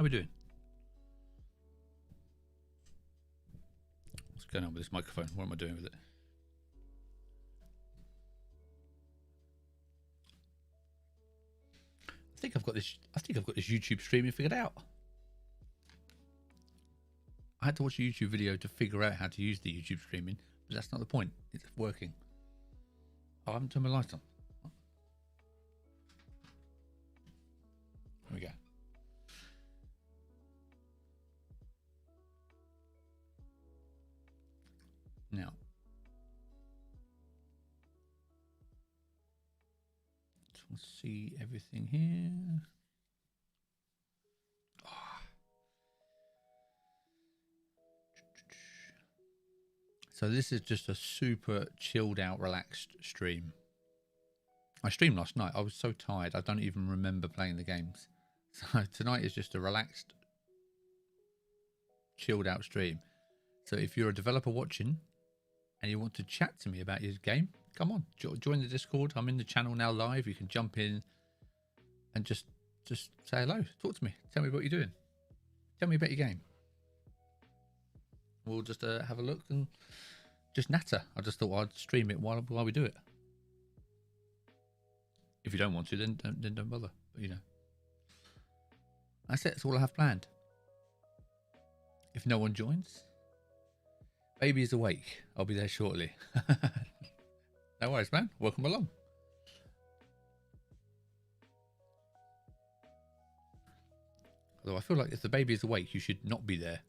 we doing? What's going on with this microphone? What am I doing with it? I think I've got this YouTube streaming figured out. I had to watch a YouTube video to figure out how to use the YouTube streaming, but that's not the point. It's working. Oh, I haven't turned my light on. There we go. Now, just want to see everything here. So this is just a super chilled out, relaxed stream. I streamed last night. I was so tired. I don't even remember playing the games. So tonight is just a relaxed, chilled out stream. So if you're a developer watching and you want to chat to me about your game, come on, join the Discord. I'm in the channel now live. You can jump in and just say hello. Talk to me. Tell me what you're doing. Tell me about your game. We'll just have a look and just natter. I just thought I'd stream it while we do it. If you don't want to, then don't bother. But, you know, that's it. That's all I have planned. If no one joins, baby is awake. I'll be there shortly. No worries, man. Welcome along. Although I feel like if the baby is awake, you should not be there.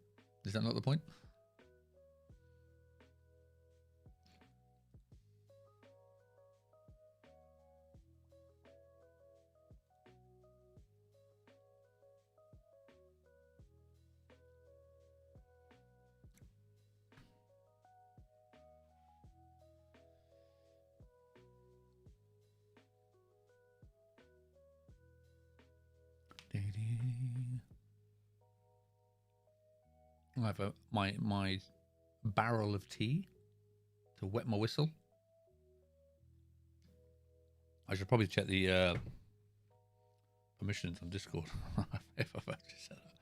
Is that not the point? I have my barrel of tea to wet my whistle. I should probably check the permissions on Discord if I've actually set up.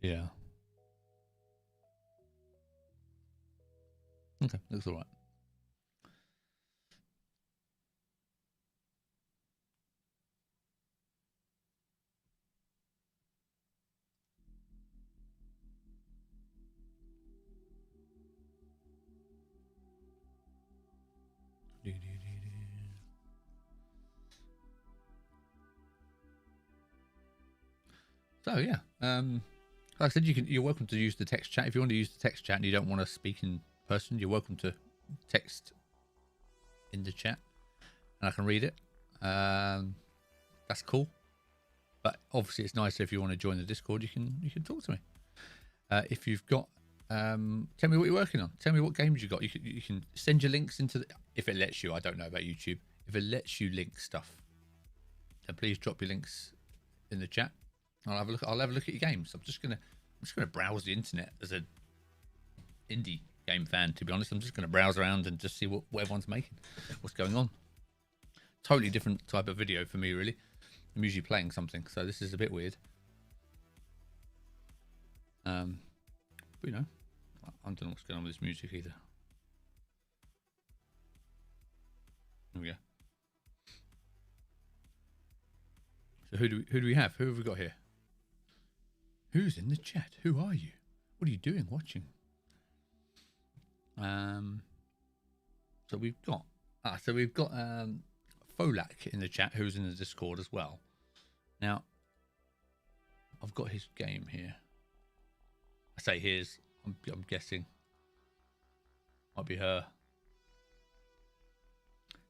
Yeah. Okay, looks all right. So yeah, like I said, you're welcome to use the text chat if you want to use the text chat and you don't want to speak in person. You're welcome to text in the chat, and I can read it. That's cool. But obviously, it's nicer if you want to join the Discord. You can talk to me. If you've got, tell me what you're working on. Tell me what games you got. You can send your links into if it lets you. I don't know about YouTube. If it lets you link stuff, then please drop your links in the chat. I'll have a look at your games. I'm just gonna browse the internet as an indie game fan. To be honest, I'm just gonna browse around and just see what everyone's making, what's going on. Totally different type of video for me, really. I'm usually playing something, so this is a bit weird. But you know, I don't know what's going on with this music either. There we go. So who do we have? Who have we got here? Who's in the chat? Who are you? What are you doing watching? So we've got Folak in the chat, who's in the Discord as well. Now, I've got his game here. I say his. I'm guessing. Might be her.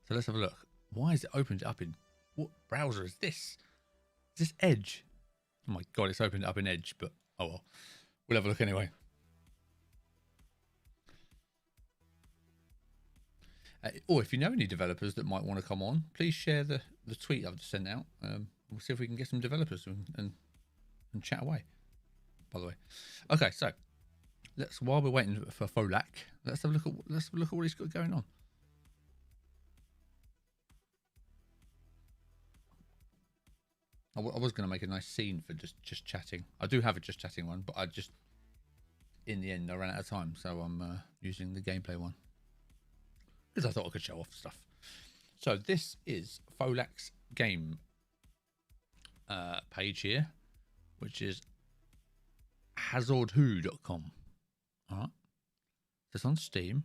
So let's have a look. Why is it opened up in what browser is this? Is this Edge? Oh my god, it's opened up in Edge, but oh well. We'll have a look anyway. Or if you know any developers that might want to come on, please share the tweet I've just sent out. We'll see if we can get some developers and chat away. By the way, okay. So while we're waiting for Folak, let's have a look at what he's got going on. I was going to make a nice scene for just chatting. I do have a just chatting one, but I just, in the end, I ran out of time, so I'm using the gameplay one because I thought I could show off stuff. So this is Folak's game page here, which is hazardwho.com. All right, it's on Steam.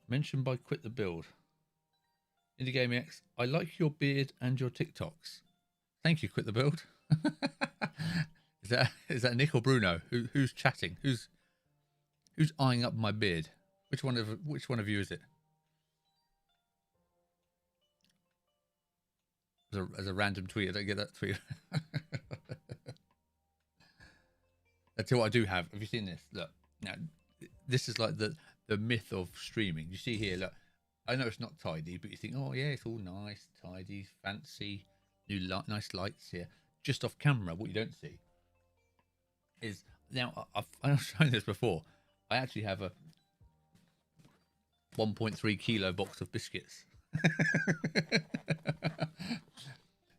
Mentioned by Quit the Build. Indie Game X, I like your beard and your TikToks. Thank you, Quit the Build. Is that Nick or Bruno? Who's chatting? Who's eyeing up my beard? Which one of you is it? As a random tweet, I don't get that tweet. That's what I do have. Have you seen this? Look, now this is like the myth of streaming. You see here, look, I know it's not tidy, but you think, oh yeah, it's all nice, tidy, fancy, nice lights here. Just off camera, what you don't see is, now I've shown this before. I actually have a 1.3 kilo box of biscuits.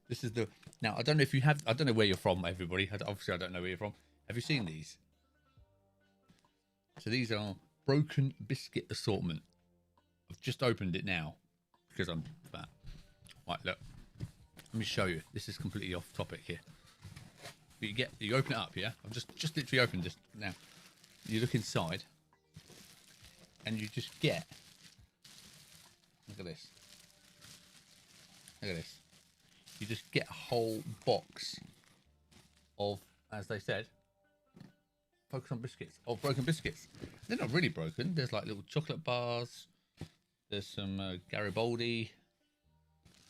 This is the, now I don't know if you have, I don't know where you're from, everybody. Obviously I don't know where you're from. Have you seen these? So these are broken biscuit assortment. I've just opened it now because I'm fat. Right, look, let me show you. This is completely off topic here. But you open it up, yeah? I've just literally opened this now. You look inside and you just get, look at this. Look at this. You just get a whole box of, as they said, focus on biscuits, of broken biscuits. They're not really broken. There's like little chocolate bars. There's some Garibaldi.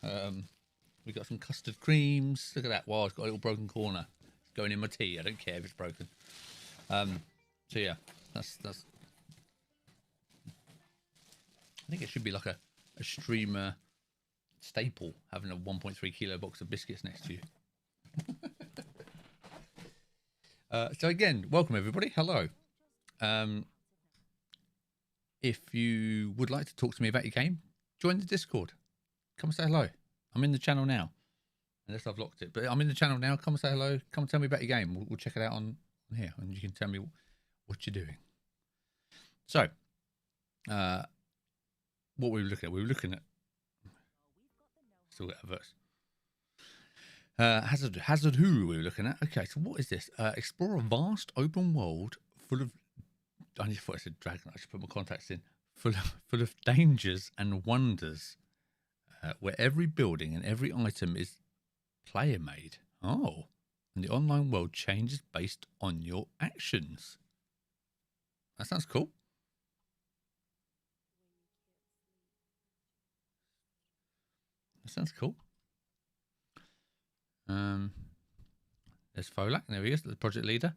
We got some custard creams. Look at that. Wow, it's got a little broken corner. It's going in my tea. I don't care if it's broken. So yeah, that's. I think it should be like a streamer staple, having a 1.3 kilo box of biscuits next to you. So again, welcome everybody. Hello. If you would like to talk to me about your game, join the Discord. Come say hello. I'm in the channel now, unless I've locked it. But I'm in the channel now. Come say hello. Come tell me about your game. We'll check it out on here, and you can tell me what you're doing. So, what were we looking at? We were looking at. Still got a verse. Hazard Who we were looking at. Okay, so what is this? Explore a vast open world full of. I just thought I said dragon. I should put my contacts in. Full of dangers and wonders, where every building and every item is player made. Oh, and the online world changes based on your actions. That sounds cool. That sounds cool. There's Folak. There he is, the project leader.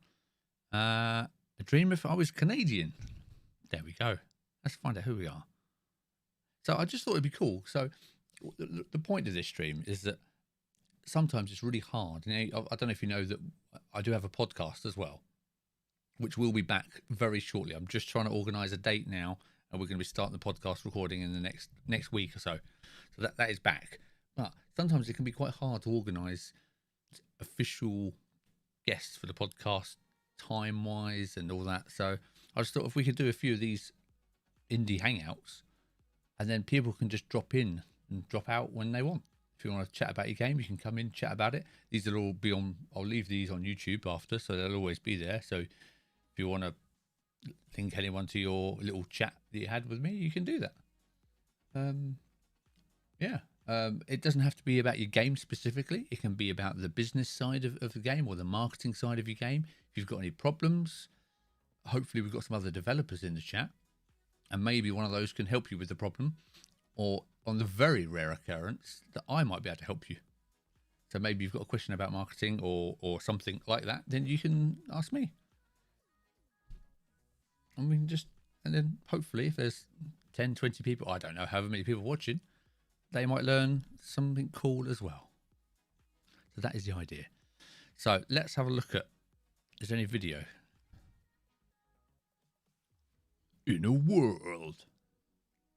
A dream if I was Canadian. There we go. Let's find out who we are. So I just thought it'd be cool. So the point of this stream is that sometimes it's really hard. You know, I don't know if you know that I do have a podcast as well, which will be back very shortly. I'm just trying to organise a date now, and we're going to be starting the podcast recording in the next week or so. So that is back. But sometimes it can be quite hard to organise official guests for the podcast, time-wise and all that. So I just thought if we could do a few of these indie hangouts, and then people can just drop in and drop out when they want. If you want to chat about your game, you can come in, chat about it. These will all be on, I'll leave these on YouTube after, so they'll always be there. So if you want to link anyone to your little chat that you had with me, you can do that. It doesn't have to be about your game specifically. It can be about the business side of the game or the marketing side of your game. If you've got any problems, hopefully we've got some other developers in the chat, and maybe one of those can help you with the problem, or on the very rare occurrence that I might be able to help you. So maybe you've got a question about marketing or something like that, then you can ask me. And we can and then hopefully if there's 10, 20 people, I don't know however many people watching, they might learn something cool as well. So that is the idea. So let's have a look at, is there any video? In a world.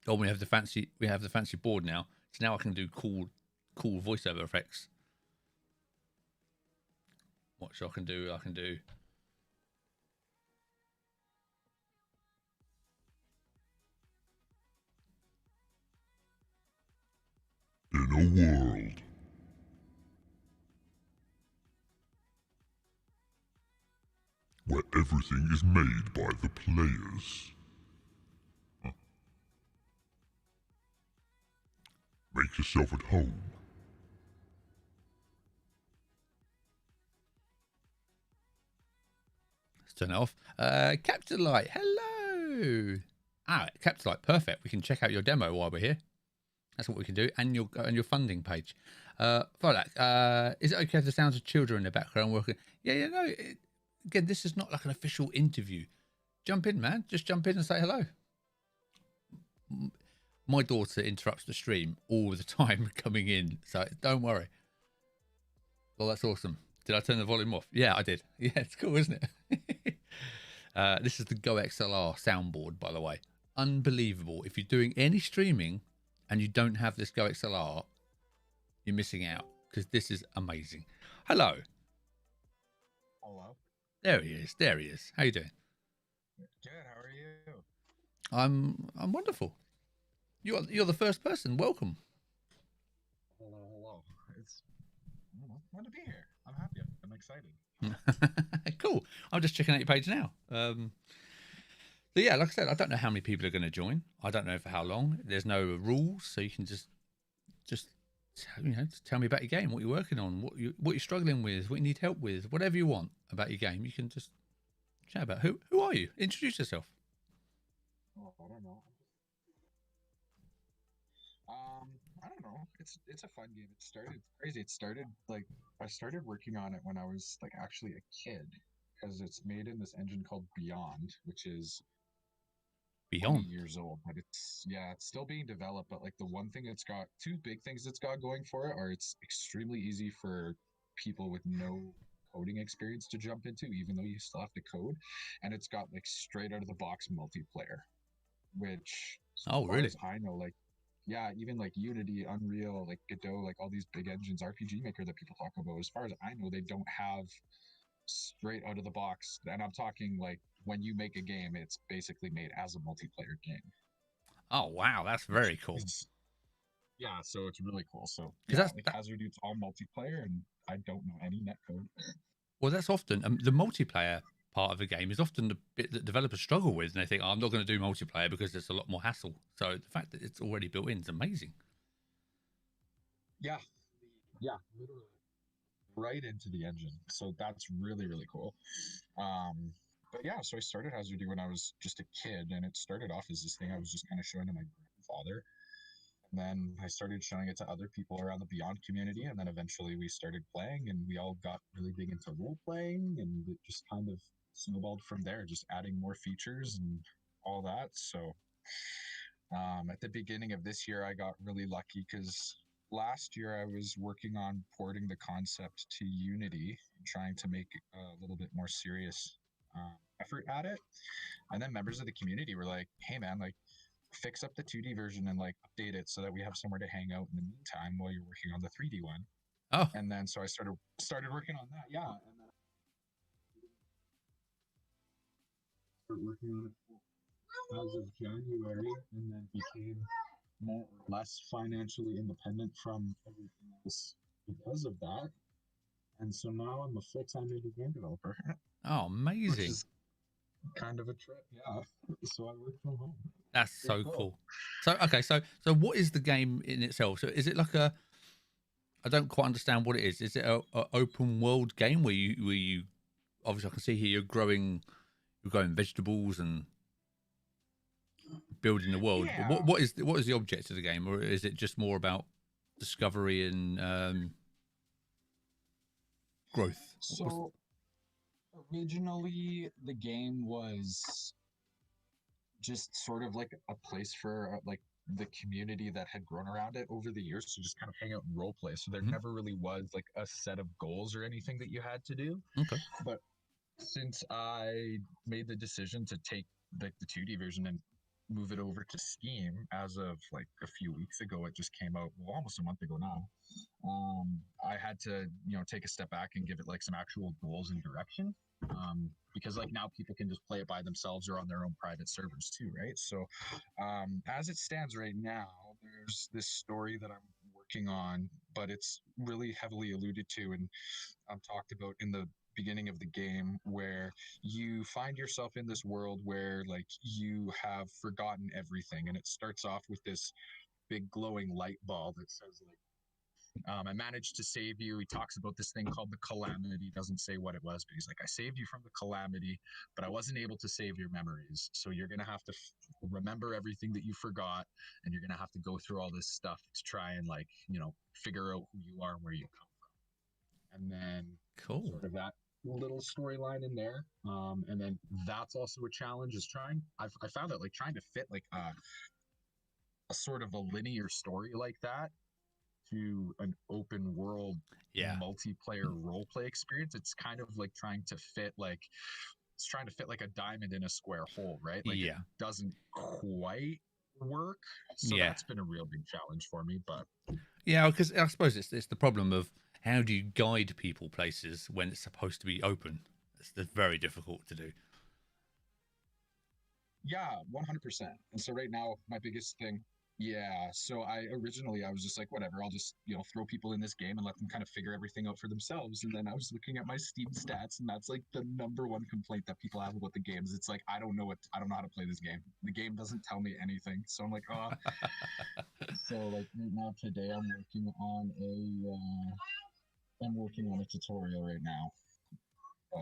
Oh, we have the fancy board now. So now I can do cool voiceover effects. What I can do? I can do. In a world where everything is made by the players, make yourself at home. Let's turn it off. Captain Light, hello. Captain Light, perfect. We can check out your demo while we're here. That's what we can do, and your funding page. Folak, is it okay if the sounds of children in the background working? Yeah, no. Again, this is not like an official interview. Jump in, man. Just jump in and say hello. My daughter interrupts the stream all the time coming in, so don't worry. Well, that's awesome. Did I turn the volume off? Yeah, I did. Yeah, it's cool, isn't it? This is the Go XLR soundboard, by the way. Unbelievable. If you're doing any streaming and you don't have this Go XLR, you're missing out, because this is amazing. Hello. Hello. There he is. How you doing? Good. How are you? I'm wonderful. You're the first person. Welcome. Hello. It's fun to be here. I'm happy. I'm excited. Cool. I'm just checking out your page now. So yeah, like I said, I don't know how many people are going to join. I don't know for how long. There's no rules, so you can just tell me about your game, what you're working on, what you're struggling with, what you need help with, whatever you want about your game. You can just chat about. Who are you? Introduce yourself. Oh, I don't know. I don't know. It's a fun game. It started crazy. It started like I started working on it when I was like actually a kid, because it's made in this engine called Beyond, which is 20 Beyond. years old, but it's still being developed. But like the one thing it's got, two big things it's got going for it are it's extremely easy for people with no coding experience to jump into, even though you still have to code, and it's got like straight out of the box multiplayer, which as Oh, far really? as I know, like yeah, even like Unity, Unreal, like Godot, like all these big engines, RPG Maker that people talk about, as far as I know, they don't have straight out of the box. And I'm talking like when you make a game, it's basically made as a multiplayer game. Oh, wow, that's very cool. Yeah, so it's really cool. So Because yeah, like Hazard Dude's all multiplayer, and I don't know any netcode. that's often the multiplayer part of the game is often the bit that developers struggle with, and they think, oh, I'm not going to do multiplayer because it's a lot more hassle. So the fact that it's already built in is amazing. Yeah, literally right into the engine. So that's really really cool. But yeah, so I started Hazard Dude when I was just a kid, and it started off as this thing I was just kind of showing to my grandfather. And then I started showing it to other people around the Beyond community, and then eventually we started playing, and we all got really big into role playing, and it just kind of snowballed from there, just adding more features and all that. So at the beginning of this year, I got really lucky because last year I was working on porting the concept to Unity, trying to make a little bit more serious effort at it. And then members of the community were like, "Hey, man, like." Fix up the 2D version and like update it so that we have somewhere to hang out in the meantime while you're working on the 3D one. Oh, And then so I started working on that, yeah. And then I started working on it as of January, and then became more or less financially independent from everything else because of that. And so now I'm a full-time indie game developer, which amazing. is kind of a trip, yeah. So I work from home. That's Pretty so cool. cool. So okay, so what is the game in itself? So is it like a? I don't quite understand what it is. Is it a open world game where you obviously I can see here you're growing vegetables and building the world. But Yeah. what is the object of the game, or is it just more about discovery and growth? So originally, the game was just sort of like a place for like the community that had grown around it over the years to just kind of hang out and role play. So there Mhm. never really was like a set of goals or anything that you had to do. Okay. But since I made the decision to take the 2D version and move it over to Steam as of like a few weeks ago. It just came out, well, almost a month ago now. I had to, take a step back and give it like some actual goals and direction. Because like now people can just play it by themselves or on their own private servers too, right? So, as it stands right now, there's this story that I'm working on, but it's really heavily alluded to and talked about in the beginning of the game, where you find yourself in this world where like you have forgotten everything, and it starts off with this big glowing light ball that says like, I managed to save you. He talks about this thing called the calamity. Doesn't say what it was, but he's like, I saved you from the calamity, but I wasn't able to save your memories. So you're going to have to remember everything that you forgot. And you're going to have to go through all this stuff to try and like, figure out who you are and where you come from. And then Cool. sort of that little storyline in there. And then that's also a challenge is I found that like trying to fit like a sort of a linear story like that to an open world multiplayer role play experience. It's kind of like trying to fit like a diamond in a square hole, right? Like it doesn't quite work. So that's been a real big challenge for me. But because I suppose it's the problem of how do you guide people places when it's supposed to be open. It's very difficult to do. Yeah, 100%. And so right now, my biggest thing, so I was just like, whatever, I'll just, throw people in this game and let them kind of figure everything out for themselves. And then I was looking at my Steam stats, and that's like the number one complaint that people have about the games. It's like, I don't know how to play this game. The game doesn't tell me anything. So I'm like, oh. So like right now today, I'm working on a tutorial right now.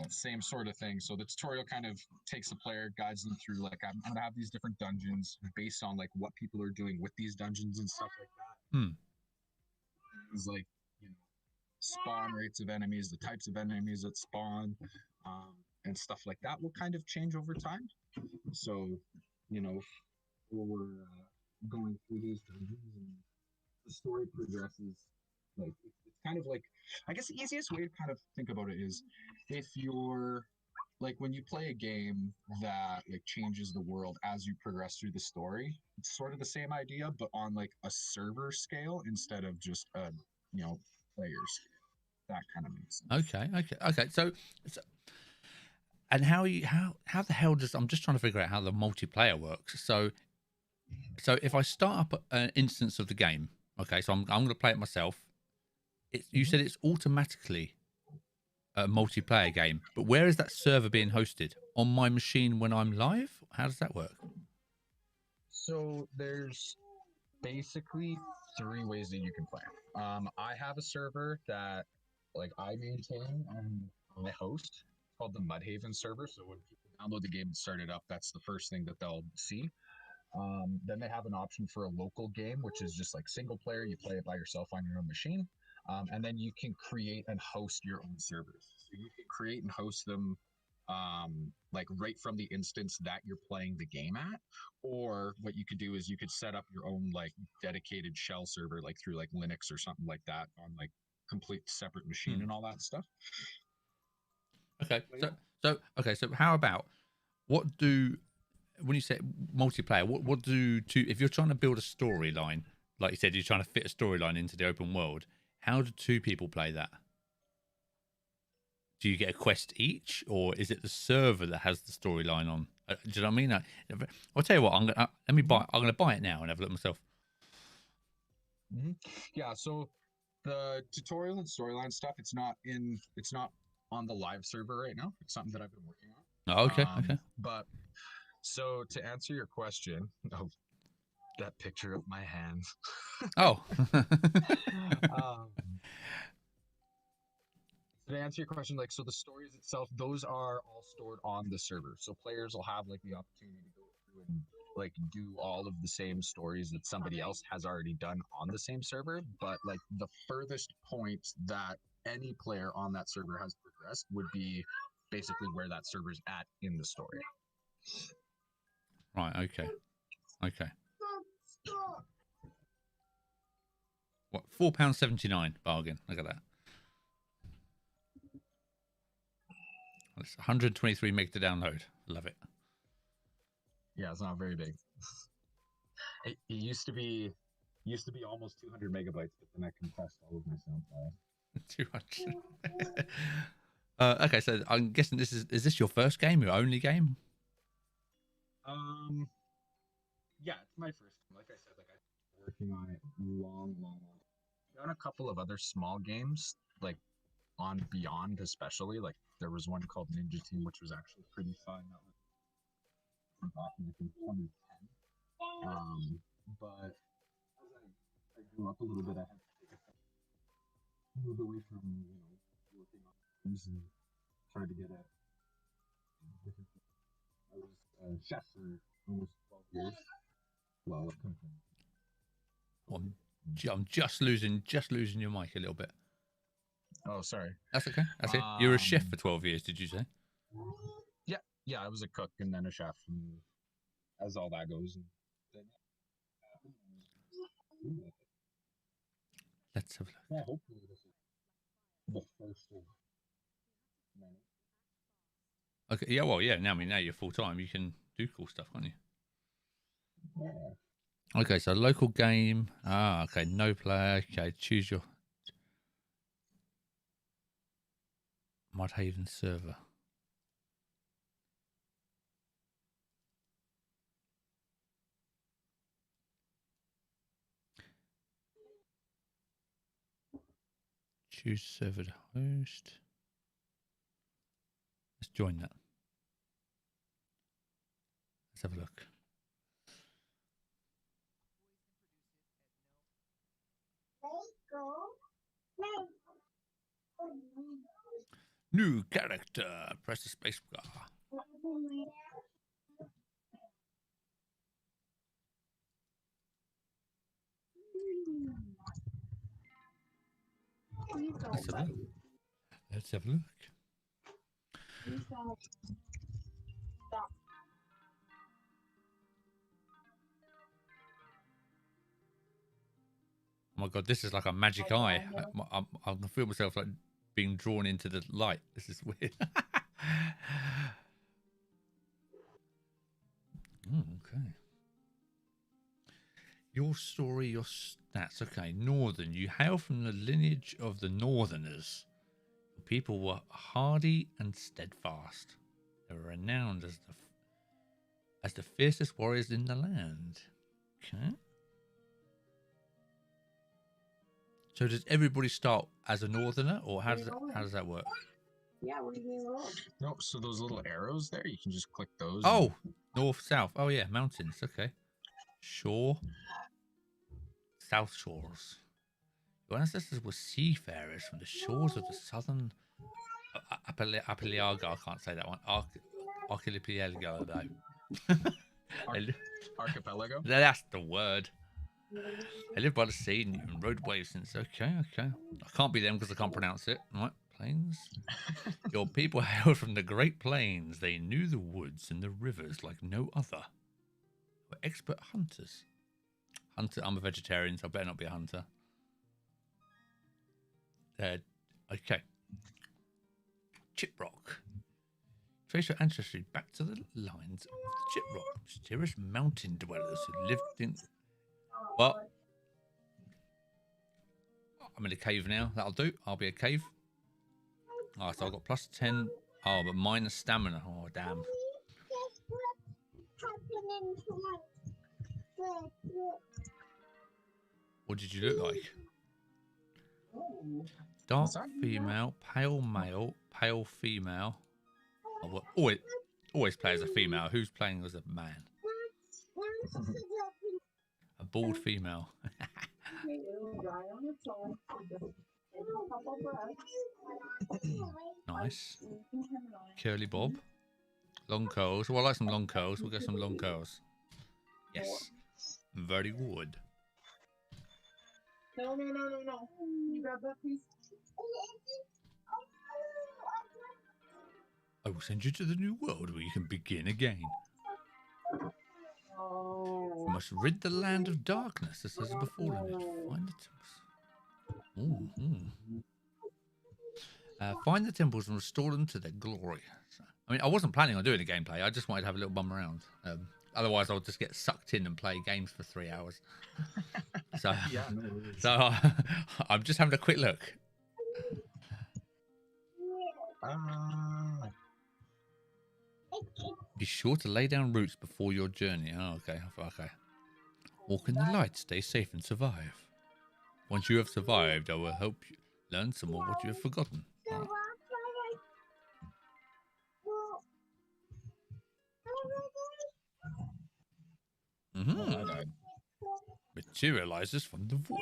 Same sort of thing. So the tutorial kind of takes the player, guides them through like I'm gonna have these different dungeons based on like what people are doing with these dungeons and stuff like that. It's like spawn rates of enemies, the types of enemies that spawn, and stuff like that will kind of change over time. So we're going through these dungeons and the story progresses. Like it's kind of like, I guess the easiest way to kind of think about it is if you're like when you play a game that like changes the world as you progress through the story, it's sort of the same idea but on like a server scale instead of just a player scale. That kind of makes sense. Okay. So and how the hell does, I'm just trying to figure out how the multiplayer works. So if I start up an instance of the game, okay, so I'm going to play it myself. You said it's automatically a multiplayer game, but where is that server being hosted? On my machine when I'm live? How does that work? So there's basically three ways that you can play. I have a server that like I maintain and I host. It's called the Mudhaven server. So when people download the game and start it up, that's the first thing that they'll see. Then they have an option for a local game, which is just like single player. You play it by yourself on your own machine. And then you can create and host your own servers. So you can create and host them like right from the instance that you're playing the game at. Or what you could do is you could set up your own like dedicated shell server, like through like Linux or something like that on like complete separate machine and all that stuff. Okay. So how about when you say multiplayer, what do if you're trying to build a storyline, like you said, you're trying to fit a storyline into the open world, how do two people play that? Do you get a quest each, or is it the server that has the storyline on? Do you know what I mean? I'll tell you what. I'm gonna buy it now and have a look myself. Mm-hmm. Yeah. So the tutorial and storyline stuff, it's not on the live server right now. It's something that I've been working on. Oh, okay. But so to answer your question, that picture of my hands. Oh. To answer your question, like, so the stories itself, those are all stored on the server. So players will have like the opportunity to go through and like do all of the same stories that somebody else has already done on the same server. But like the furthest point that any player on that server has progressed would be basically where that server's at in the story. Right. Okay. What? £4.79 bargain. Look at that. It's 123 meg to download. Love it. Yeah, it's not very big. It used to be almost 200 megabytes, but then I compressed all of my sound files. 200. Okay, so I'm guessing is this your first game, your only game? Yeah, it's my first one. Like I said, like I've been working on it long. Done a couple of other small games, like on Beyond, especially. Like there was one called Ninja Team, which was actually pretty fun. That was from back in I think 2010. But as I grew up a little bit, I had to take a step, move away from working on games and try to get a different. I was a chef for almost 12 years. Well, I'm just losing your mic a little bit. oh, sorry. That's okay. That's it. You were a chef for 12 years, did you say? Yeah, I was a cook and then a chef, and as all that goes. And then, Let's have a look. yeah, hopefully this is the first of many. Okay. Yeah. Well. Yeah. Now, now you're full time. You can do cool stuff, can't you? Yeah. Okay. So local game. Ah. Okay. No player. Okay. Choose your Mudhaven server. Choose server to host. Let's join that. Let's have a look. New character. Press the space bar. Let's have a look. Oh my god, this is like a magic eye. I can feel myself like being drawn into the light. This is weird. Okay. Your story, your stats. Okay, Northern. You hail from the lineage of the Northerners. The people were hardy and steadfast. They were renowned as the fiercest warriors in the land. Okay. So does everybody start as a Northerner, or how does that work? Yeah, where are you going? No, so those little arrows there, you can just click those. Oh, north, south. Oh yeah, mountains. Okay. Shore. South shores. Your ancestors were seafarers from the shores of the southern Archipelago. I can't say that one. Archipelago, though. Archipelago? That's the word. They lived by the sea and rode waves since. Okay. I can't be them because I can't pronounce it. Right, plains. Your people hailed from the Great Plains. They knew the woods and the rivers like no other. They were expert hunters. I'm a vegetarian, so I better not be a hunter. Okay. Chiprock. Trace your ancestry back to the lines of the Chiprock, mysterious mountain dwellers who lived in. Well, I'm in a cave now. That'll do. I'll be a cave. Oh, so I've got plus 10. Oh, but minus stamina. Oh, damn. What did you look like? Dark female, pale male, pale female. Oh, well, always play as a female. Who's playing as a man? A bald female. Nice. Curly bob. Long curls. Well, I like some long curls. We'll get some long curls. Yes. Very good. No. You grab that piece. I will send you to the new world where you can begin again. Oh. You must rid the land of darkness as has befallen it. Find the temples. Find the temples and restore them to their glory. So, I mean, I wasn't planning on doing a gameplay. I just wanted to have a little bum around. otherwise I'll just get sucked in and play games for 3 hours. So Yeah, no worries. so I'm just having a quick look. Be sure to lay down roots before your journey. Oh, okay. Walk in the light, stay safe, and survive. Once you have survived, I will help you learn some more what you have forgotten. All right. Oh, I died. Materializes from the void.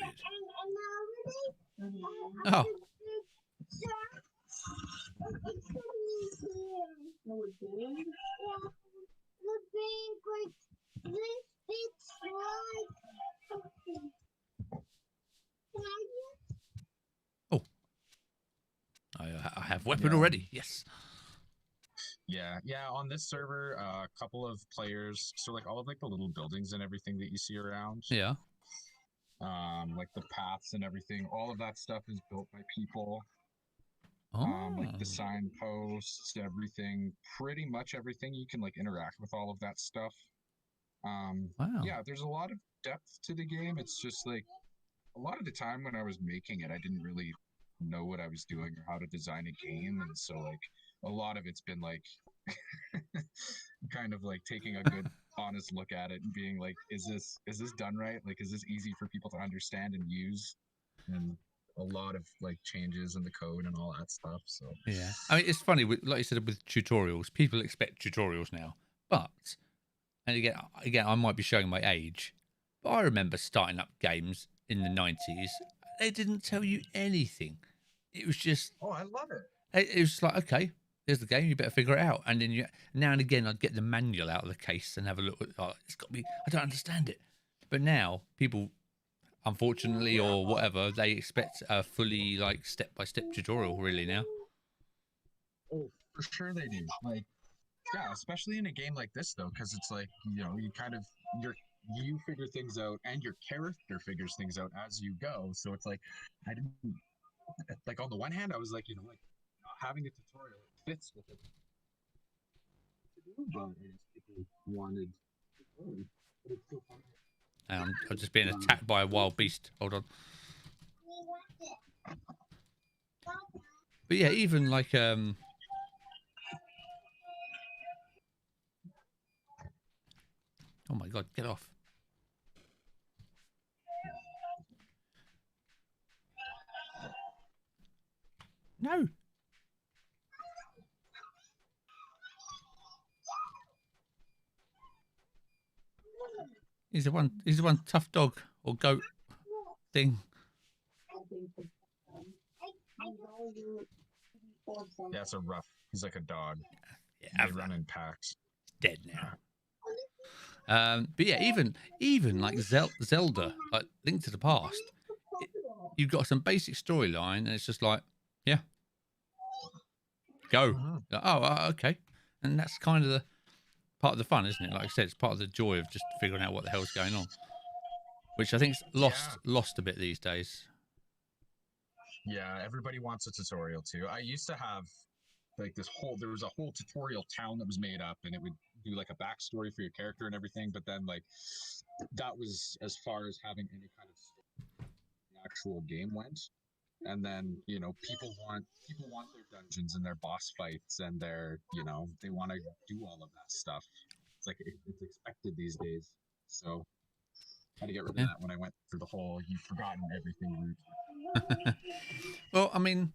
Oh, oh. I have weapon Yeah. already. Yes. Yeah. On this server, a couple of players. So like all of like the little buildings and everything that you see around, Yeah. like the paths and everything. All of that stuff is built by people. Oh. Like the signposts, everything. Pretty much everything you can like interact with all of that stuff. Wow. Yeah, there's a lot of depth to the game. It's just like a lot of the time when I was making it, I didn't really know what I was doing or how to design a game, and so like a lot of it's been like kind of like taking a good honest look at it and being like, is this done right? Like, is this easy for people to understand and use? And a lot of like changes in the code and all that stuff. So Yeah. I mean, it's funny, like you said, with tutorials, people expect tutorials now. But, and again, I might be showing my age, but I remember starting up games in the 90s. They didn't tell you anything. It was just, oh, I love it. it was just like, okay, there's the game, you better figure it out. And then now and again, I'd get the manual out of the case and have a look at, oh, it's got to be, I don't understand it. But now, people, unfortunately, or whatever, they expect a fully, like, step-by-step tutorial, really, now. Oh, for sure they do. Like, yeah, especially in a game like this though, because it's like, you know, you kind of you figure things out and your character figures things out as you go. So it's like I didn't like on the one hand I was like, you know, like having a tutorial it fits with it. But I guess people wanted tutorials, but it's still fun. I'm just being attacked by a wild beast. Hold on. But yeah, even like oh my god, get off. No. He's the one tough dog or goat thing. Yeah, it's a rough. He's like a dog. Yeah, They run in packs. Dead now. But yeah, even like Zelda, like Link to the Past, you've got some basic storyline, and it's just like, yeah, go. Like, oh, okay, and that's kind of the part of the fun, isn't it? Like I said, it's part of the joy of just figuring out what the hell's going on, which I think is lost a bit these days. Yeah, everybody wants a tutorial too. I used to have like there was a whole tutorial town that was made up, and it would do like a backstory for your character and everything, but then like that was as far as having any kind of the actual game went. And then, you know, people want their dungeons and their boss fights and their, you know, they want to do all of that stuff. It's like it's expected these days. So I had to get rid of that when I went through the whole you've forgotten everything route. Well, I mean,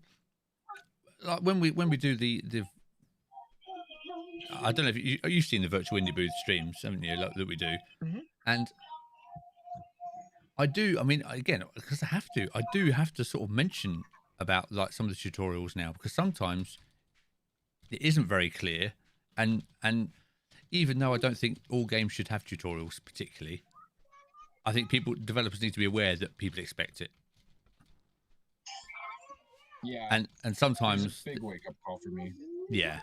like when we do the I don't know if you've seen the virtual indie booth streams, haven't you? Like, that we do, and I do. I mean, again, because I do have to sort of mention about like some of the tutorials now, because sometimes it isn't very clear, and even though I don't think all games should have tutorials particularly, I think developers need to be aware that people expect it. Yeah, and sometimes it's a big wake up call for me. Yeah.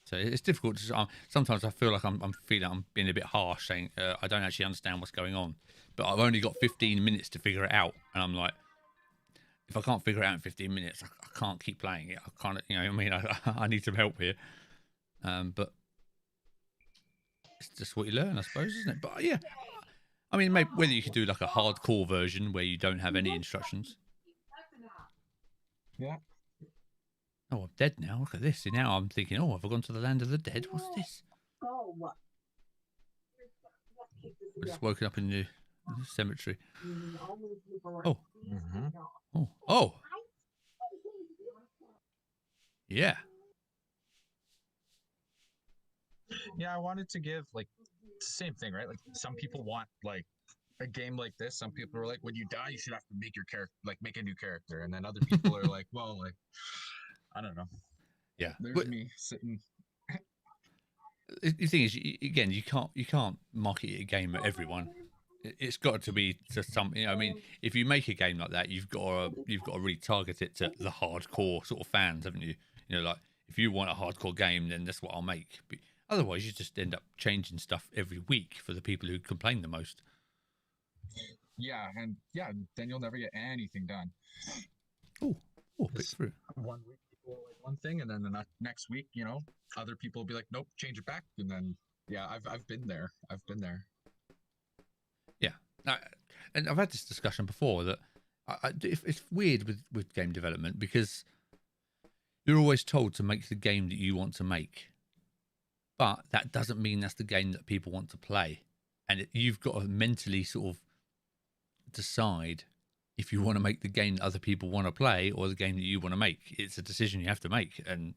So it's difficult to. Sometimes I feel like I'm being a bit harsh, saying I don't actually understand what's going on, but I've only got 15 minutes to figure it out, and I'm like, if I can't figure it out in 15 minutes, I can't keep playing it. I can't, you know what I mean? I need some help here. But it's just what you learn, I suppose, isn't it? But yeah, I mean, maybe whether you could do like a hardcore version where you don't have any instructions. Yeah. Oh, I'm dead now. Look at this. See, now I'm thinking, oh, have I gone to the land of the dead? What's this? Go. I just woken up in the cemetery. Oh. Mm-hmm. Oh. Yeah. Yeah, I wanted to give like same thing, right? Like some people want like a game like this. Some people are like, when you die, you should have to make your character, like make a new character, and then other people are like, well, like I don't know. Yeah. There's But me sitting. the thing is, again, you can't market a game at everyone. It's got to be to some. I mean, if you make a game like that, you've got to really target it to the hardcore sort of fans, haven't you? You know, like if you want a hardcore game, then that's what I'll make. But otherwise, you just end up changing stuff every week for the people who complain the most. Yeah, and yeah, then you'll never get anything done. Oh, bit through. 1 week people like one thing, and then the next week, you know, other people will be like, nope, change it back, and then yeah, I've been there. I've been there. Yeah, and I've had this discussion before that it's weird with game development because you're always told to make the game that you want to make, but that doesn't mean that's the game that people want to play, and you've got to mentally sort of decide if you want to make the game that other people want to play or the game that you want to make. It's a decision you have to make, and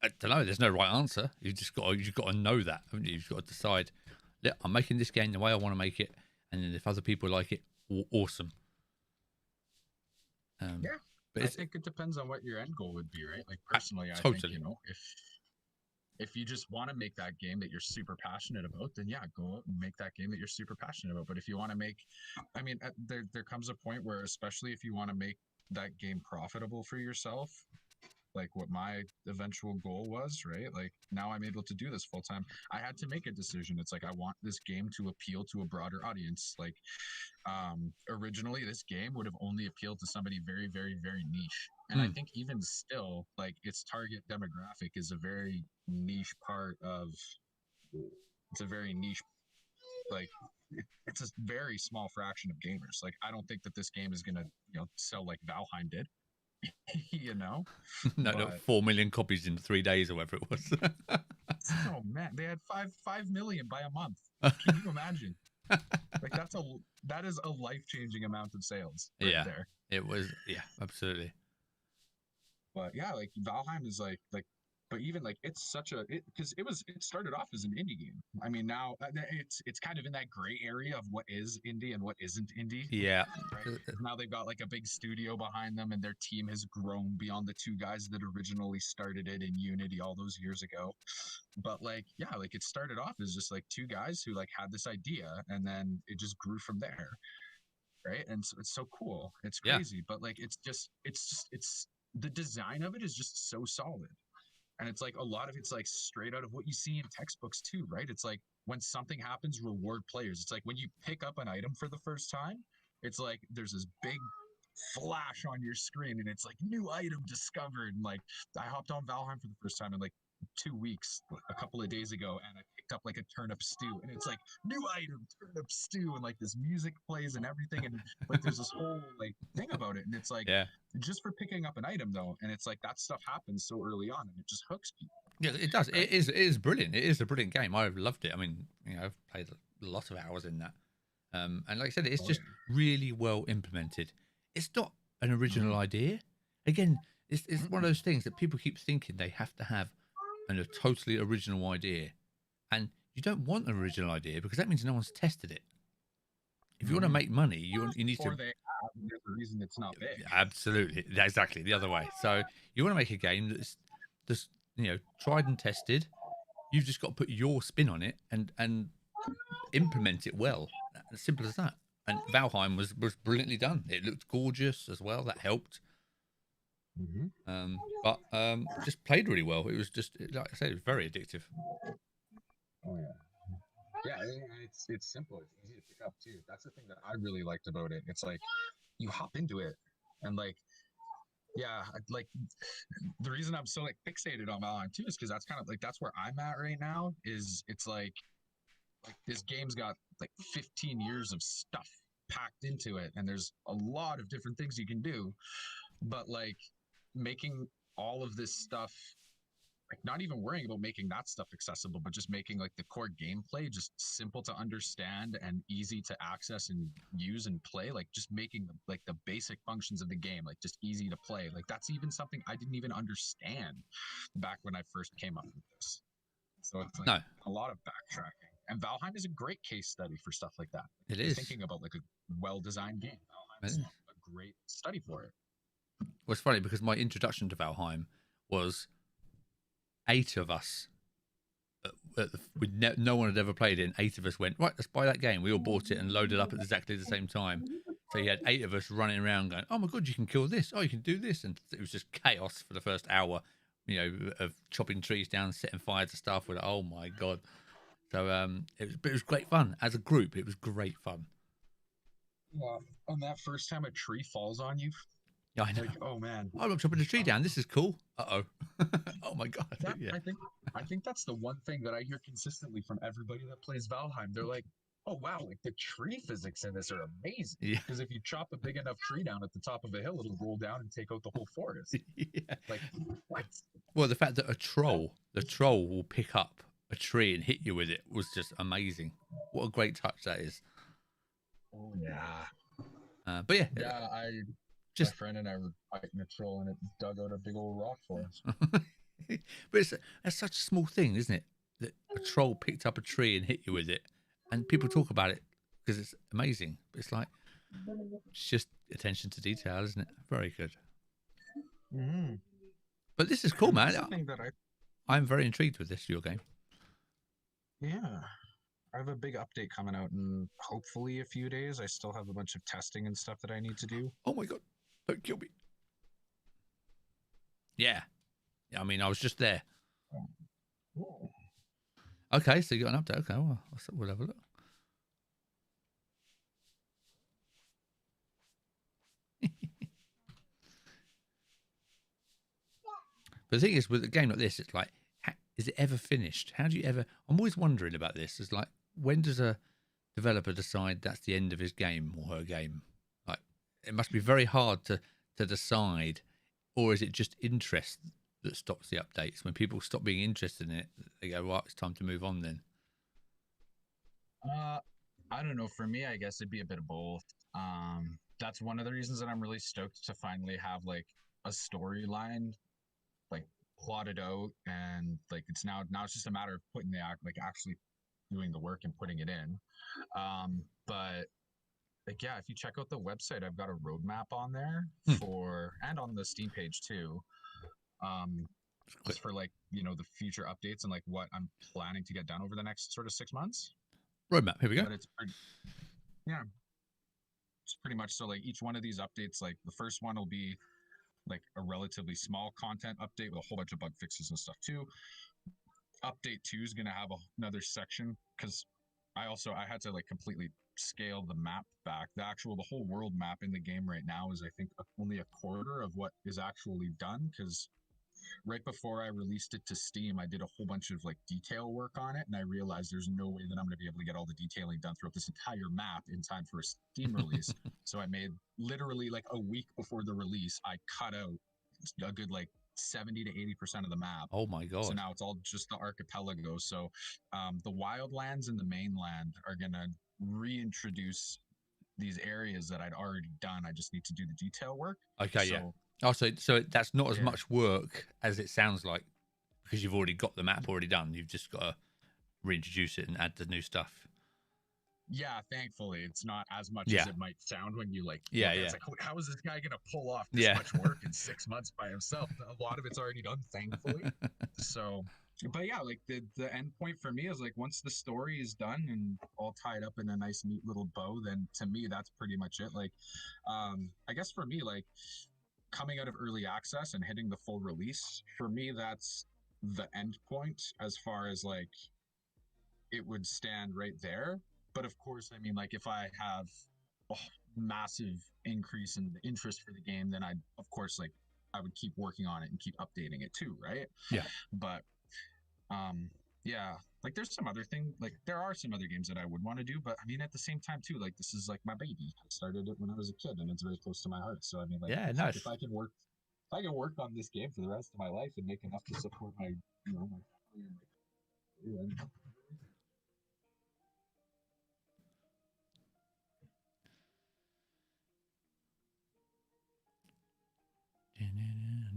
I don't know. There's no right answer. You've got to know that, haven't you? You've got to decide. Yeah, I'm making this game the way I want to make it, and then if other people like it, awesome. Yeah, but I think it depends on what your end goal would be, right? Like personally, I totally. think, you know, if you just want to make that game that you're super passionate about, then yeah, go out and make that game that you're super passionate about. But if you want to make, I mean, there comes a point where, especially if you want to make that game profitable for yourself, like what my eventual goal was, right? Like now I'm able to do this full time. I had to make a decision. It's like I want this game to appeal to a broader audience. Like originally this game would have only appealed to somebody very, very, very niche. And I think even still, like its target demographic is a very niche part of it's a very niche like it's a very small fraction of gamers. Like I don't think that this game is gonna, you know, sell like Valheim did. You know, no, 4 million copies in 3 days or whatever it was. Oh man, they had 5 million by a month. Can you imagine? Like that is a life-changing amount of sales right there. It was, yeah, absolutely. But yeah, like Valheim is like but even like it's such a because it started off as an indie game. I mean now it's kind of in that gray area of what is indie and what isn't indie. Yeah. Right? Now they've got like a big studio behind them, and their team has grown beyond the two guys that originally started it in Unity all those years ago. But like yeah, like it started off as just like two guys who like had this idea, and then it just grew from there. Right, and so it's so cool. It's crazy, but like it's the design of it is just so solid. And it's like a lot of it's like straight out of what you see in textbooks too, right? It's like when something happens, reward players. It's like when you pick up an item for the first time, it's like there's this big flash on your screen and it's like new item discovered. And like I hopped on Valheim for the first time in like 2 weeks, a couple of days ago, and I picked up like a turnip stew, and it's like new item turnip stew, and like this music plays and everything, and like there's this whole like thing about it, and it's like just for picking up an item though, and it's like that stuff happens so early on, and it just hooks people. Yeah, it does. Right? It is brilliant. It is a brilliant game. I've loved it. I mean, you know, I've played a lot of hours in that, and like I said, it's just really well implemented. It's not an original idea. Again, it's one of those things that people keep thinking they have to have a totally original idea, and you don't want an original idea because that means no one's tested it. If you want to make money, you need to. There's a reason it's not big. Absolutely, exactly the other way. So you want to make a game that's just tried and tested. You've just got to put your spin on it and implement it well. As simple as that. And Valheim was brilliantly done. It looked gorgeous as well. That helped. But just played really well. It was just, like I said, it was very addictive. Oh yeah, it's simple. It's easy to pick up too. That's the thing that I really liked about it. It's like you hop into it, and like Yeah, like the reason I'm so like fixated on Valheim too is because that's kind of like that's where I'm at right now. Is it's like this game's got like 15 years of stuff packed into it, and there's a lot of different things you can do, but like making all of this stuff, like not even worrying about making that stuff accessible, but just making like the core gameplay just simple to understand and easy to access and use and play, like just making like the basic functions of the game like just easy to play. Like that's even something I didn't even understand back when I first came up with this. So it's like No, a lot of backtracking. And Valheim is a great case study for stuff like that. it If you're is. thinking about like a well-designed game, It Valheim's is. a great study for it. Well, it's funny because my introduction to Valheim was 8 of us. No one had ever played it, and 8 of us went, right, let's buy that game. We all bought it and loaded up at exactly the same time. So you had 8 of us running around going, oh my God, you can kill this. Oh, you can do this. And it was just chaos for the first hour, of chopping trees down, setting fire to stuff. We're like, oh my God. So it was great fun. As a group, it was great fun. Yeah. And that first time a tree falls on you, Yeah, I know. like, oh man. I'm chopping a tree down. This is cool. Uh-oh. Oh my God. That, Yeah. I think that's the one thing that I hear consistently from everybody that plays Valheim. They're like, oh wow, like the tree physics in this are amazing. Yeah. Because if you chop a big enough tree down at the top of a hill, it'll roll down and take out the whole forest. Yeah. Like what? Well, the fact that the troll will pick up a tree and hit you with it was just amazing. What a great touch that is. Oh yeah. But yeah, Yeah, my friend and I were fighting a troll and it dug out a big old rock for us. but that's such a small thing, isn't it? That a troll picked up a tree and hit you with it, and people talk about it because it's amazing. But it's like it's just attention to detail, isn't it? Very good. Mm-hmm. But this is cool, man. Something that I'm very intrigued with this your game. yeah. I have a big update coming out in hopefully a few days. I still have a bunch of testing and stuff that I need to do. Oh my God! Don't kill me. Yeah. I mean, I was just there. Okay, so you got an update. Okay, well, we'll have a look. But the thing is, with a game like this, it's like, is it ever finished? How do you ever? I'm always wondering about this. It's like, when does a developer decide that's the end of his game or her game? Like, it must be very hard to decide, or is it just interest that stops the updates? When people stop being interested in it, they go, "Well, it's time to move on." Then, I don't know. For me, I guess it'd be a bit of both. That's one of the reasons that I'm really stoked to finally have like a storyline like plotted out, and like now it's just a matter of putting the act like actually doing the work and putting it in. But like yeah, if you check out the website, I've got a roadmap on there for and on the Steam page too. Just for like the future updates and like what I'm planning to get done over the next sort of 6 months. roadmap. Here we go. But it's pretty much so like each one of these updates, like the first one will be like a relatively small content update with a whole bunch of bug fixes and stuff too. Update 2 is going to have another section because I had to like completely scale the map back. The whole world map in the game right now is I think only a quarter of what is actually done, because right before I released it to Steam, I did a whole bunch of like detail work on it, and I realized there's no way that I'm going to be able to get all the detailing done throughout this entire map in time for a Steam release. So I made literally like a week before the release, I cut out a good like 70 to 80% of the map. Oh my God. So now it's all just the archipelago. So the wildlands and the mainland are going to reintroduce these areas that I'd already done. I just need to do the detail work. Okay, yeah. Oh, so that's not as Yeah. much work as it sounds like, because you've already got the map already done. You've just got to reintroduce it and add the new stuff. Yeah, thankfully, it's not as much Yeah. as it might sound when you like. Yeah, look at it. yeah. It's like, how is this guy gonna pull off this Yeah. much work in 6 months by himself? A lot of it's already done, thankfully. So, but yeah, like the end point for me is like once the story is done and all tied up in a nice, neat little bow, then to me that's pretty much it. Like, I guess for me, like coming out of early access and hitting the full release, for me that's the end point as far as like it would stand right there. But of course, I mean, like if I have a massive increase in the interest for the game, then I'd of course like I would keep working on it and keep updating it too, right? Yeah. But yeah, like there's some other thing, like there are some other games that I would want to do, but I mean at the same time too, like this is like my baby. I started it when I was a kid and it's very close to my heart. So I mean like Yeah, nice. if I can work on this game for the rest of my life and make enough to support my my family and my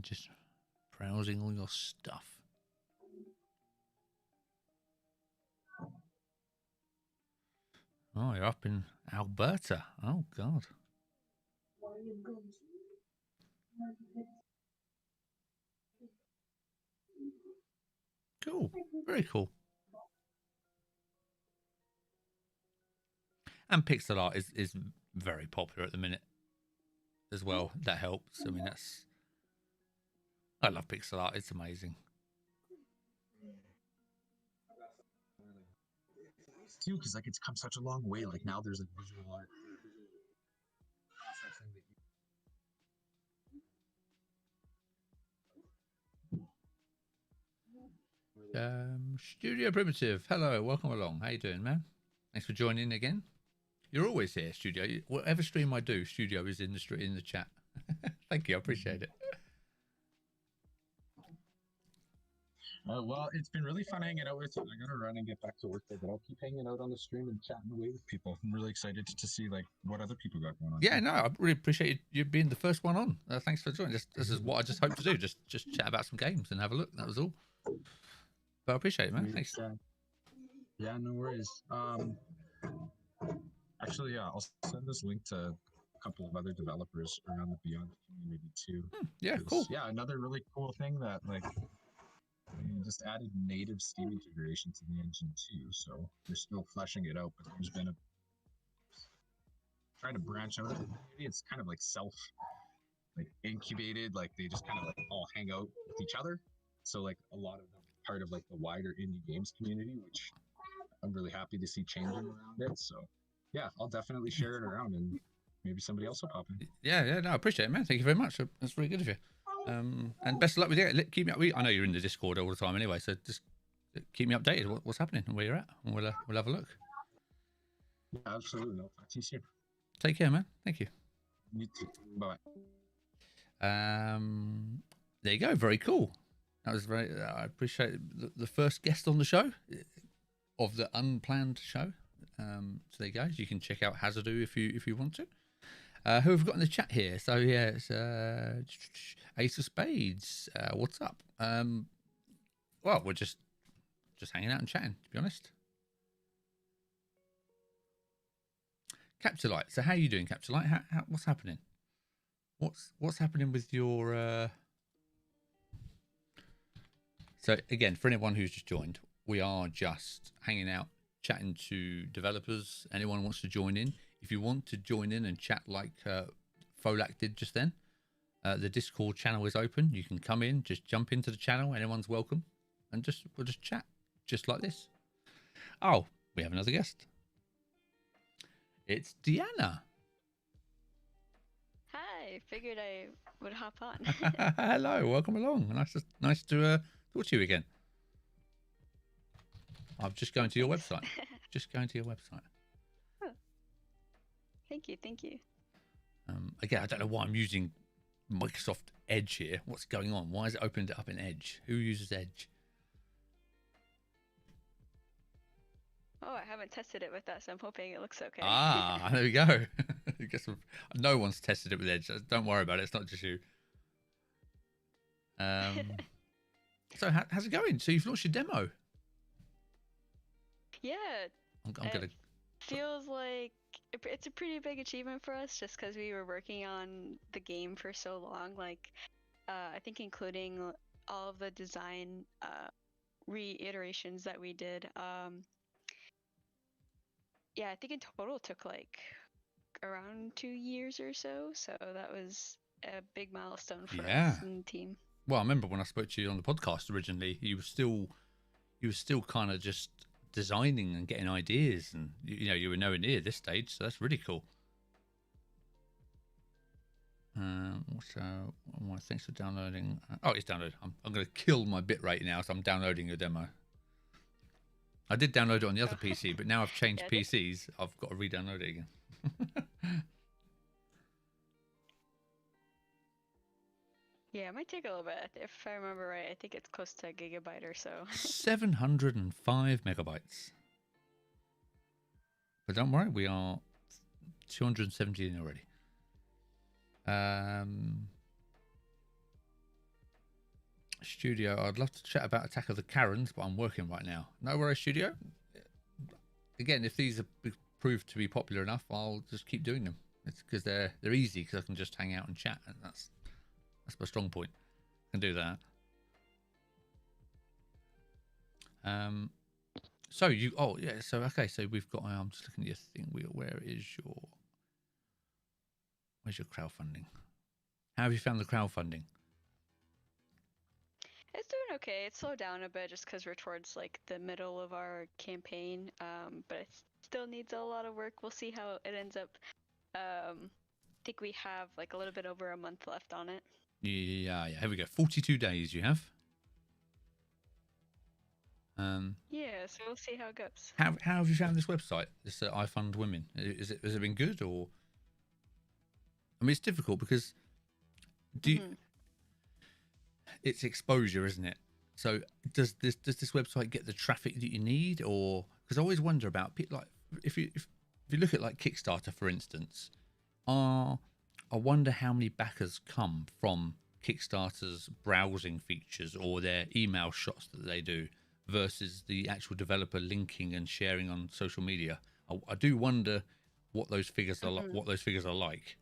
Just browsing all your stuff. Oh, you're up in Alberta. Oh, God. Cool. Very cool. And pixel art is very popular at the minute as well. That helps. I mean, I love pixel art. It's amazing. too, because like it's come such a long way. Like now there's like visual art processing that you Studio Primitive. Hello, welcome along. How you doing, man? Thanks for joining again. You're always here, Studio. Whatever stream I do, Studio is in the chat. Thank you, I appreciate it. well, it's been really fun hanging out with you. I gotta run and get back to work there, but I'll keep hanging out on the stream and chatting away with people. I'm really excited to see like what other people got going on. Yeah, no, I really appreciate you being the first one on. Thanks for joining. This is what I just hope to do. Just chat about some games and have a look. That was all. But I appreciate it, man. Thanks. Yeah, no worries. Actually, yeah, I'll send this link to a couple of other developers around the Beyond community too. Yeah, cool. Yeah, another really cool thing that like we just added native Steam integration to the engine too. So we're still fleshing it out, but there's been a trying to branch out of the community. It's kind of like like incubated, like they just kind of like all hang out with each other. So like a lot of them part of like the wider indie games community, which I'm really happy to see changing around it. So yeah, I'll definitely share it around and maybe somebody else will pop in. Yeah, no, I appreciate it, man. Thank you very much. That's really good of you. And best of luck with it. Keep me up. I know you're in the Discord all the time anyway, so just keep me updated what's happening and where you're at, and we'll have a look. Yeah, absolutely. I'll talk to you soon. Take care, man. Thank you. You too. Bye. There you go. Very cool. That was very. I appreciate the first guest on the show of the unplanned show. So there you go. You can check out Hazardoo if you want to. Who have we got in the chat here? So yeah, it's Ace of Spades. What's up? Well, we're just hanging out and chatting, to be honest. Capsulite. So how are you doing, Capsulite? How what's happening? What's happening with your? So again, for anyone who's just joined, we are just hanging out, chatting to developers. Anyone who wants to join in. If you want to join in and chat like Folak did just then, the Discord channel is open. You can come in, just jump into the channel. Anyone's welcome, and we'll just chat, just like this. Oh, we have another guest. It's Deanna. Hi, figured I would hop on. Hello, welcome along. Nice to talk to you again. I'm just going to your website. Just going to your website. Oh. Thank you. Again, I don't know why I'm using Microsoft Edge here. What's going on? Why is it opened up in Edge? Who uses Edge? Oh, I haven't tested it with that, so I'm hoping it looks okay. Ah, there we go. I guess no one's tested it with Edge. Don't worry about it. It's not just you. So how's it going? So you've launched your demo. Yeah. I'm gonna. Feels like it's a pretty big achievement for us, just because we were working on the game for so long. Like, I think including all of the design reiterations that we did. Yeah, I think in total it took like around 2 years or so. So that was a big milestone for us and the team. Well, I remember when I spoke to you on the podcast originally, you were still kind of just designing and getting ideas, and you were nowhere near this stage, so that's really cool. Thanks for downloading. Oh, it's downloaded. I'm going to kill my bitrate now, so I'm downloading your demo. I did download it on the other PC, but now I've changed PCs. I've got to re-download it again. Yeah, it might take a little bit. If I remember right, I think it's close to a gigabyte or so. 705 megabytes. But don't worry, we are 270 in already. Studio, I'd love to chat about Attack of the Karens, but I'm working right now. No worries, Studio. Again, if these are proved to be popular enough, I'll just keep doing them. It's because they're easy, because I can just hang out and chat, and that's my strong point. I can do that. So you, oh yeah, so okay, so we've got. I'm just looking at your thing. Where's your crowdfunding? How have you found the crowdfunding? It's doing okay. It slowed down a bit just because we're towards like the middle of our campaign, but it still needs a lot of work. We'll see how it ends up. I think we have like a little bit over a month left on it. Yeah. Here we go. 42 days you have. Yeah, so we'll see how it goes. How have you found this website? This I Fund Women. Has it been good, or? I mean, it's difficult because it's exposure, isn't it? So does this website get the traffic that you need, or because I always wonder about like if you look at like Kickstarter, for instance, I wonder how many backers come from Kickstarter's browsing features or their email shots that they do versus the actual developer linking and sharing on social media. I do wonder what those figures are like.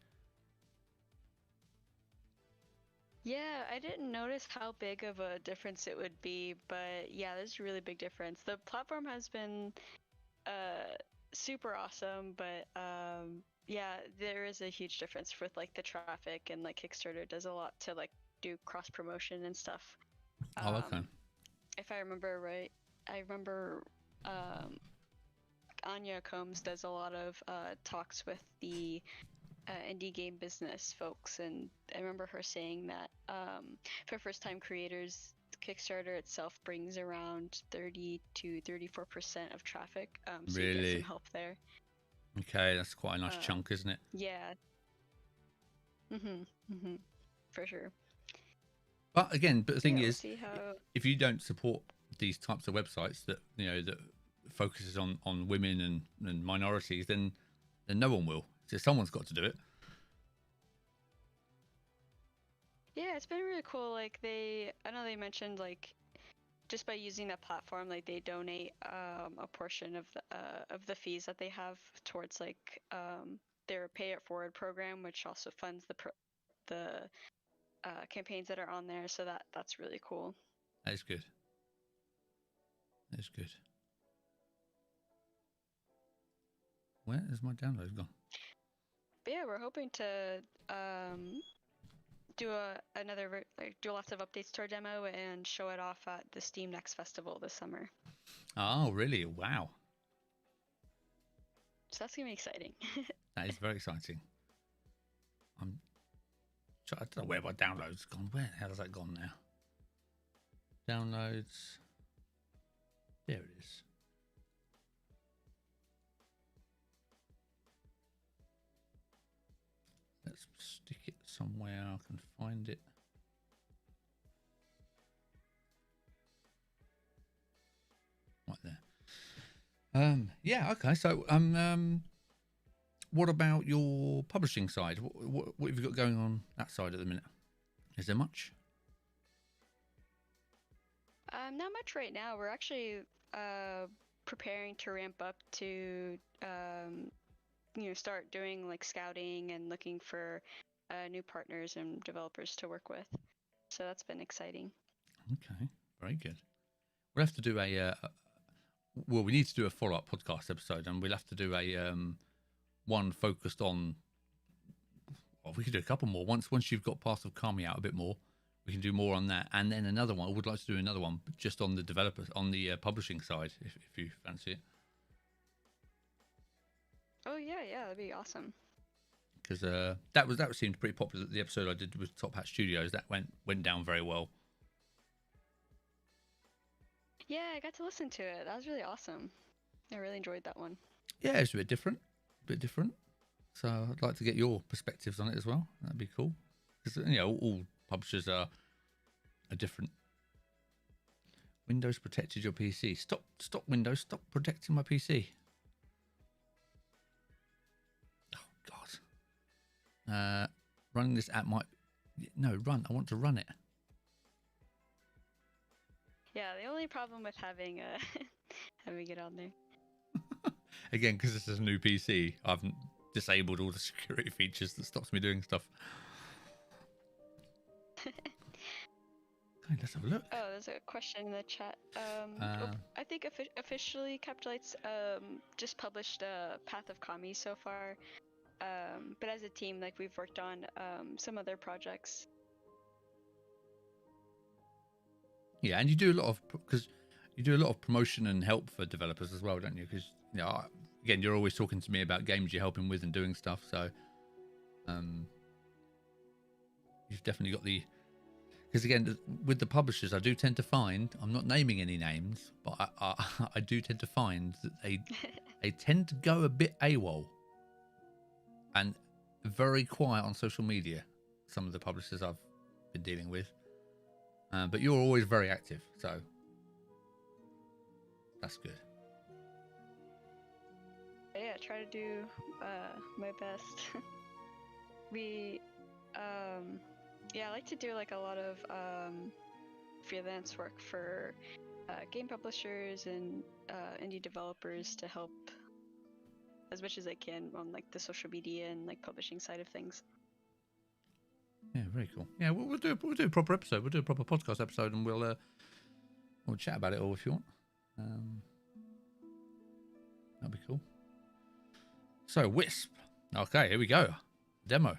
Yeah, I didn't notice how big of a difference it would be, but yeah, there's a really big difference. The platform has been super awesome, but yeah, there is a huge difference with like the traffic, and like Kickstarter does a lot to like do cross promotion and stuff. Oh, okay. If I remember right, I remember Anya Combs does a lot of talks with the indie game business folks, and I remember her saying that for first-time creators, Kickstarter itself brings around 30 to 34% of traffic. So you get some help there. Okay, that's quite a nice chunk, isn't it? Yeah. For sure. But again, the thing we'll is, see how... if you don't support these types of websites that that focuses on women and minorities, then no one will. So someone's got to do it. Yeah, it's been really cool. Like I know they mentioned like just by using that platform, like they donate a portion of the fees that they have towards like their Pay It Forward program, which also funds the campaigns that are on there. So that's really cool. That is good. That's good. Where is my download gone? But yeah, we're hoping to do do lots of updates to our demo and show it off at the Steam Next Festival this summer. Oh, really? Wow. So that's gonna be exciting. That is very exciting. I don't know where my download's gone. Where the hell has that gone now? Downloads. There it is. Let's stick it somewhere I can find it. Right there. Yeah, okay. So what about your publishing side? What have you got going on that side at the minute? Is there much? Not much right now. We're actually preparing to ramp up to start doing like scouting and looking for new partners and developers to work with. So that's been exciting. Okay, very good. We'll have to do we need to do a follow-up podcast episode, and we'll have to do a one focused on. Well, we could do a couple more. Once you've got Path of Kami out a bit more, we can do more on that, and then another one. I would like to do another one just on the developers, on the publishing side, if you fancy it. Oh yeah, that'd be awesome. because that seemed pretty popular. The episode I did with Top Hat Studios that went down very well. Yeah, I got to listen to it. That was really awesome. I really enjoyed that one. Yeah, it's a bit different, So I'd like to get your perspectives on it as well. That'd be cool, because all publishers are different. Windows protected your PC. Stop Windows. Stop protecting my PC. Oh God. Running this app might run. I want to run it. Yeah, the only problem with having having it on there. Again, because this is a new PC, I've disabled all the security features that stops me doing stuff. Okay, let's have a look. Oh, there's a question in the chat. I think officially Capitalites just published Path of Kami so far, but as a team, like we've worked on some other projects. Yeah, and you do a lot of promotion and help for developers as well, don't you? Because again, you're always talking to me about games you're helping with and doing stuff. So, you've definitely got the. Because again, with the publishers, I do tend to find, I'm not naming any names, but I do tend to find that they tend to go a bit AWOL and very quiet on social media. Some of the publishers I've been dealing with. But you're always very active, so that's good. Yeah, try to do my best. I like to do like a lot of freelance work for game publishers and indie developers to help as much as I can on like the social media and like publishing side of things. Yeah, very cool. Yeah, we'll do a proper episode. We'll do a proper podcast episode, and we'll chat about it all if you want. That'd be cool. So Wisp. Okay, here we go. Demo.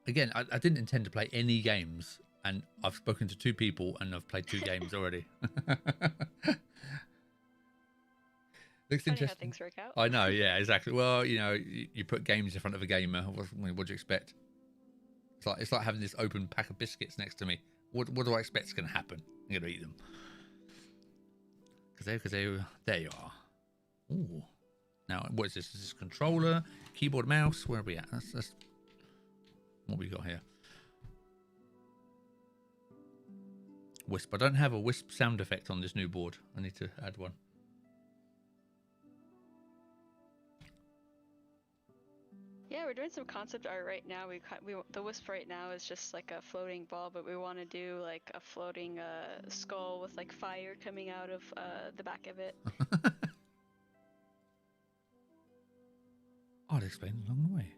Again, I didn't intend to play any games, and I've spoken to 2 people, and I've played 2 games already. Looks Funny interesting. how things work out. I know, yeah, exactly. Well, you put games in front of a gamer. What do you expect? It's like having this open pack of biscuits next to me. What do I expect is going to happen? I'm going to eat them. Because there you are. Ooh. Now, what is this? Is this controller, keyboard, mouse? Where are we at? That's what we got here. Wisp. I don't have a Wisp sound effect on this new board. I need to add one. Yeah, we're doing some concept art right now. The Wisp right now is just like a floating ball, but we want to do like a floating skull with like fire coming out of the back of it. I'll explain along the way.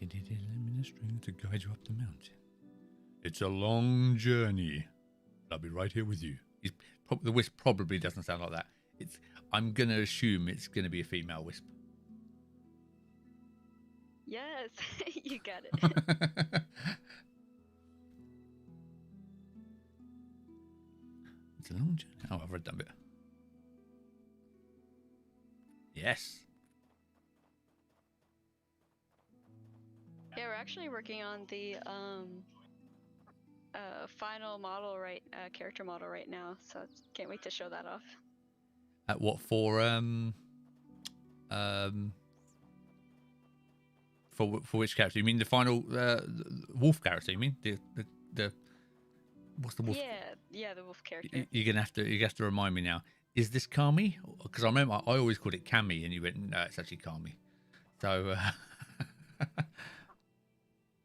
Lend me a string to guide you up the mountain. It's a long journey. I'll be right here with you. The Wisp probably doesn't sound like that. I'm going to assume it's going to be a female Wisp. Yes, you got it. It's a long journey. Oh, I've read that bit. Yes. Yeah, we're actually working on the final model character model right now, so can't wait to show that off. At what for which character? You mean the final wolf character? You mean the what's the wolf? Yeah, the wolf character. You're gonna have to remind me now. Is this Kami? Because I remember I always called it Kami, and you went, no, it's actually Kami. So.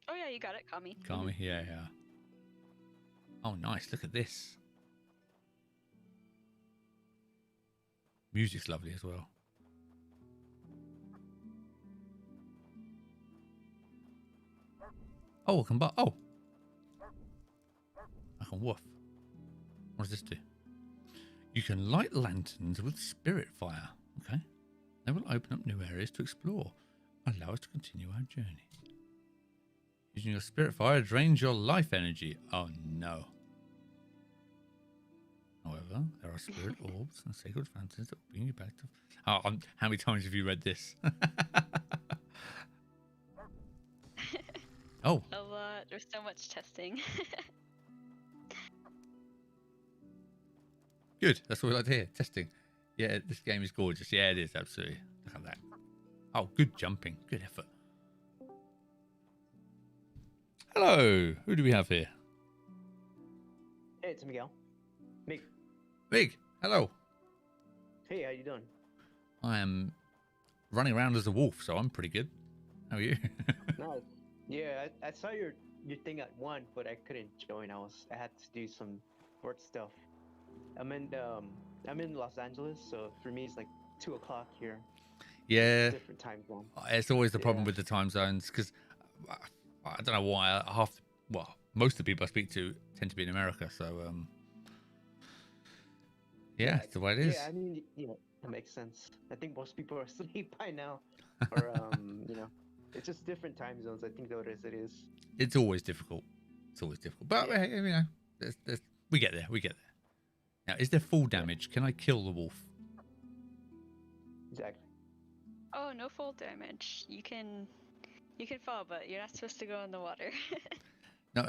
Oh yeah, you got it, Kami. Kami, yeah. Oh, nice. Look at this. Music's lovely as well. Oh, I can I can woof. What does this do? You can light lanterns with spirit fire. Okay. They will open up new areas to explore. Allow us to continue our journey. Using your spirit fire drains your life energy. Oh no. However. However, there are spirit orbs and sacred fountains that will bring you back to. Oh, how many times have you read this? Oh, A lot. There's so much testing. good. That's what we like to hear. Testing. Yeah, this game is gorgeous. Yeah, it is. Absolutely. Look at that. Oh, good jumping. Good effort. Hello. Who do we have here? Hey, it's Miguel. Big. Hello. Hey, how you doing? I am running around as a wolf, so I'm pretty good. How are you? No, yeah, I saw your thing at 1, but I couldn't join. I had to do some work stuff. I'm in Los Angeles, so for me it's like 2 o'clock here. Yeah. Different time zone. It's always the problem Yeah. with the time zones because I don't know why most of the people I speak to tend to be in America. So yeah, it's the way it is. Yeah, I mean, that makes sense. I think most people are asleep by now, or it's just different time zones. I think that it is. It's always difficult. It's always difficult, but Yeah. hey, we get there. We get there. Now, is there full damage? Can I kill the wolf? Exactly. Oh, no full damage. You can fall, but you're not supposed to go in the water. No.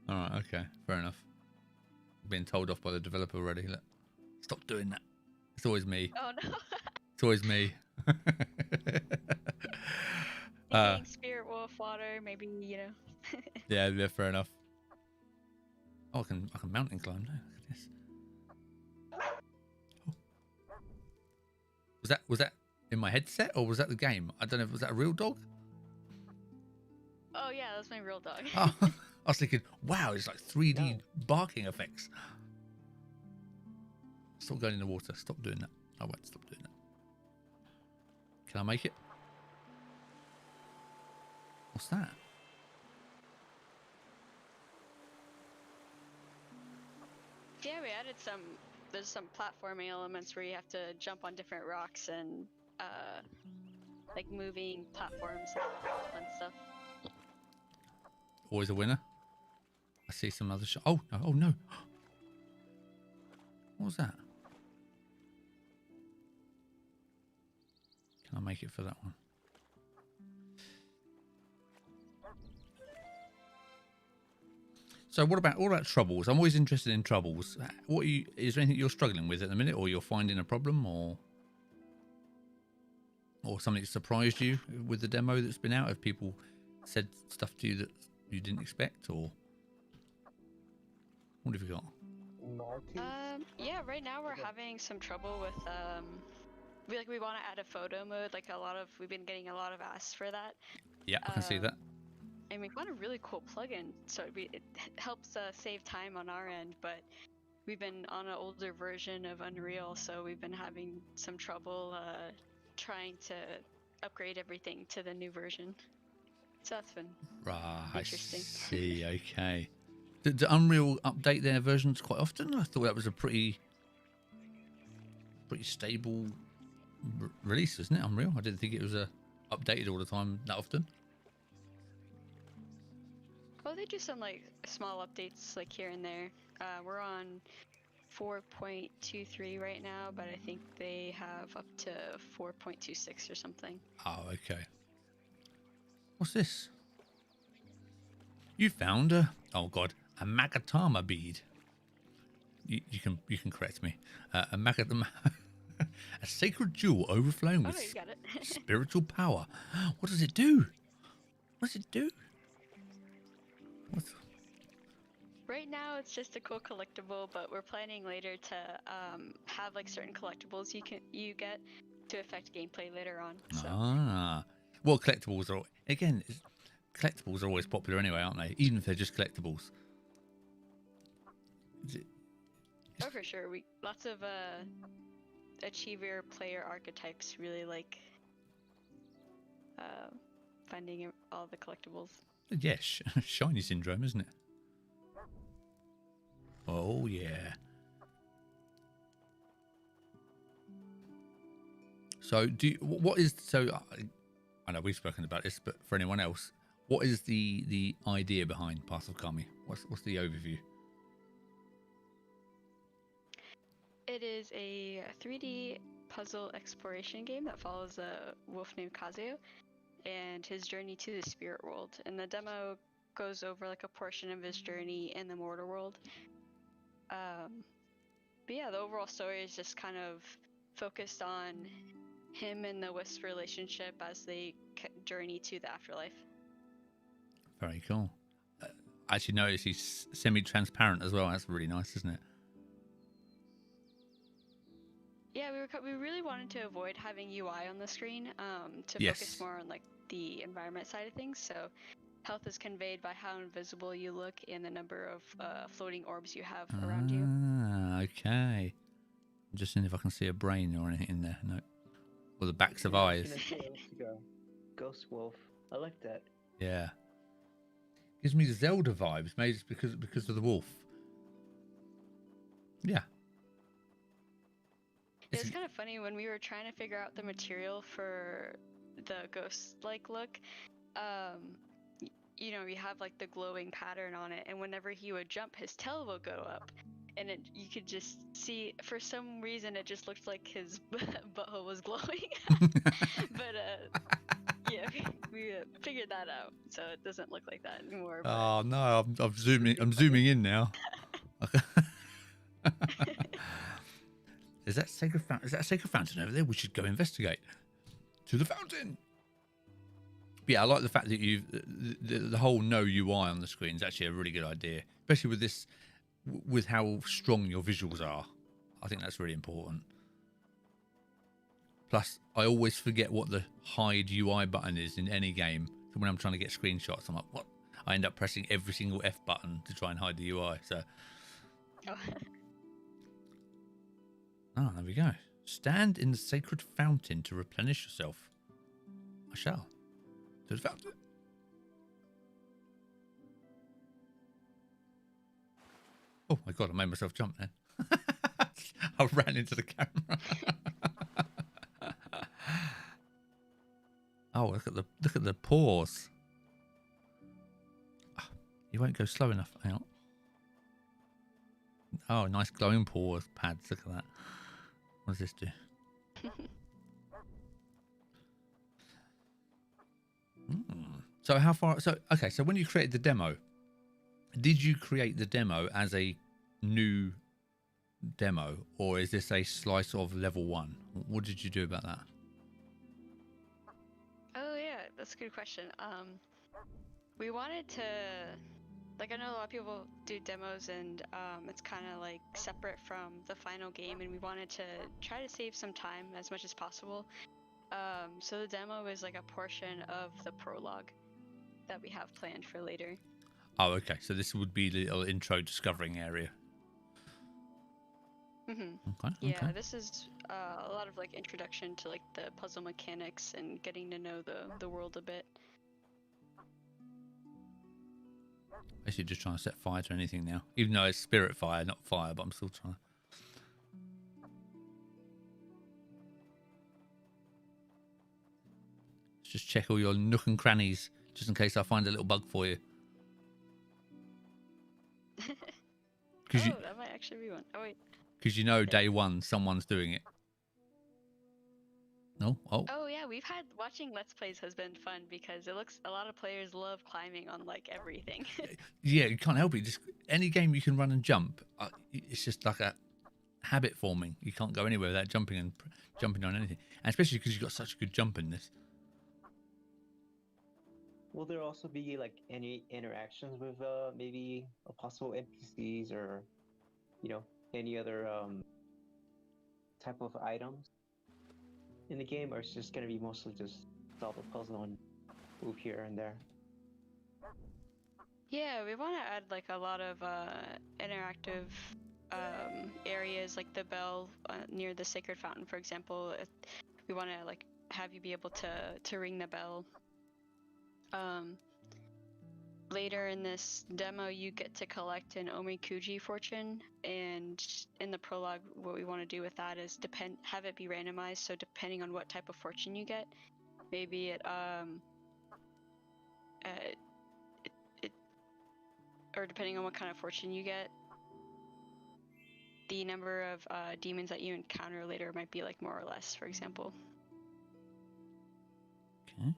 All right. Okay. Fair enough. Being told off by the developer already. Look, stop doing that. It's always me. Oh no. It's always me. Thinking spirit wolf water, maybe Yeah, fair enough. Oh, I can mountain climb now. Look at this. Oh. Was that in my headset or was that the game? I don't know. Was that a real dog? Oh yeah, that's my real dog. Oh, I was thinking, wow, it's like 3D barking effects. Stop going in the water. Stop doing that. I won't stop doing that. Can I make it? What's that? Yeah, we added there's some platforming elements where you have to jump on different rocks and like moving platforms and stuff. Always a winner. I see some other shot. Oh no! Oh no! What was that? Can I make it for that one? So what about troubles? I'm always interested in troubles. Is there anything you're struggling with at the minute, or you're finding a problem, or something that surprised you with the demo that's been out? Have people said stuff to you that you didn't expect, or what have you got? Yeah, right now we're having some trouble with we want to add a photo mode. We've been getting a lot of asks for that. Yeah, I can see that. And we found a really cool plugin, so it helps save time on our end, but we've been on an older version of Unreal, so we've been having some trouble trying to upgrade everything to the new version. So that's been interesting. I see. Okay. Did Unreal update their versions quite often? I thought that was a pretty stable release, isn't it? Unreal. I didn't think it was updated all the time that often. Well, they do some small updates here and there. We're on 4.23 right now, but I think they have up to 4.26 or something. Oh, okay. What's this? You found a Magatama bead. You can correct me. A Magatama, a sacred jewel overflowing with you got it. spiritual power. What does it do? What does it do? Right now, it's just a cool collectible, but we're planning later to have certain collectibles you get to affect gameplay later on. So. Well, collectibles are always popular anyway, aren't they? Even if they're just collectibles. Oh, for sure. Lots of achiever player archetypes really like finding all the collectibles. Yeah, shiny syndrome, isn't it? Oh yeah. So I know we've spoken about this, but for anyone else, what is the idea behind Path of Kami? What's the overview? It is a 3D puzzle exploration game that follows a wolf named Kazuo and his journey to the spirit world. And the demo goes over like a portion of his journey in the mortal world. But yeah, the overall story is just kind of focused on him and the Wisp relationship as they journey to the afterlife. Very cool. I actually noticed he's semi-transparent as well. That's really nice, isn't it? Yeah, we really wanted to avoid having UI on the screen to Yes. focus more on like the environment side of things. So health is conveyed by how invisible you look and the number of floating orbs you have around you. Okay. I'm just seeing if I can see a brain or anything in there. No. Or the backs of Yeah, I was eyes. gonna say, it looks like a ghost wolf. I like that. Yeah. Gives me Zelda vibes, maybe it's because of the wolf. Yeah. It was kind of funny when we were trying to figure out the material for the ghost-like look. You know, you have like the glowing pattern on it, and whenever he would jump, his tail would go up, and you could just see. For some reason, it just looked like his butthole was glowing. But yeah, we figured that out, so it doesn't look like that anymore. But... Oh no, I'm zooming. I'm zooming in now. Is that sacred fountain? Is that a sacred fountain over there? We should go investigate. To the fountain. Yeah, I like the fact that the whole no UI on the screen is actually a really good idea, especially with this, with how strong your visuals are. I think that's really important. Plus, I always forget what the hide UI button is in any game. So when I'm trying to get screenshots, I'm like, what? I end up pressing every single F button to try and hide the UI. So, oh, there we go. Stand in the sacred fountain to replenish yourself. I shall. To the fountain. Oh my god! I made myself jump then. I ran into the camera. Oh, look at the paws. Oh, you won't go slow enough. Hang on. Oh, nice glowing paws pads. Look at that. What does this do? So how far? So okay. So when you created the demo, did you create the demo as a new demo, or is this a slice of level 1? What did you do about that? Oh yeah, that's a good question. We wanted to, like, I know a lot of people do demos and it's kind of like separate from the final game, and we wanted to try to save some time as much as possible. So the demo is like a portion of the prologue that we have planned for later. Oh, okay. So this would be the little intro discovering area. Okay. Yeah, okay. this is a lot of like introduction to like the puzzle mechanics and getting to know the world a bit. Basically just trying to set fire to anything now. Even though it's spirit fire, not fire, but I'm still trying to... Let's just check all your nook and crannies, just in case I find a little bug for you. That might actually be one. Oh, wait. Because you know day one, someone's doing it. No? Oh. Oh, yeah, we've had... Watching Let's Plays has been fun because it looks... A lot of players love climbing on, like, everything. Yeah, you can't help it. Just any game you can run and jump, it's just like a habit forming. You can't go anywhere without jumping and jumping on anything. And especially because you've got such a good jump in this. Will there also be like any interactions with maybe a possible NPCs or, you know, any other type of items in the game, or it's just gonna be mostly just solve the puzzle and move here and there? Yeah, we want to add like a lot of interactive areas, like the bell near the sacred fountain, for example. We want to like have you be able to ring the bell. Later in this demo, you get to collect an Omikuji fortune, and in the prologue, what we want to do with that is have it be randomized. So depending on what type of fortune you get, maybe or depending on what kind of fortune you get, the number of demons that you encounter later might be like more or less, for example. Okay.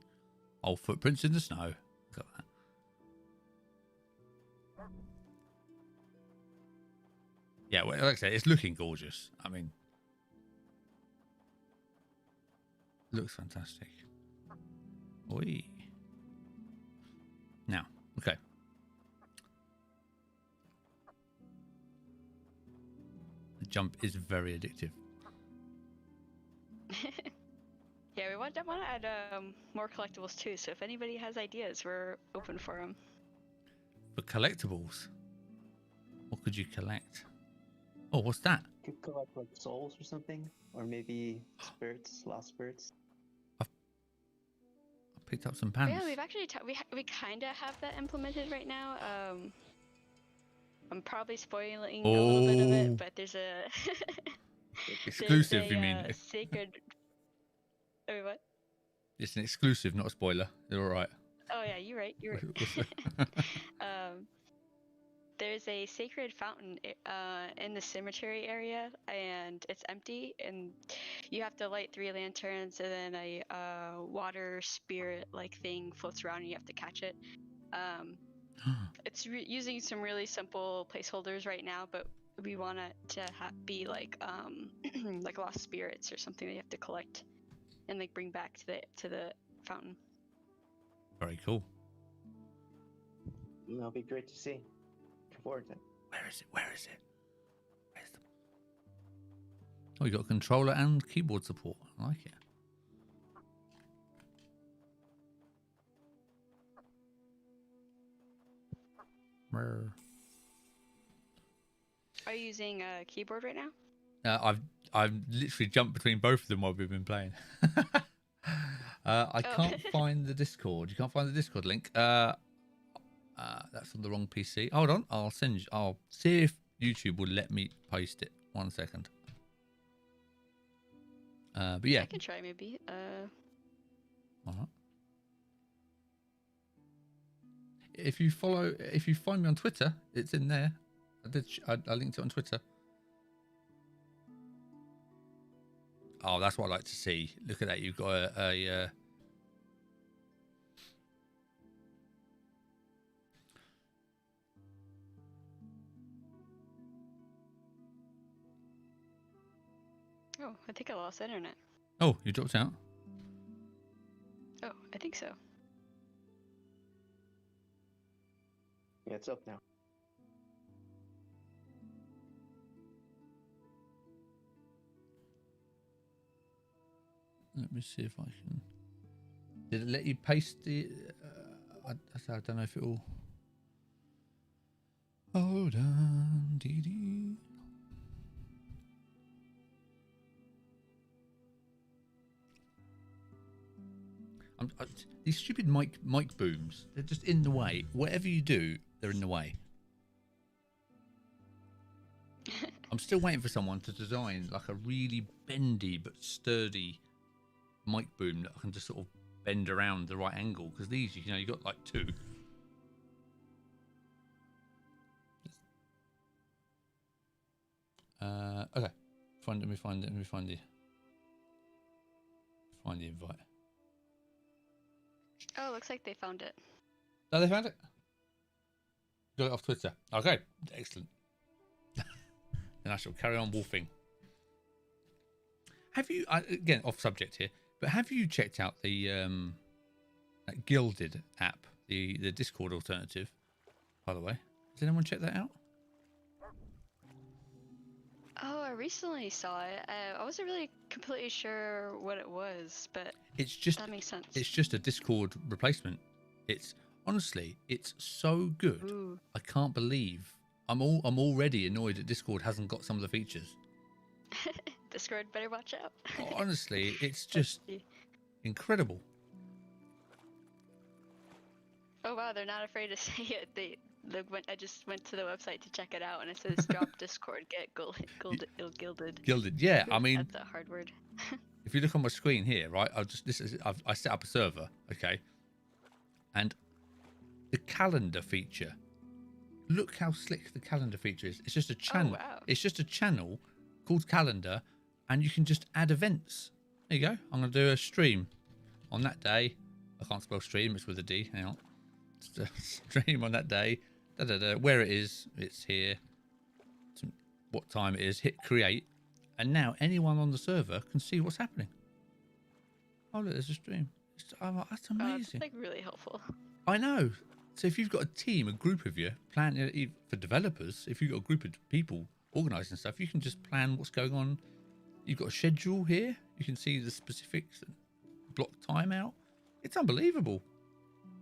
Old footprints in the snow. Got that. Yeah, well, like I said, it's looking gorgeous. I mean, looks fantastic. Oi. Now, okay. The jump is very addictive. Yeah, we want to add more collectibles too. So if anybody has ideas, we're open for them. For collectibles, what could you collect? Oh, what's that? Could collect like souls or something, or maybe spirits, lost spirits. I picked up some pants. Yeah, we've actually we kind of have that implemented right now. I'm probably spoiling a little bit of Oh. it, but there's a Exclusive, there's a, you mean? Sacred. Oh, what? It's an exclusive, not a spoiler. You're all right. Oh yeah, you're right. You're right. There's a sacred fountain in the cemetery area, and it's empty, and you have to light 3 lanterns, and then a water spirit like thing floats around, and you have to catch it. It's using some really simple placeholders right now, but we want it to be like like lost spirits or something that you have to collect and like bring back to the fountain. Very cool. That'll be great to see. Looking forward to it. Where is it? Where is it? Where's the... Oh, you got controller and keyboard support. I like it. Brr. Are you using a keyboard right now? I've literally jumped between both of them while we've been playing. I can't find the Discord. You can't find the Discord link. That's on the wrong PC. Hold on, I'll see if YouTube will let me paste it. 1 second. But yeah, I can try maybe. Alright. If you find me on Twitter, it's in there. I linked it on Twitter. Oh, that's what I like to see. Look at that. You've got a Oh, I think I lost internet. Oh, you dropped out. Oh, I think so. Yeah, it's up now. Let me see if I can. Did it let you paste the? I don't know if it will. Hold on, dee. These stupid mic booms—they're just in the way. Whatever you do, they're in the way. I'm still waiting for someone to design like a really bendy but sturdy mic boom that I can just sort of bend around the right angle, because these, you know, you got like 2. Okay, let me find the invite. Oh, looks like they found it. Oh, they found it. Got it off Twitter. Okay, excellent. Then I shall carry on wolfing. Have you, again off subject here, but have you checked out the that Gilded app, the Discord alternative? By the way, has anyone checked that out? Oh, I recently saw it. I wasn't really completely sure what it was, but It's just that makes sense. It's just a Discord replacement. It's honestly, it's so good. Ooh. I can't believe I'm already annoyed that Discord hasn't got some of the features. Discord better watch out. Honestly, it's just incredible. Oh wow, they're not afraid to say it. I just went to the website to check it out, and it says drop Discord, get gilded. Gilded, yeah. I mean, That's a hard word. if you look on my screen here, right? I set up a server, okay, and the calendar feature Look how slick the calendar feature is. It's just a channel. wow. It's just a channel called Calendar, and you can just add events. There you go. I'm going to do a stream on that day. I can't spell stream. It's with a D. Hang on. Just a stream on that day. Da, da, da. Where it is, it's here. What time it is. Hit create. And now anyone on the server can see what's happening. Oh, look, there's a stream. That's amazing. It's like really helpful. I know. So if you've got a team, a group of you, plan for developers, if you've got a group of people organising stuff, you can just plan what's going on. You've got a schedule here. You can see the specifics and block time out. It's unbelievable.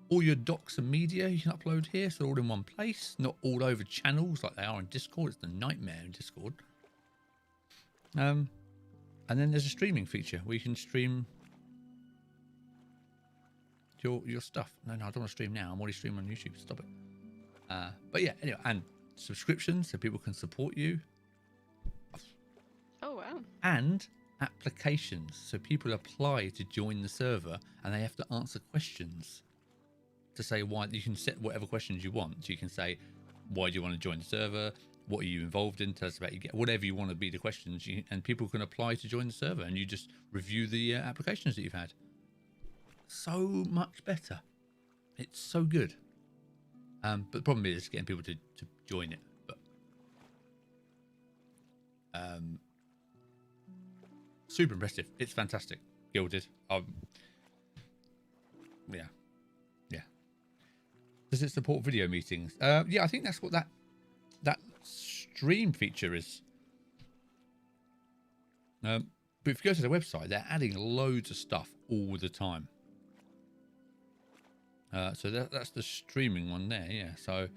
All your docs and media you can upload here, so they're all in one place, not all over channels like they are in Discord. It's the nightmare in Discord. And then there's a streaming feature where you can stream your stuff. No, I don't want to stream now. I'm already streaming on YouTube. Stop it. But yeah, anyway, and subscriptions so people can support you. Oh wow. And applications so people apply to join the server and they have to answer questions to say why. You can set whatever questions you want. So you can say, why do you want to join the server? What are you involved in? Tell us about whatever you want to be the questions, and people can apply to join the server, and you just review the applications that you've had. So much better. It's so good. But the problem is getting people to join it. But super impressive. It's fantastic. Gilded. Yeah. Does it support video meetings? Yeah, I think that's what that stream feature is. But if you go to the website, they're adding loads of stuff all the time. So that's the streaming one there, yeah. So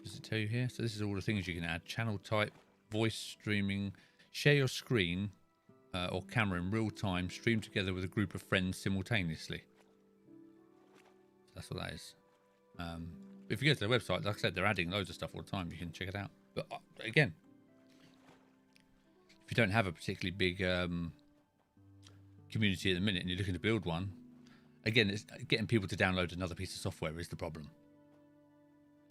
does it tell you here? So this is all the things you can add: channel type, voice streaming, share your screen or camera in real time, stream together with a group of friends simultaneously. That's what that is. If you go to the website, like I said, they're adding loads of stuff all the time. You can check it out. But again, if you don't have a particularly big community at the minute and you're looking to build one, again, it's getting people to download another piece of software is the problem.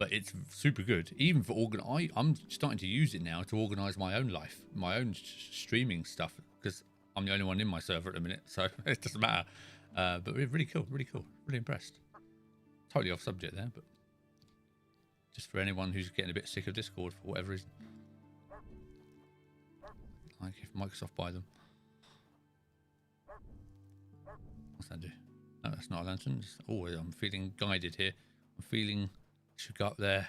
But it's super good, even for I'm starting to use it now to organise my own life, my own streaming stuff, because I'm the only one in my server at the minute, so it doesn't matter. But really cool, really impressed. Totally off subject there, but just for anyone who's getting a bit sick of Discord for whatever reason, like if Microsoft buy them. What's that do? No, that's not a lantern. Oh, I'm feeling guided here. I'm feeling I should go up there.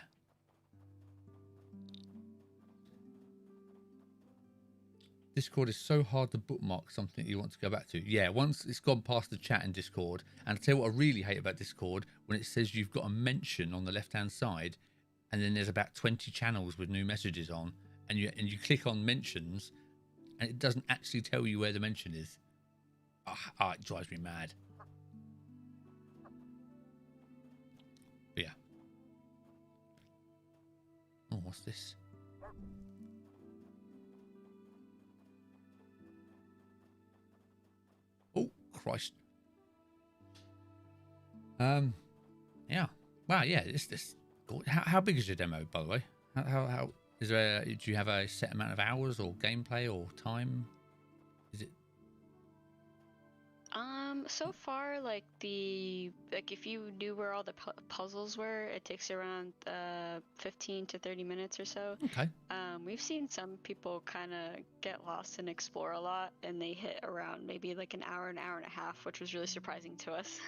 Discord is so hard to bookmark something you want to go back to. Yeah, once it's gone past the chat in Discord, and I'll tell you what I really hate about Discord, when it says you've got a mention on the left-hand side, and then there's about 20 channels with new messages on, and you click on mentions, and it doesn't actually tell you where the mention is. It drives me mad. But yeah. Oh, what's this? Oh, Christ. Yeah. Wow, yeah, this how big is your demo, by the way? How is there do you have a set amount of hours or gameplay or time? Is it so far, like if you knew where all the puzzles were, it takes around 15 to 30 minutes or so. okay? We've seen some people kind of get lost and explore a lot, and they hit around maybe like an hour and a half, which was really surprising to us.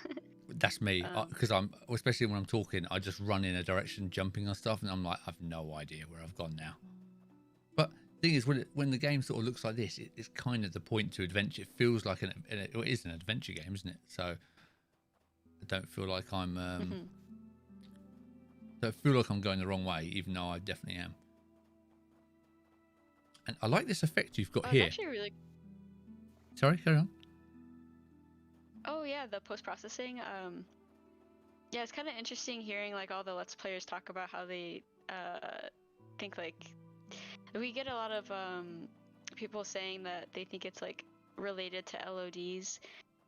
That's me, because I'm especially when I'm talking, I just run in a direction, jumping on stuff, and I'm like, I've no idea where I've gone now. But the thing is, when the game sort of looks like this, it's kind of the point to adventure. It feels like it is an adventure game, isn't it? So I don't feel like I'm don't feel like I'm going the wrong way, even though I definitely am. And I like this effect you've got here. It's actually really. Sorry, carry on. Oh yeah, the post-processing. Yeah, it's kind of interesting hearing like all the Let's Players talk about how they think like we get a lot of people saying that they think it's like related to LODs,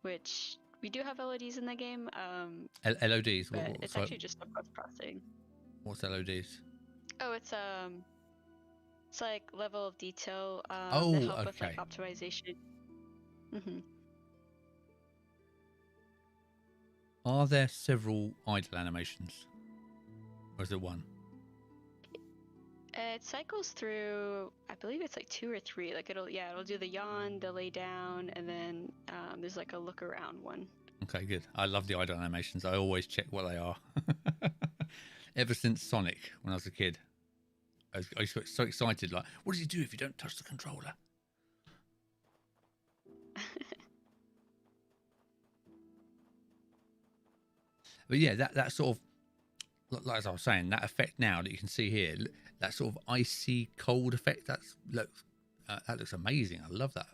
which we do have LODs in the game. LODs. But it's actually just the post-processing. What's LODs? Oh, it's like level of detail Oh, that help with like okay. optimization. Mm-hmm. Are there several idle animations? Or is it one? It cycles through, I believe it's like 2 or 3. Like it'll do the yawn, the lay down, and then there's like a look around one. Okay, good. I love the idle animations. I always check what they are. Ever since Sonic, when I was a kid, I used to get so excited. Like, what does he do if you don't touch the controller? But yeah, that sort of, like as I was saying, that effect now that you can see here, that sort of icy cold effect, that looks amazing. I love that.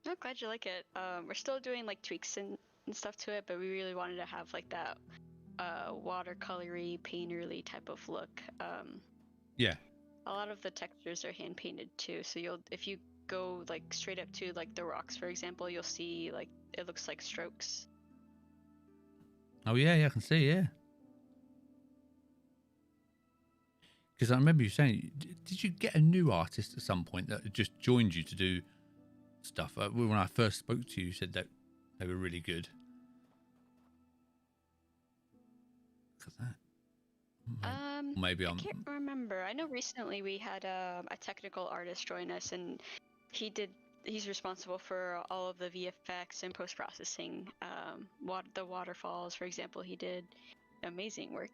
I'm glad you like it. We're still doing like tweaks and stuff to it, but we really wanted to have like that watercolory, painterly type of look. Yeah. A lot of the textures are hand painted too, so if you go like straight up to like the rocks, for example, you'll see like it looks like strokes. Oh yeah, I can see. Yeah. Because I remember you saying, did you get a new artist at some point that just joined you to do stuff? When I first spoke to you, you said that they were really good. Look at that. Maybe I can't remember. I know recently we had a technical artist join us, and he's responsible for all of the VFX and post processing. The waterfalls, for example, he did amazing work.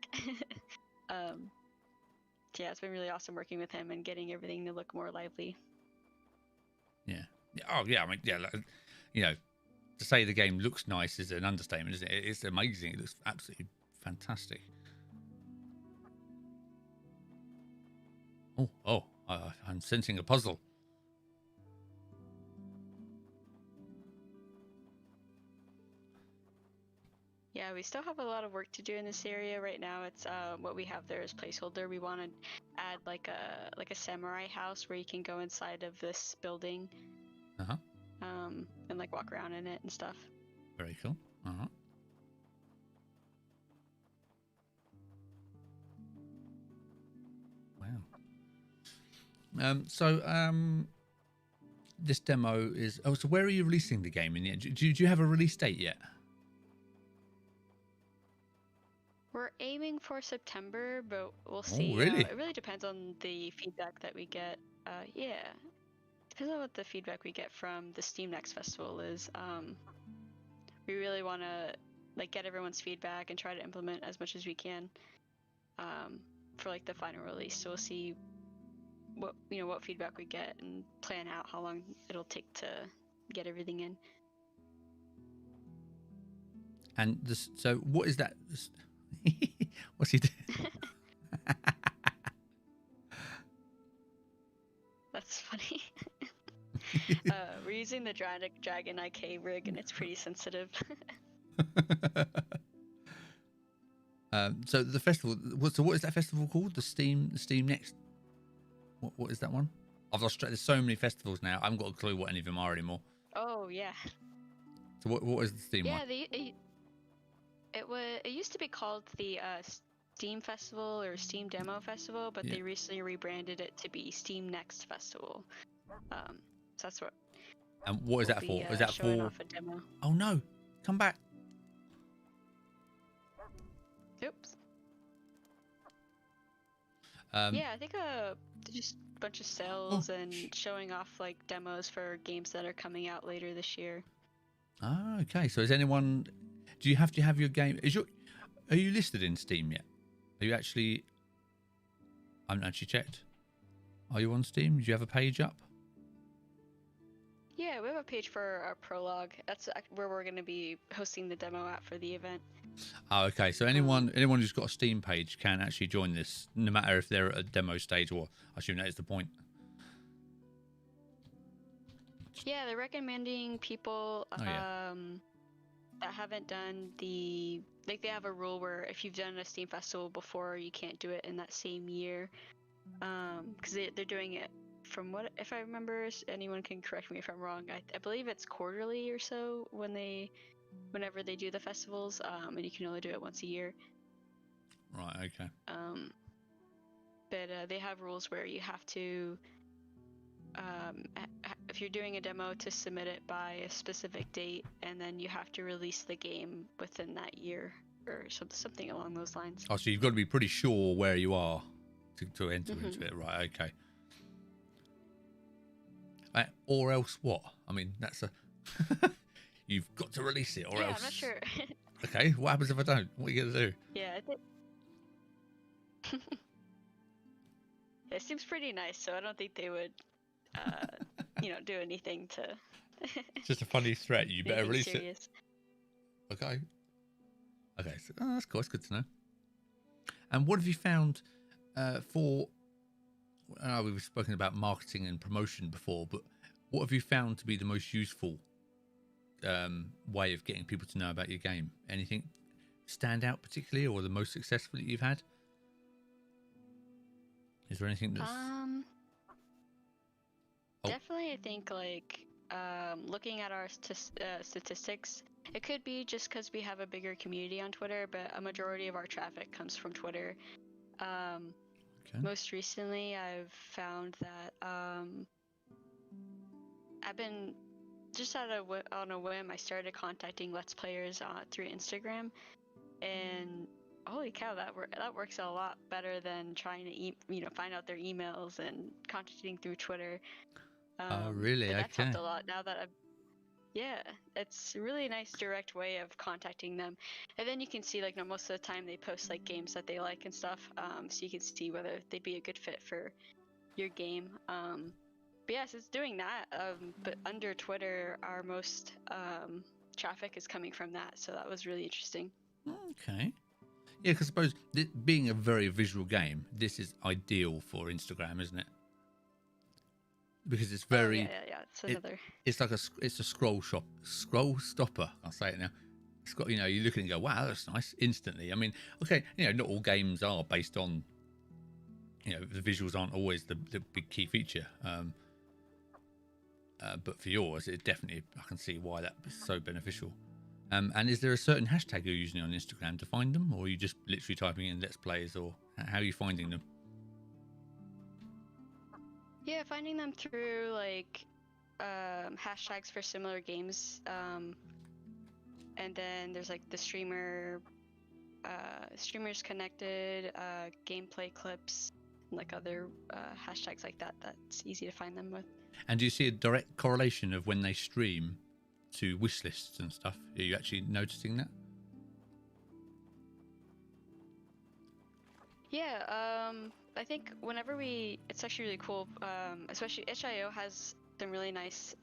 Yeah, it's been really awesome working with him and getting everything to look more lively. Yeah. Oh yeah. I mean, yeah. Like, you know, to say the game looks nice is an understatement, isn't it? It's amazing. It looks absolutely fantastic. I'm sensing a puzzle. Yeah, we still have a lot of work to do in this area right now. It's what we have there is placeholder. We want to add like a samurai house where you can go inside of this building. Uh-huh. And like walk around in it and stuff. Very cool. Uh-huh. Wow. This demo is. Oh, so where are you releasing the game in the end? Do you have a release date yet? We're aiming for September, but we'll see. Oh, really? It really depends on the feedback that we get. Yeah, depends on what the feedback we get from the Steam Next Festival is. We really want to like get everyone's feedback and try to implement as much as we can for like the final release. So we'll see what feedback we get and plan out how long it'll take to get everything in. And this, so what is that? What's he doing? That's funny. We're using the Dragon IK rig, and it's pretty sensitive. So the festival. So what is that festival called? The Steam Next. What is that one? I've lost track. There's so many festivals now. I haven't got a clue what any of them are anymore. Oh yeah. So what is the Steam one? It used to be called the Steam Festival or Steam Demo Festival, but they recently rebranded it to be Steam Next Festival. So that's what. And what is that for? Is that showing for? Off a demo. Oh no! Come back. Oops. Yeah, I think just a bunch of sales and showing off like demos for games that are coming out later this year. Ah, okay. So is anyone? Do you have to have your game? Are you listed in Steam yet? Are you actually? I haven't actually checked. Are you on Steam? Do you have a page up? Yeah, we have a page for our prologue. That's where we're going to be hosting the demo at for the event. Oh, okay. So anyone who's got a Steam page can actually join this, no matter if they're at a demo stage, or I assume that is the point. Yeah, they're recommending people that haven't done they have a rule where if you've done a Steam festival before, you can't do it in that same year, because they're doing it from what, if I remember, anyone can correct me if I'm wrong. I believe it's quarterly or so when they whenever they do the festivals, and you can only do it once a year. Right. Okay. But they have rules where you have to, if you're doing a demo, to submit it by a specific date, and then you have to release the game within that year or something along those lines. Oh, so you've got to be pretty sure where you are to enter into it, right? Okay. Or else what? I mean, that's a you've got to release it, or yeah, else. I'm not sure. Okay, what happens if I don't? What are you gonna do? Yeah, it seems pretty nice, so I don't think they would, do anything to. It's just a funny threat. You better release serious. it. Okay. Okay, so, that's cool. It's good to know. And what have you found for? We've spoken about marketing and promotion before, but what have you found to be the most useful way of getting people to know about your game? Anything stand out particularly, or the most successful that you've had? Is there anything that's Definitely, I think looking at our statistics, it could be just because we have a bigger community on Twitter, but a majority of our traffic comes from Twitter. Most recently, I've found that I've been just on a whim. I started contacting Let's Players through Instagram, and holy cow, that works a lot better than trying to find out their emails and contacting through Twitter. Oh, really? But that's helped Okay. a lot now that it's a really nice direct way of contacting them. And then you can see most of the time they post games that they like and stuff, so you can see whether they'd be a good fit for your game. But yes, it's doing that, but under Twitter our most traffic is coming from that, so that was really interesting. Okay. Yeah, because I suppose being a very visual game, this is ideal for Instagram, isn't it? Because it's very yeah. It's another. It's like it's a scroll stopper. I'll say it now. It's got you look at it and go, wow, that's nice instantly. I mean, okay, not all games are based on the visuals aren't always the big key feature. But for yours, it definitely I can see why that's so beneficial. And is there a certain hashtag you're using on Instagram to find them, or are you just literally typing in Let's Plays, or how are you finding them? Yeah, finding them through hashtags for similar games, and then there's the streamers connected, gameplay clips, and other hashtags like that. That's easy to find them with. And do you see a direct correlation of when they stream to wish lists and stuff? Are you actually noticing that? Yeah, I think whenever it's actually really cool, especially itch.io has some really nice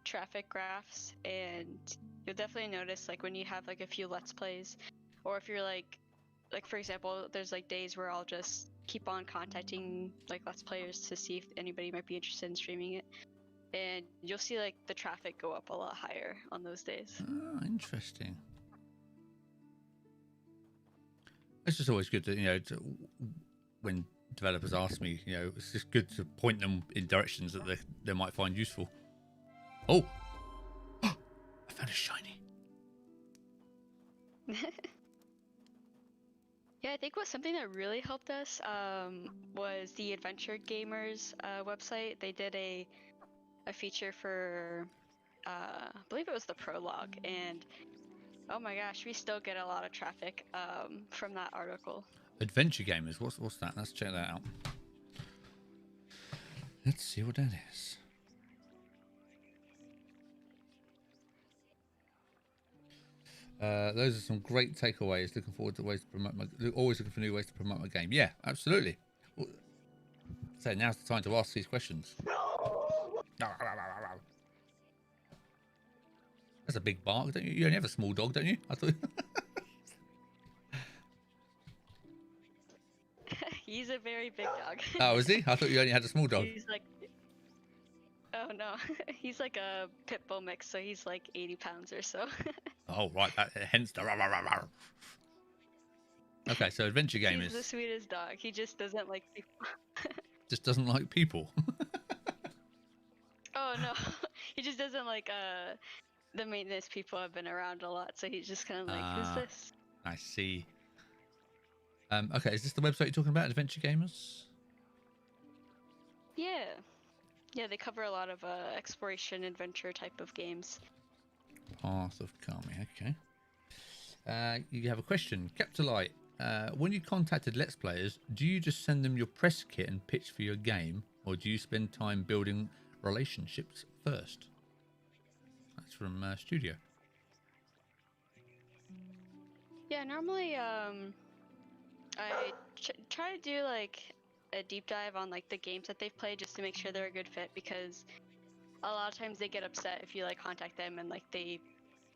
traffic graphs, and you'll definitely notice when you have a few Let's Plays, or if you're for example, there's days where I'll just keep on contacting Let's Players to see if anybody might be interested in streaming it, and you'll see the traffic go up a lot higher on those days. Oh, interesting. It's just always good to, when developers ask me, it's just good to point them in directions that they might find useful. Oh, I found a shiny. Yeah, I think something that really helped us was the Adventure Gamers website. They did a feature for, I believe it was the prologue, and oh my gosh, we still get a lot of traffic from that article. Adventure Gamers, what's that? Let's check that out. Let's see what that is. Those are some great takeaways. Looking forward to ways to promote always looking for new ways to promote my game. Yeah, absolutely. So now's the time to ask these questions. That's a big bark, don't you? You only have a small dog, don't you? I thought. He's a very big dog. Oh, is he? I thought you only had a small dog. He's oh no, he's a pit bull mix, so he's 80 pounds or so. Oh, right. Hence the. Okay, so Adventure Gamers. He's the sweetest dog. He just doesn't like people. Just doesn't like people. Oh no, he just doesn't the maintenance people have been around a lot, so he's just kind of like, who's Ah. this? I see. Okay, is this the website you're talking about, Adventure Gamers? Yeah. Yeah, they cover a lot of exploration adventure type of games. Path of Kami. Okay. You have a question, Capitolite. When you contacted Let's Players, do you just send them your press kit and pitch for your game, or do you spend time building relationships first? That's from Studio. Yeah, normally I try to do like a deep dive on like the games that they've played just to make sure they're a good fit, because a lot of times they get upset if you like contact them and like they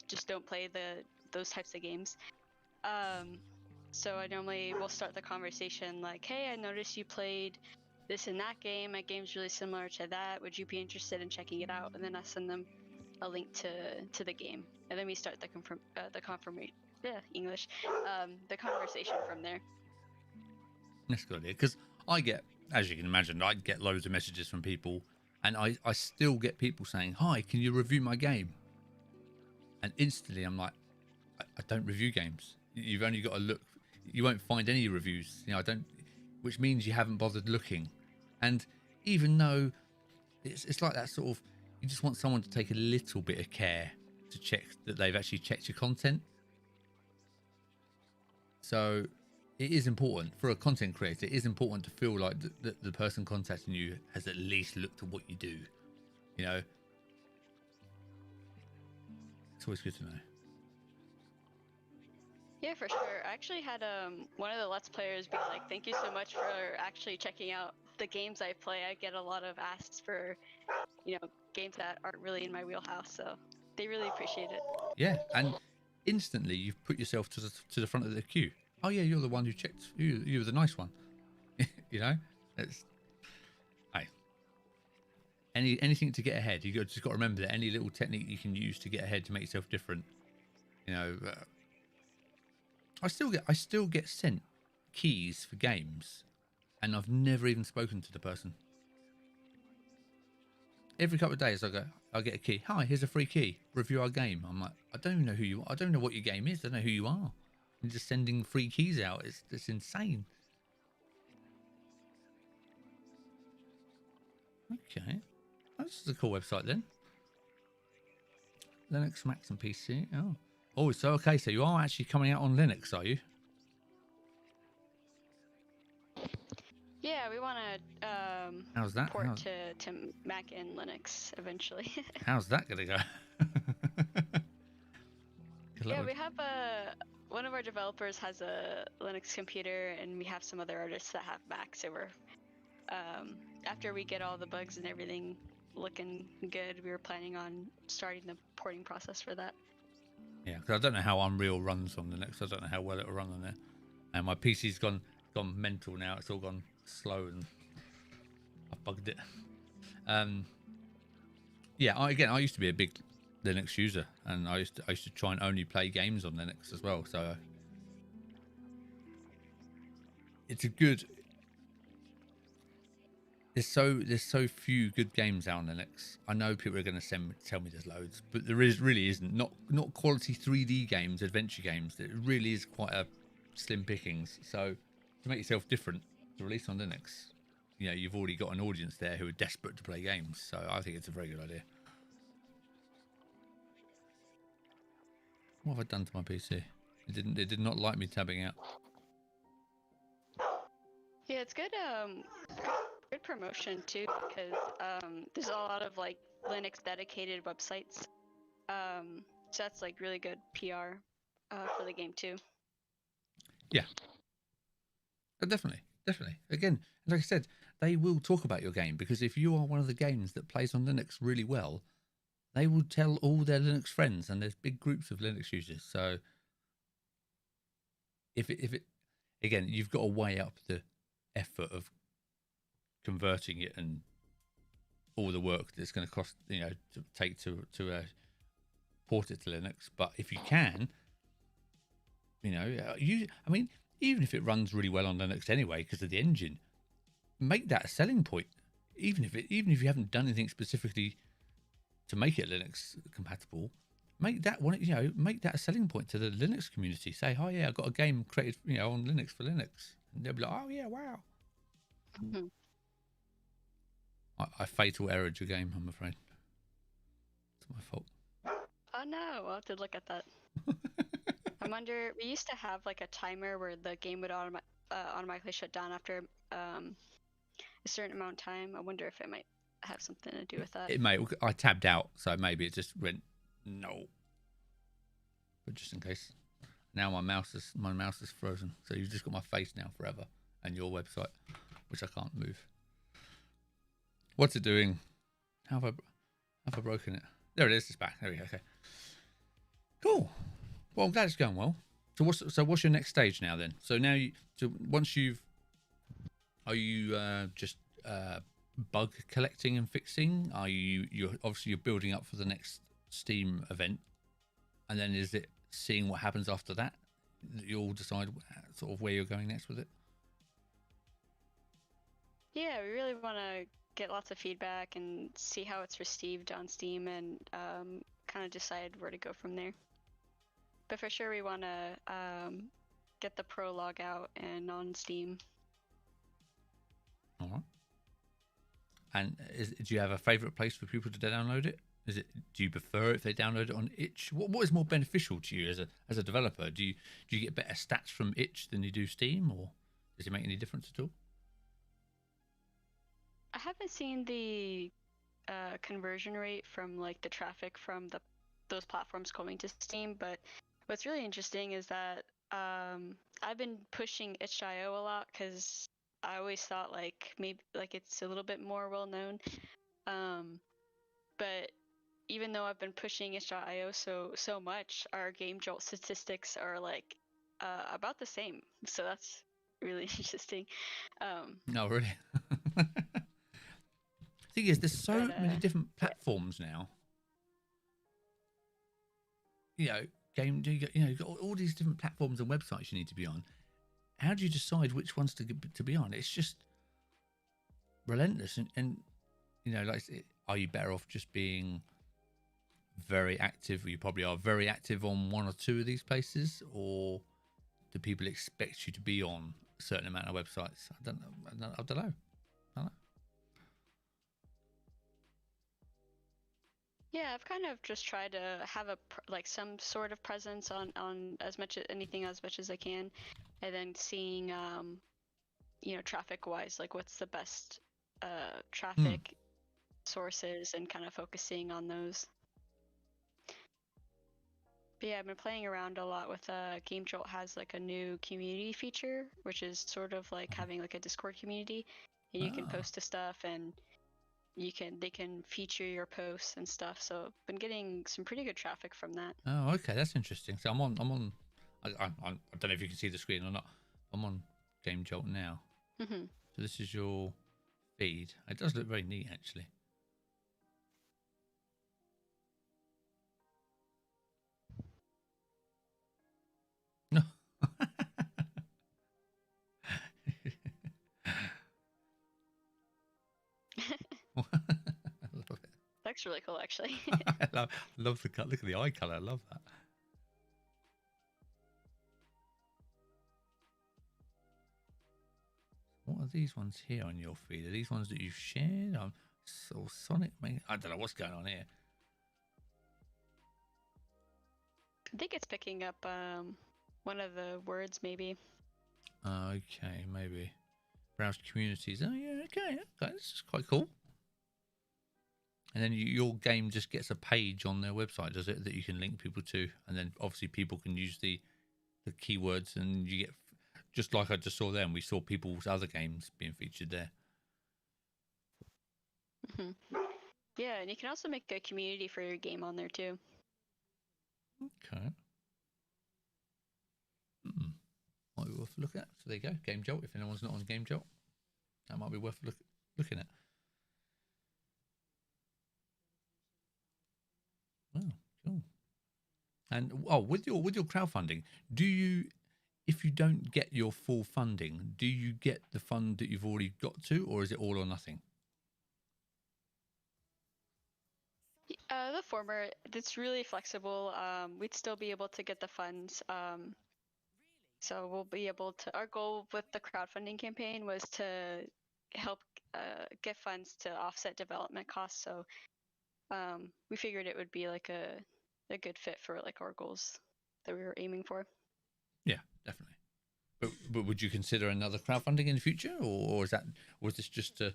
just don't play those types of games. So I normally will start the conversation like, hey, I noticed you played this and that game. My game's really similar to that. Would you be interested in checking it out? And then I send them a link to the game, and then we start the confirmation. Yeah, English. The conversation from there. That's a good idea, because I get, as you can imagine, I get loads of messages from people, and I still get people saying, hi, can you review my game? And instantly I'm like, I don't review games. You've only got to look. You won't find any reviews. I don't, which means you haven't bothered looking. And even though it's like that sort of, you just want someone to take a little bit of care to check that they've actually checked your content. So it is important for a content creator. It is important to feel like the person contacting you has at least looked at what you do. It's always good to know. Yeah, for sure. I actually had one of the Let's Players be like, thank you so much for actually checking out the games I play. I get a lot of asks for, games that aren't really in my wheelhouse, so they really appreciate it. Yeah, and instantly you've put yourself to the front of the queue. Oh yeah, you're the one who checked. You were the nice one. It's hey. Anything to get ahead. Just got to remember that any little technique you can use to get ahead to make yourself different. I still get sent keys for games, and I've never even spoken to the person. Every couple of days I get a key. Hi, here's a free key. Review our game. I'm like, I don't even know who you are. I don't know what your game is. I don't know who you are. I'm just sending free keys out. It's insane. Okay. This is a cool website then. Linux, Macs and PC. Oh, so okay, so you are actually coming out on Linux, are you? Yeah, we want to How's that? port to Mac and Linux eventually. How's that gonna go? Yeah, we have one of our developers has a Linux computer, and we have some other artists that have Mac. So we're after we get all the bugs and everything looking good, we were planning on starting the porting process for that. Yeah, because I don't know how Unreal runs on Linux. I don't know how well it'll run on there. And my PC's gone mental now. It's all gone slow, and I've bugged it. Yeah, I used to be a big Linux user, and I used to try and only play games on Linux as well. So it's a good. There's so few good games out on Linux. I know people are going to tell me there's loads, but there really isn't. Not quality 3D games, adventure games. It really is quite a slim pickings. So to make yourself different, to release on Linux, you've already got an audience there who are desperate to play games. So I think it's a very good idea. What have I done to my PC? It did not like me tabbing out. Yeah, it's good. Good promotion too, because there's a lot of like Linux dedicated websites. So that's like really good PR for the game too. Yeah, definitely. Again, like I said, they will talk about your game, because if you are one of the games that plays on Linux really well, they will tell all their Linux friends, and there's big groups of Linux users. So if it again, you've got to weigh up the effort of converting it and all the work that's going to cost, to take to port it to Linux. But if you can, even if it runs really well on Linux anyway because of the engine, make that a selling point. Even if you haven't done anything specifically to make it Linux compatible, make that one, make that a selling point to the Linux community. Say, oh yeah, I've got a game created, on Linux for Linux. And they'll be like, oh yeah, wow. Mhm. I fatal errored your game, I'm afraid. It's my fault. Oh no, I'll have to look at that. I wonder. We used to have like a timer where the game would automatically shut down after a certain amount of time. I wonder if it might have something to do with that. It may. I tabbed out, so maybe it just went no. But just in case. Now my mouse is frozen, so you've just got my face now forever and your website, which I can't move. What's it doing? How have I broken it? There it is. It's back. There we go. Okay. Cool. Well, I'm glad it's going well. So what's your next stage now then? So now are you just bug collecting and fixing? You're obviously building up for the next Steam event, and then is it seeing what happens after that? You'll decide sort of where you're going next with it. Yeah, we really want to get lots of feedback and see how it's received on Steam, and kind of decide where to go from there. But for sure, we want to get the prologue out and on Steam. All right. And do you have a favorite place for people to download it? Do you prefer if they download it on itch? What is more beneficial to you as a developer? Do you get better stats from itch than you do Steam, or does it make any difference at all? I haven't seen the conversion rate from like the traffic from those platforms going to Steam, but what's really interesting is that I've been pushing itch.io a lot because I always thought like maybe like it's a little bit more well known, but even though I've been pushing itch.io so much, our Game Jolt statistics are like about the same. So that's really interesting. No, really. Thing is, there's so many different platforms now. You've got all these different platforms and websites you need to be on. How do you decide which ones to be on? It's just relentless, and are you better off just being very active? You probably are very active on one or two of these places, or do people expect you to be on a certain amount of websites? I don't know. Yeah, I've kind of just tried to have some sort of presence on as much as I can, and then seeing traffic wise, like what's the best traffic sources, and kind of focusing on those. But yeah, I've been playing around a lot with Game Jolt has like a new community feature, which is sort of like having like a Discord community, and you can post to stuff, and they can feature your posts and stuff. So I've been getting some pretty good traffic from that. Oh, okay, that's interesting. So I'm on. I don't know if you can see the screen or not. I'm on Game Jolt now. Mm-hmm. So this is your feed. It does look very neat, actually. No. I love it. That's really cool, actually. I love the cut. Look at the eye color. I love that. What are these ones here on your feed? Are these ones that you've shared? I'm so Sonic. I don't know what's going on here. I think it's picking up one of the words, maybe. Okay, maybe. Browse communities. Oh yeah, okay. This is quite cool. And then your game just gets a page on their website, does it, that you can link people to? And then obviously people can use the keywords, and you get, just like I just saw then, we saw people's other games being featured there. Mm-hmm. Yeah, and you can also make a community for your game on there too. Okay. Might be worth a look at. So there you go, Game Jolt. If anyone's not on Game Jolt, that might be worth looking at. Oh, cool. And with your crowdfunding, do you, if you don't get your full funding, do you get the fund that you've already got to, or is it all or nothing? The former. It's really flexible. We'd still be able to get the funds. So we'll be able to. Our goal with the crowdfunding campaign was to help get funds to offset development costs. So we figured it would be like a good fit for like our goals that we were aiming for. Yeah, definitely. But would you consider another crowdfunding in the future, or is that, was this just to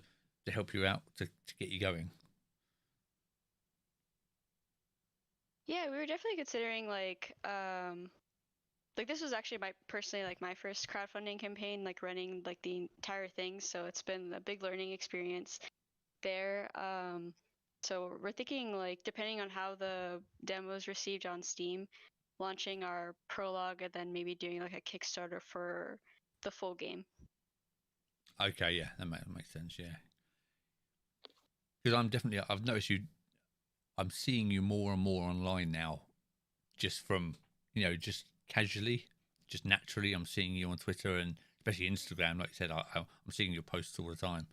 help you out to get you going? Yeah, we were definitely considering like this was actually my first crowdfunding campaign, like running like the entire thing. So it's been a big learning experience there. So we're thinking like depending on how the demo is received on Steam, launching our prologue and then maybe doing like a Kickstarter for the full game. Okay, yeah, that makes sense. Yeah, because I've noticed you. I'm seeing you more and more online now, just from, just casually, just naturally. I'm seeing you on Twitter and especially Instagram. Like you said, I'm seeing your posts all the time.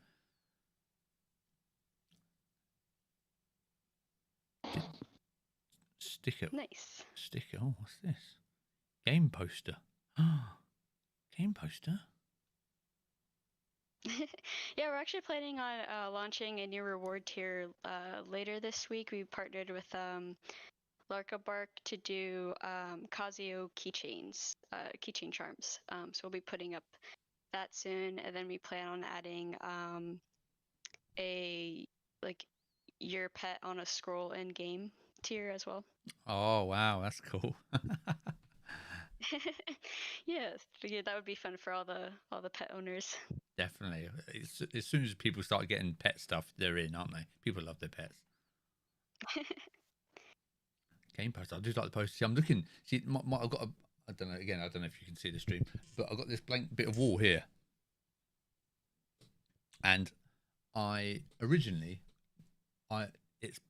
Sticker. Nice. Sticker. Oh, what's this? Game poster. Game poster. Yeah, we're actually planning on launching a new reward tier later this week. We partnered with Larka Bark to do Casio keychains, keychain charms. So we'll be putting up that soon, and then we plan on adding a like your pet on a scroll in game tier as well. Oh wow, that's cool. Yes, yeah, that would be fun for all the pet owners. Definitely. As soon as people start getting pet stuff, they're in, aren't they? People love their pets. Game poster. I do like the poster. See, I'm looking. See, I've got a. I don't know. Again, I don't know if you can see the stream, but I've got this blank bit of wall here, and I originally, it's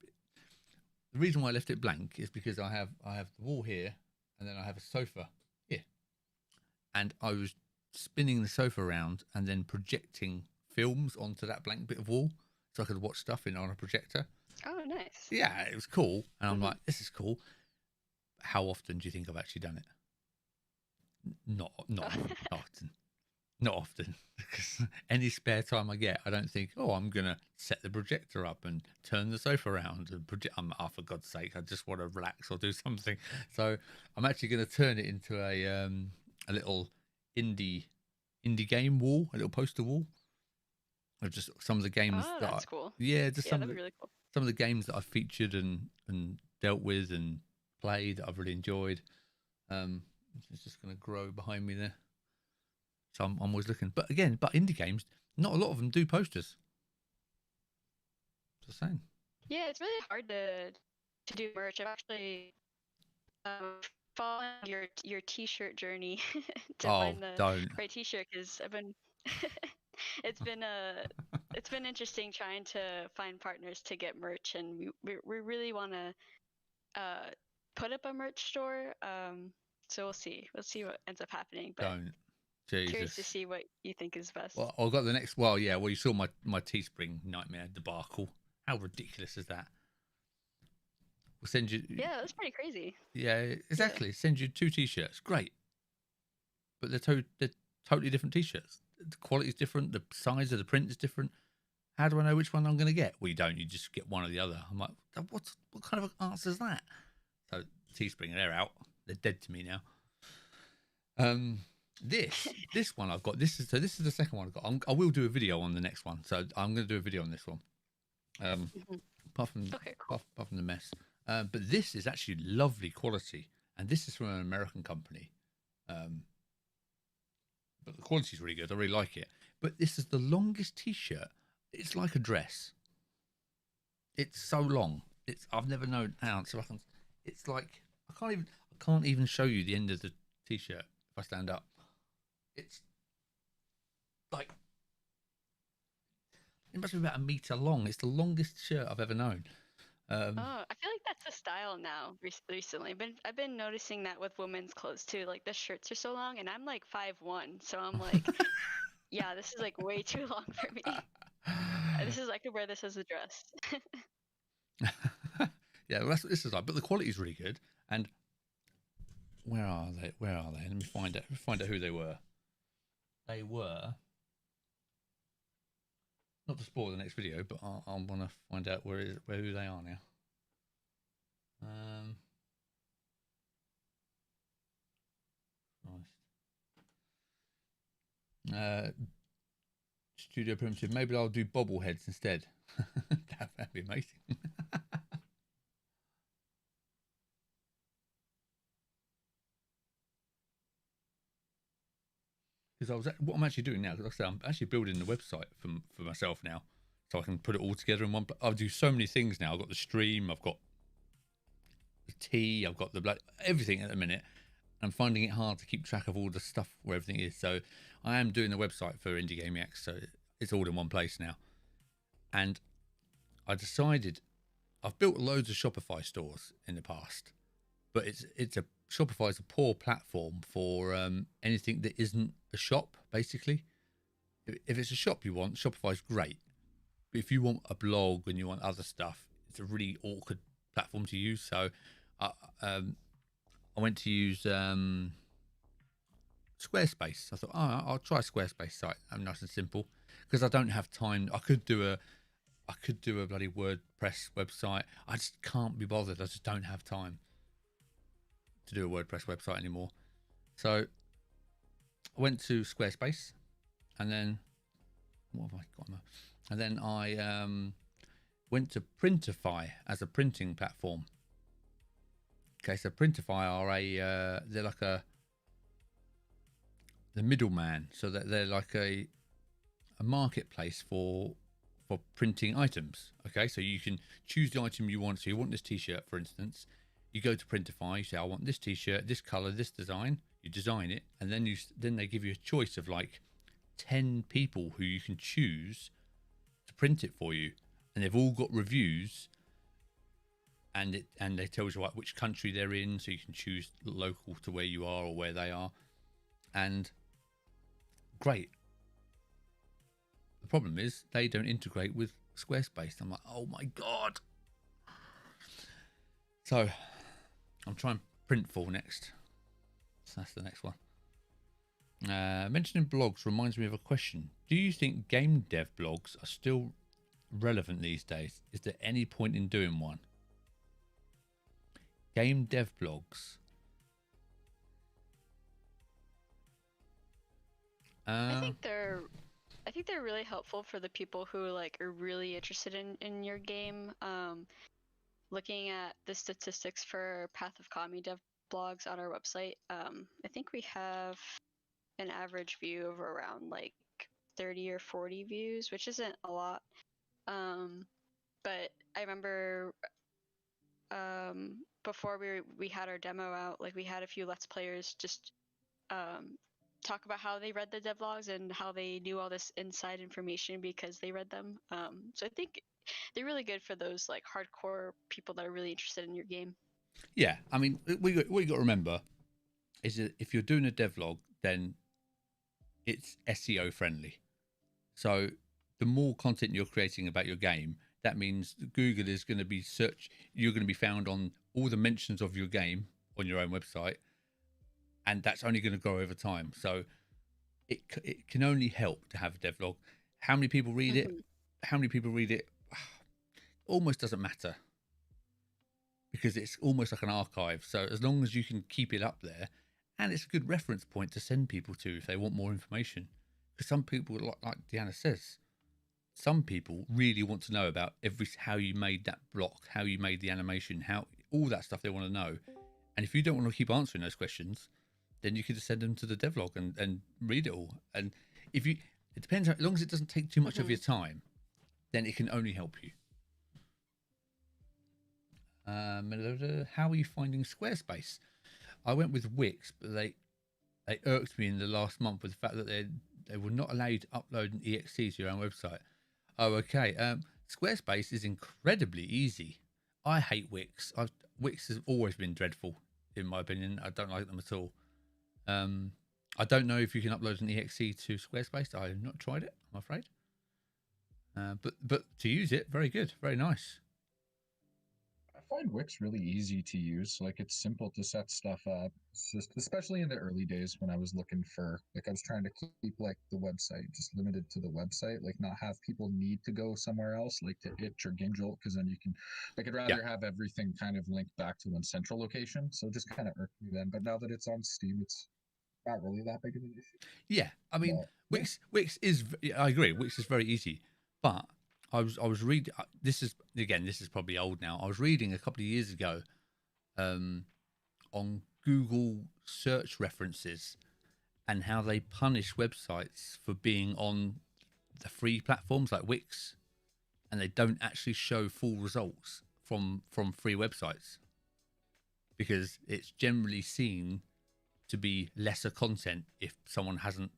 the reason why I left it blank is because I have the wall here, and then I have a sofa here, and I was spinning the sofa around and then projecting films onto that blank bit of wall so I could watch stuff on a projector. Oh, nice. Yeah, it was cool, and I'm like, this is cool. How often do you think I've actually done it? Not often. Not often. Because any spare time I get, I don't think, oh, I'm gonna set the projector up and turn the sofa around and project. For God's sake, I just want to relax or do something. So I'm actually going to turn it into a little indie game wall, a little poster wall of just some of the games Oh, that that's cool. yeah, just Yeah, some that'd be really cool. some of the games that I've featured and dealt with and played that I've really enjoyed. It's just going to grow behind me there. So I'm always looking. But again, indie games, not a lot of them do posters. Just saying. Yeah, it's really hard to do merch. I've actually following your t-shirt journey to find the Don't. right t-shirt because I've been it's been interesting trying to find partners to get merch, and we really want to put up a merch store. So we'll see what ends up happening, but Don't. Jesus. curious to see what you think is best. Well, I've got the next. Well, yeah. Well, you saw my Teespring nightmare debacle. How ridiculous is that? We'll send you. Yeah, that's pretty crazy. Yeah, exactly. Yeah. Send you 2 t-shirts. Great. But they're totally different t-shirts. The quality's different. The size of the print is different. How do I know which one I'm going to get? Well, you don't. You just get one or the other. I'm like, what kind of answer is that? So Teespring, they're out. They're dead to me now. This one I've got. This is the second one I've got. I will do a video on the next one. So I'm going to do a video on this one. Apart from the mess. But this is actually lovely quality, and this is from an American company. But the quality is really good. I really like it. But this is the longest T-shirt. It's like a dress. It's so long. I've never known how. So it's like I can't even show you the end of the T-shirt if I stand up. It's like it must be about 1 meter long. It's the longest shirt I've ever known. I feel like that's a style now. Recently, I've been noticing that with women's clothes too. Like the shirts are so long, and I'm like 5'1", so I'm like, yeah, this is like way too long for me. I could wear this as a dress. Yeah, well, that's what this is like. But the quality is really good. And where are they? Where are they? Let me find out. Find out who they were. They were not to spoil the next video, but I want to find out who they are now. Christ. Studio Primitive. Maybe I'll do bobbleheads instead. That'd be amazing. Because what I'm actually doing now, because like I said, I'm actually building the website for myself now, so I can put it all together in one. I'll do so many things now. I've got the stream, I've got the tea, I've got the everything at the minute. I'm finding it hard to keep track of all the stuff where everything is. So I am doing the website for Indie Gaming X, so it's all in one place now. And I decided I've built loads of Shopify stores in the past, but Shopify is a poor platform for anything that isn't a shop. Basically, if it's a shop you want, Shopify's great. But if you want a blog and you want other stuff, it's a really awkward platform to use. So I went to use Squarespace. I thought, I'll try a Squarespace site. I'm nice and simple because I don't have time. I could do a bloody WordPress website. I just can't be bothered. I just don't have time to do a WordPress website anymore. So I went to Squarespace, and then what have I got? And then I went to Printify as a printing platform. Okay, so Printify are they're like the middleman, so that they're like a marketplace for printing items. Okay, so you can choose the item you want. So you want this t-shirt, for instance. You go to Printify, you say, I want this t-shirt, this color, this design. You design it, and then they give you a choice of like 10 people who you can choose to print it for you, and they've all got reviews, and they tell you like which country they're in, so you can choose local to where you are or where they are. And great. The problem is they don't integrate with Squarespace. I'm like, oh my god. So I'm trying Printful next. So that's the next one. Mentioning blogs reminds me of a question. Do you think game dev blogs are still relevant these days? Is there any point in doing one? Game dev blogs. I think they're really helpful for the people who like are really interested in your game. Looking at the statistics for Path of Kami dev blogs on our website, I think we have an average view of around like 30 or 40 views, which isn't a lot. But I remember before we had our demo out, like we had a few Let's Players just talk about how they read the devlogs and how they knew all this inside information because they read them. So I think they're really good for those like hardcore people that are really interested in your game. Yeah, I mean, what you got to remember is that if you're doing a devlog, then it's SEO friendly. So the more content you're creating about your game, that means Google is going to be you're going to be found on all the mentions of your game on your own website, and that's only going to grow over time. So it can only help to have a devlog. How many people read it? How many people read it? Almost doesn't matter, because it's almost like an archive. So as long as you can keep it up there, and it's a good reference point to send people to if they want more information. Because some people, like Deanna says, some people really want to know about how you made that block, how you made the animation, how all that stuff they want to know. And if you don't want to keep answering those questions, then you can just send them to the devlog and read it all. And it depends, as long as it doesn't take too much of your time, then it can only help you. How are you finding Squarespace? I went with Wix, but they irked me in the last month with the fact that they will not allow you to upload an exe to your own website. Oh, okay. Squarespace is incredibly easy. I hate Wix. Wix has always been dreadful, in my opinion. I don't like them at all. I don't know if you can upload an exe to Squarespace. I have not tried it, I'm afraid. But to use it, very good, very nice. I find Wix really easy to use. Like it's simple to set stuff up. It's just especially in the early days when I was looking for like I was trying to keep like the website just limited to the website, like not have people need to go somewhere else like to Itch or GameJolt because then you can like I'd Yeah. rather have everything kind of linked back to one central location. So it just kind of irked me then. But now that it's on Steam, it's not really that big of an issue. Yeah, I mean, But, yeah. Wix is. I agree. Wix is very easy, but I was reading. This is probably old now. I was reading a couple of years ago, on Google search references and how they punish websites for being on the free platforms like Wix, and they don't actually show full results from free websites because it's generally seen to be lesser content if someone hasn't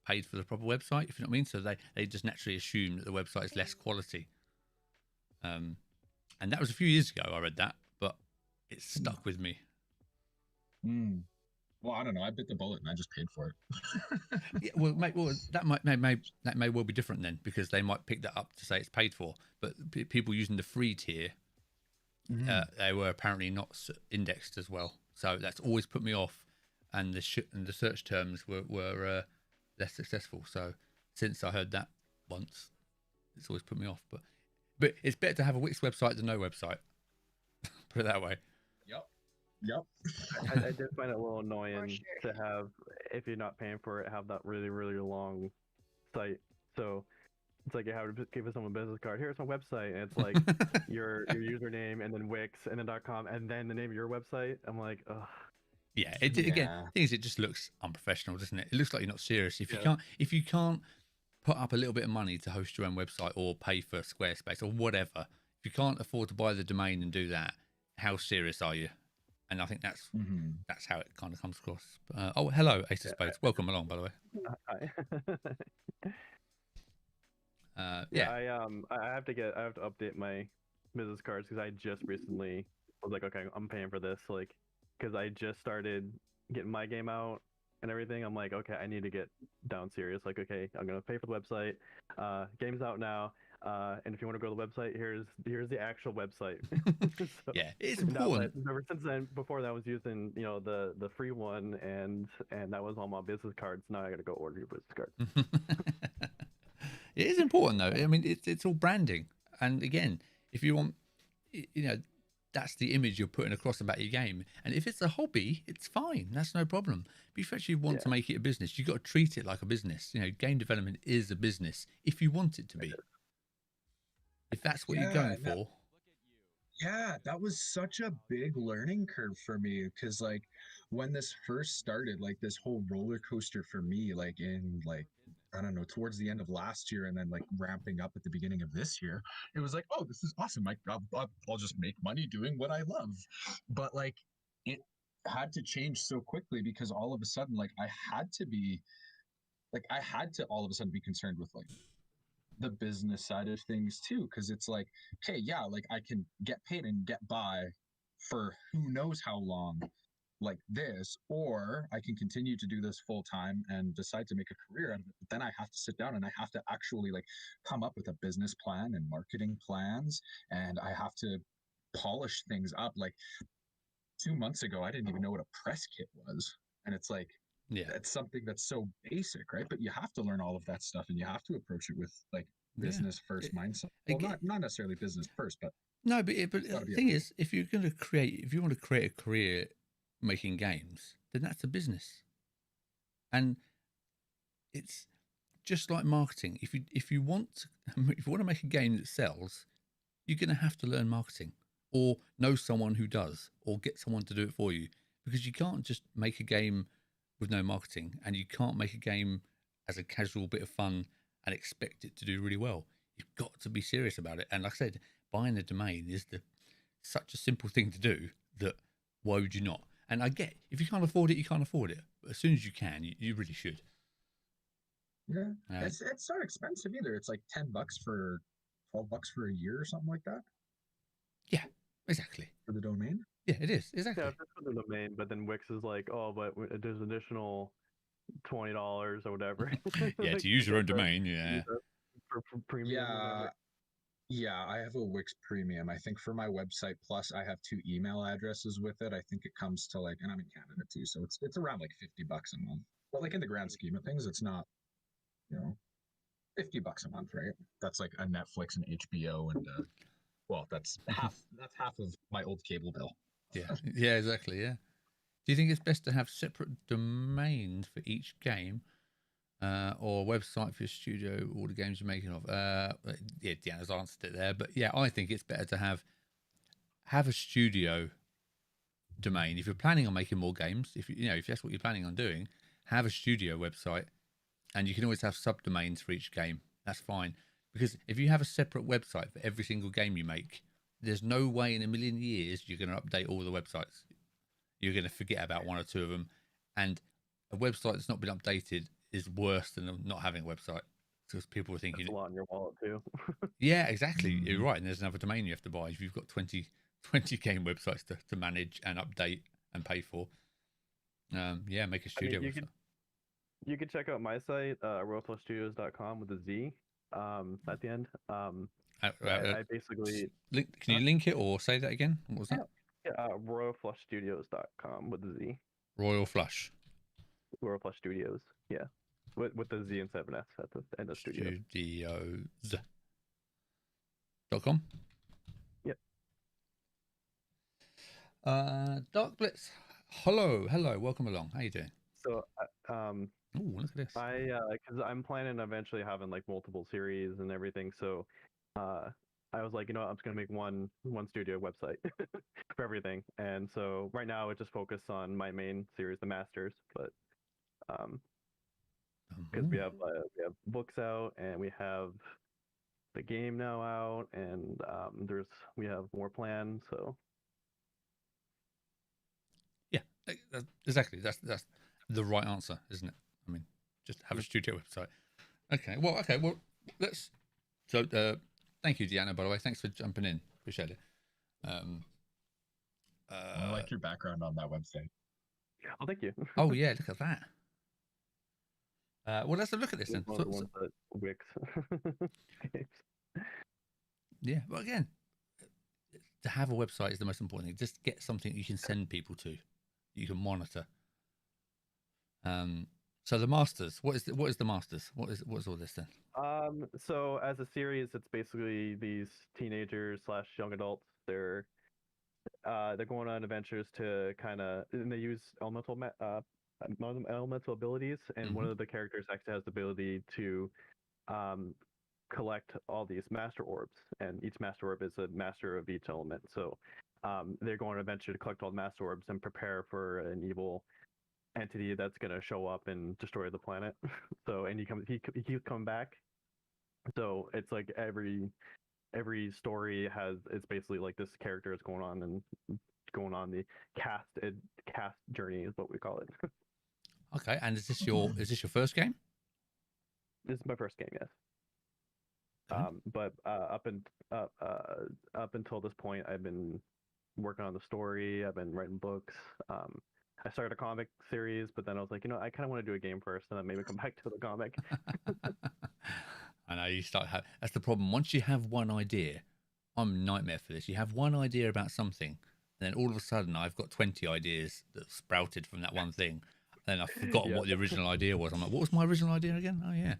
paid for the proper website, if you know what I mean. So they just naturally assume that the website is less quality. And that was a few years ago I read that, but it's stuck with me. Well, I don't know. I bit the bullet and I just paid for it. Yeah, well, that may well be different then, because they might pick that up to say it's paid for. But people using the free tier, they were apparently not indexed as well. So that's always put me off, and the search terms were less successful. So since I heard that once, it's always put me off. But it's better to have a Wix website than no website. Put it that way. Yep. I did find it a little annoying sure. to have, if you're not paying for it, have that really, really long site. So it's like you have to give someone a business card. Here's my website, and it's like your username and then Wix and then .com and then the name of your website. I'm like, ugh. Yeah, again, the thing is, it just looks unprofessional, doesn't it? It looks like you're not serious. If you can't put up a little bit of money to host your own website or pay for Squarespace or whatever, if you can't afford to buy the domain and do that, how serious are you? And I think that's how it kind of comes across. Oh, hello, Ace of Spades. Welcome along, by the way. I have to update my business cards because I just recently was like, okay, I'm paying for this, like, because I just started getting my game out and everything. I'm like, okay, I need to get down serious. Like, okay, I'm gonna pay for the website. Game's out now. And if you want to go to the website, here's the actual website. So, yeah, it's important. Ever since then, before that, I was using the free one, and that was on my business cards. Now I got to go order your business card. It is important though. I mean, it's all branding, and again, if you want, that's the image you're putting across about your game. And if it's a hobby, it's fine. That's no problem. But if you actually want to make it a business, you've got to treat it like a business. Game development is a business if you want it to be. If that's what you're going for. Yeah, that was such a big learning curve for me because like when this first started, like this whole roller coaster for me, like in like I don't know, towards the end of last year and then like ramping up at the beginning of this year, it was like, oh, this is awesome. I'll just make money doing what I love. But like it had to change so quickly because all of a sudden, like I had to all of a sudden be concerned with like the business side of things too because it's like okay like I can get paid and get by for who knows how long like this or I can continue to do this full time and decide to make a career out of it but then I have to sit down and I have to actually like come up with a business plan and marketing plans and I have to polish things up like 2 months ago I didn't even know what a press kit was and it's like that's something that's so basic, right? But you have to learn all of that stuff and you have to approach it with like business first mindset. Well, not necessarily business first, but no, but the thing is, if you want to create a career making games, then that's a business, and it's just like marketing. If you want to make a game that sells, you're going to have to learn marketing or know someone who does, or get someone to do it for you, because you can't just make a game with no marketing, and you can't make a game as a casual bit of fun and expect it to do really well. You've got to be serious about it. And like I said, buying a domain is such a simple thing to do that why would you not? And I get if you can't afford it, you can't afford it. But as soon as you can, you really should. Yeah, it's not expensive either. It's like $10 for $12 for a year or something like that. Yeah, exactly. For the domain. Yeah, it is exactly. Yeah, that's for the domain, but then Wix is like, oh, but there's additional $20 or whatever. Yeah, to use your own domain, yeah. For premium. Yeah, I have a Wix Premium. I think for my website plus I have two email addresses with it. I think it comes to like, and I'm in Canada too, so it's around like $50 a month. But like in the grand scheme of things, it's not, you know, $50 a month, right? That's like a Netflix and HBO and well, that's half of my old cable bill. Yeah, yeah, exactly. Yeah. Do you think it's best to have separate domains for each game, or a website for your studio, all the games you're making of? Yeah, Deanna's answered it there, but yeah, I think it's better to have a studio domain if you're planning on making more games. If if that's what you're planning on doing, have a studio website, and you can always have subdomains for each game. That's fine, because if you have a separate website for every single game you make, there's no way in a million years you're going to update all the websites. You're going to forget about one or two of them, and a website that's not been updated is worse than not having a website, because people are thinking, That's a lot in your wallet too. yeah, exactly, you're right, and there's another domain you have to buy if you've got 20 game websites to manage and update and pay for. Yeah, make a studio website. You could check out my site, royalflushstudios.com with a Z at the end. I basically Can you link it or say that again? What was that? royalflushstudios.com with a Z. Royal Flush Royal Flush Studios, yeah, with the Z instead of an S at the end of studio. Studios.com. Yep. Dark Blitz. Hello, welcome along. How you doing? So, Oh, look at this. because I'm planning on eventually having like multiple series and everything. So, I was like, I'm just gonna make one studio website for everything. And so right now it just focused on my main series, the Masters. But because we have books out and we have the game now out, and we have more plans. So yeah, exactly. That's the right answer, isn't it? I mean, just have a studio website. Okay. Well, let's. So, thank you, Deanna. By the way, thanks for jumping in. Appreciate it. I like your background on that website. oh, thank you. Oh yeah, look at that. Well, let's have a look at this then. One of the ones that Wix. Yeah, but again, to have a website is the most important thing. Just get something you can send people to, you can monitor. So the Masters, what is the Masters? What is all this then? So as a series, it's basically these teenagers / young adults. They're going on adventures to and they use elemental abilities, and one of the characters actually has the ability to collect all these master orbs, and each master orb is a master of each element. So they're going on an adventure to collect all the master orbs and prepare for an evil entity that's going to show up and destroy the planet. So and he keeps coming back. So it's like every story it's basically like this character is going on the cast journey is what we call it. Okay, and is this your first game? This is my first game, yes. But up until this point, I've been working on the story. I've been writing books. I started a comic series, but then I was like, I kind of want to do a game first, and then maybe come back to the comic. I know you start. That's the problem. Once you have one idea, I'm a nightmare for this. You have one idea about something, and then all of a sudden, I've got 20 ideas that sprouted from that one thing. Then I've forgotten what the original idea was. I'm like, what was my original idea again? Oh yeah,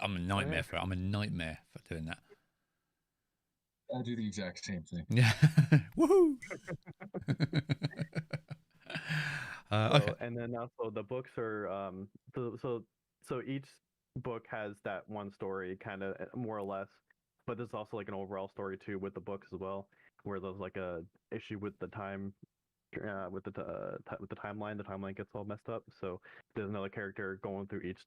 I'm a nightmare for it. I'm a nightmare for doing that. I do the exact same thing. Yeah, woohoo! Okay. And then also the books are so each book has that one story, kind of more or less, but there's also like an overall story too with the books as well, where there's like a issue with the time. With the timeline, the timeline gets all messed up. So there's another character going through each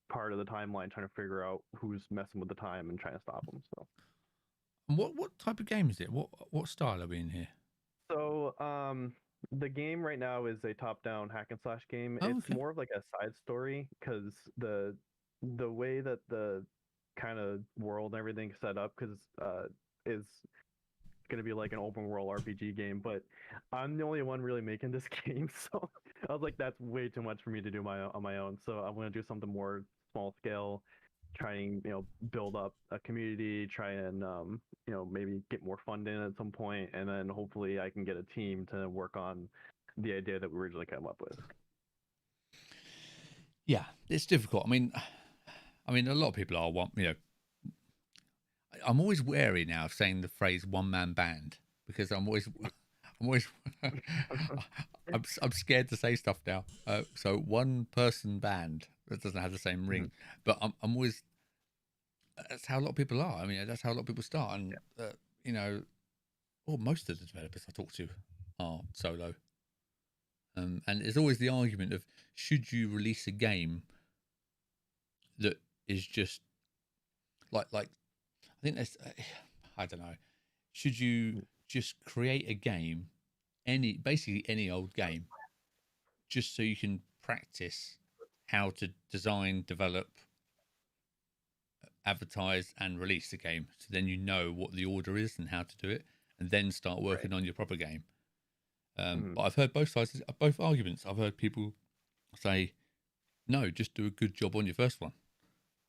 part of the timeline, trying to figure out who's messing with the time and trying to stop them. So, and what type of game is it? What style are we in here? So, the game right now is a top-down hack and slash game. It's more of like a side story because the way that the kind of world and everything set up is going to be like an open world RPG game, but I'm the only one really making this game, so I was like, that's way too much for me to do on my own. So I'm going to do something more small scale, try and build up a community, try and maybe get more funding at some point, and then hopefully I can get a team to work on the idea that we originally came up with. Yeah, it's difficult. I mean, a lot of people are I'm always wary now of saying the phrase "one man band" because I'm always, I'm scared to say stuff now. So one person band that doesn't have the same ring, but I'm always. That's how a lot of people are. I mean, that's how a lot of people start, and well, most of the developers I talk to are solo. And there's always the argument of should you release a game that is just like I think that's I don't know. Should you just create a game, basically any old game, just so you can practice how to design, develop, advertise, and release the game, so then you know what the order is and how to do it, and then start working on your proper game. But I've heard both sides, both arguments. I've heard people say, "No, just do a good job on your first one."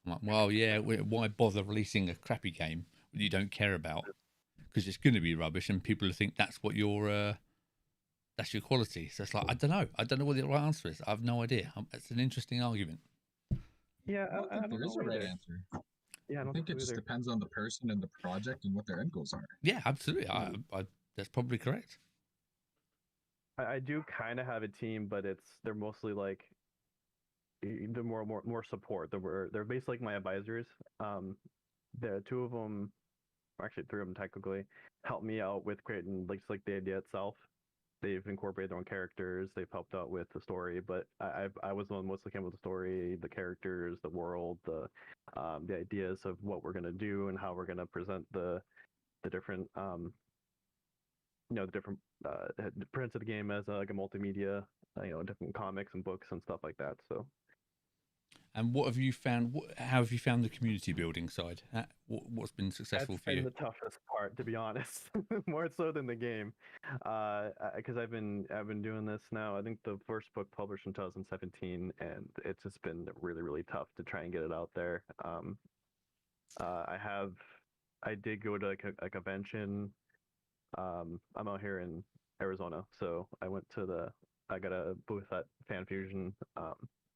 I'm like, well, yeah, why bother releasing a crappy game that you don't care about? Because it's going to be rubbish, and people think that's what that's your quality. So it's like, I don't know what the right answer is. I have no idea. It's an interesting argument. Yeah, I don't think there is a right answer. Yeah, I don't think it just depends on the person and the project and what their end goals are. Yeah, absolutely. I that's probably correct. I do kind of have a team, but they're mostly like the more support. They're basically like my advisors. The two of them, actually three of them technically, help me out with creating like the idea itself. They've incorporated their own characters. They've helped out with the story, but I was the one mostly came with the story, the characters, the world, the ideas of what we're gonna do and how we're gonna present the different the different prints of the game as like a multimedia, different comics and books and stuff like that. So. And what have you found? How have you found the community building side? What's been successful for you? That's been the toughest part, to be honest, more so than the game, because I've been doing this now. I think the first book published in 2017, and it's just been really, really tough to try and get it out there. I did go to a convention. I'm out here in Arizona, so I got a booth at Fan Fusion.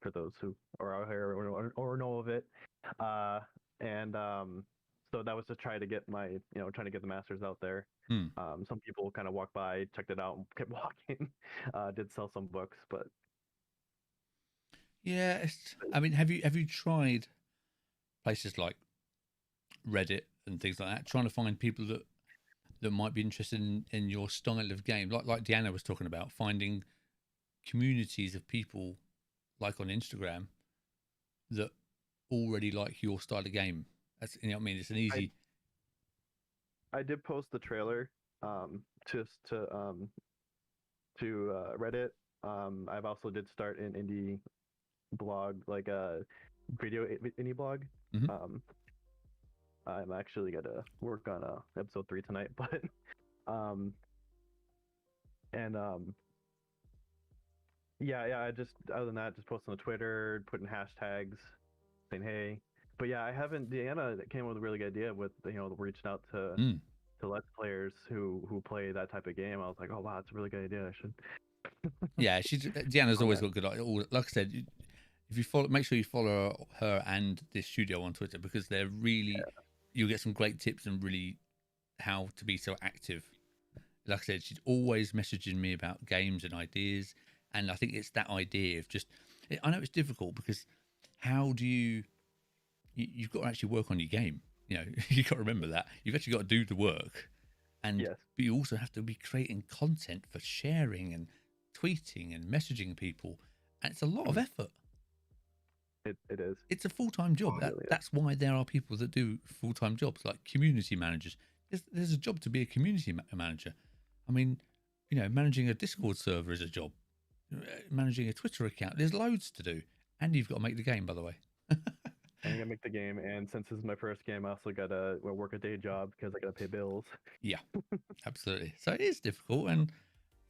For those who are out here or know of it, and so that was to try to get trying to get the masters out there. Some people kind of walked by, checked it out, and kept walking. Did sell some books, but yeah, I mean, have you tried places like Reddit and things like that, trying to find people that might be interested in your style of game, like Deanna was talking about, finding communities of people like on Instagram that already like your style of game. That's what I mean. It's an easy. I did post the trailer just to Reddit. I've also did start an indie blog, like a video indie blog. I'm actually gonna work on episode 3 tonight, but yeah, I just other than that, just posting on Twitter, putting hashtags, saying hey. But yeah, I haven't. Deanna came up with a really good idea with reaching out to Let's players who play that type of game. I was like, oh wow, that's a really good idea. I should. Yeah, Deanna's always got good. Like I said, if you make sure you follow her and this studio on Twitter, because they're really you'll get some great tips and really how to be so active. Like I said, she's always messaging me about games and ideas. And I think it's that idea of I know it's difficult because how do you've got to actually work on your game. You've got to remember that. You've actually got to do the work. And but you also have to be creating content for sharing and tweeting and messaging people. And it's a lot of effort. It is. It's a full-time job. That's why there are people that do full-time jobs like community managers. There's a job to be a community manager. I mean, managing a Discord server is a job. Managing a Twitter account, there's loads to do, and you've got to make the game, by the way. I'm gonna make the game, and since this is my first game, I also gotta work a day job because I gotta pay bills. Yeah, absolutely. So it is difficult, and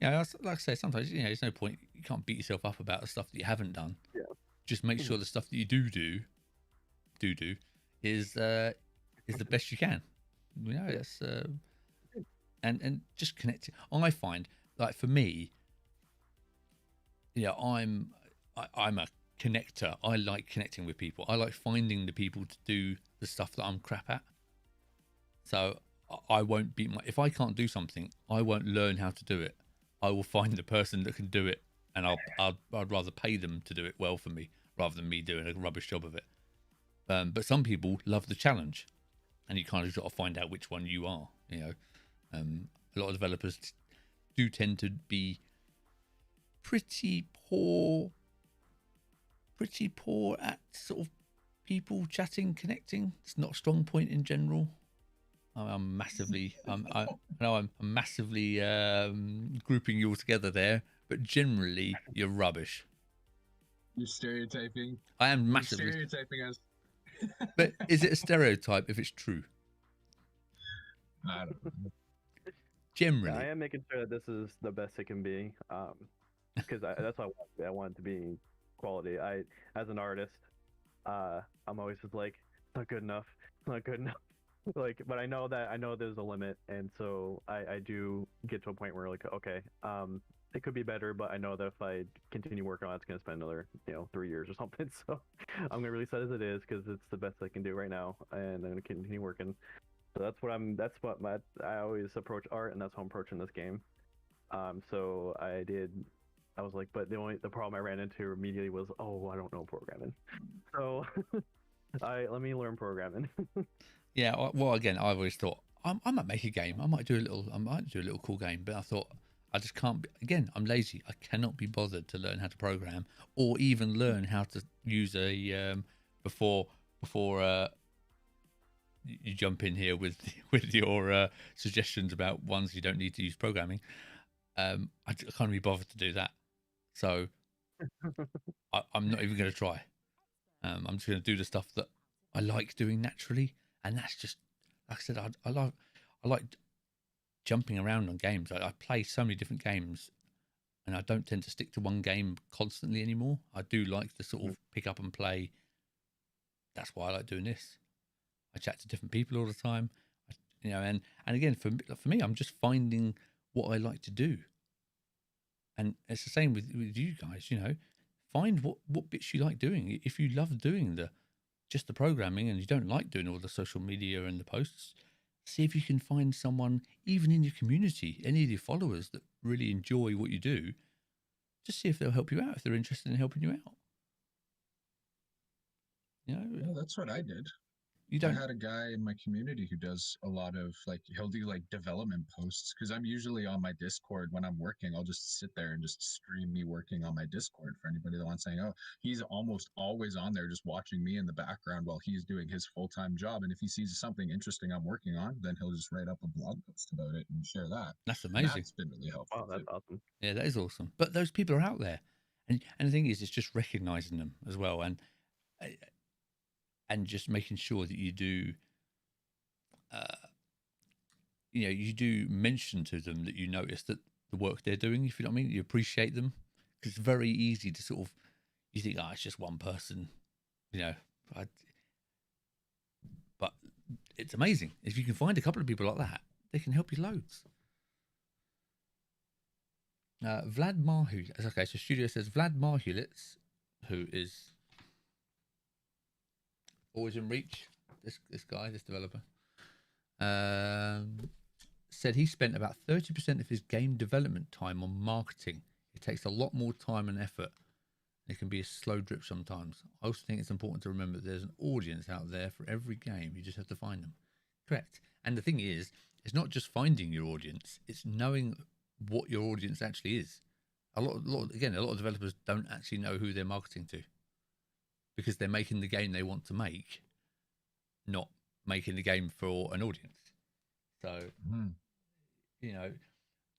like I say, sometimes there's no point. You can't beat yourself up about the stuff that you haven't done. Yeah. Just make sure the stuff that you do, do is the best you can. You know, it's and just connecting. I find, like, for me, I'm a connector. I like connecting with people. I like finding the people to do the stuff that I'm crap at. So I won't be if I can't do something, I won't learn how to do it. I will find the person that can do it, and I'd rather pay them to do it well for me rather than me doing a rubbish job of it. But some people love the challenge, and you kind of got to find out which one you are. A lot of developers do tend to be pretty poor at sort of people chatting, connecting. It's not a strong point in general. I'm massively grouping you all together there, but generally you're rubbish. You're stereotyping. I am You're massively stereotyping us. But is it a stereotype if it's true? I don't know. Generally, I am making sure that this is the best it can be, because that's what I want it to be quality. As an artist, I'm always just like, it's not good enough, it's not good enough. Like, but I know there's a limit, and so I do get to a point where, like, okay, it could be better, but I know that if I continue working on it, it's gonna spend another 3 years or something. So I'm gonna release it as it is because it's the best I can do right now, and I'm gonna continue working. So that's what I always approach art, and that's how I'm approaching this game. So I was like, but the problem I ran into immediately was, oh, I don't know programming. So let me learn programming. yeah. Well, again, I've always thought I might make a game. I might do a little cool game, but I thought I just can't. Again, I'm lazy. I cannot be bothered to learn how to program or even learn how to use a before you jump in here with your suggestions about ones you don't need to use programming. I can't be bothered to do that, so I'm not even going to try. I'm just going to do the stuff that I like doing naturally, and that's just, like I said, I like jumping around on games. I play so many different games, and I don't tend to stick to one game constantly anymore. I do like to sort of pick up and play. That's why I like doing this. I chat to different people all the time, and again, for me, I'm just finding what I like to do. And it's the same with you guys, find what bits you like doing. If you love doing just the programming and you don't like doing all the social media and the posts, see if you can find someone, even in your community, any of your followers that really enjoy what you do. Just see if they'll help you out, if they're interested in helping you out. Yeah, that's what I did. You I don't. had a guy in my community who does a lot of, like, he'll do like development posts because I'm usually on my Discord when I'm working. I'll just sit there and just stream me working on my Discord for anybody that wants to hang out. He's almost always on there just watching me in the background while he's doing his full-time job. And if he sees something interesting I'm working on, then he'll just write up a blog post about it and share that. That's And amazing. that's been really helpful. Wow, that's too. awesome. Yeah, that is awesome. But those people are out there, and the thing is, it's just recognizing them as well, and just making sure that you do. You do mention to them that you notice that the work they're doing, if you know what I mean, you appreciate them, because it's very easy to sort of, you think, it's just one person, but it's amazing. If you can find a couple of people like that, they can help you loads. Vlad Marhu, okay, so Studio says Vlad Marhulitz, who is always in reach, this developer, said he spent about 30% of his game development time on marketing. It takes a lot more time and effort. It can be a slow drip sometimes. I also think it's important to remember that there's an audience out there for every game. You just have to find them. Correct. And the thing is, it's not just finding your audience, it's knowing what your audience actually is. A lot of developers don't actually know who they're marketing to, because they're making the game they want to make, not making the game for an audience. So,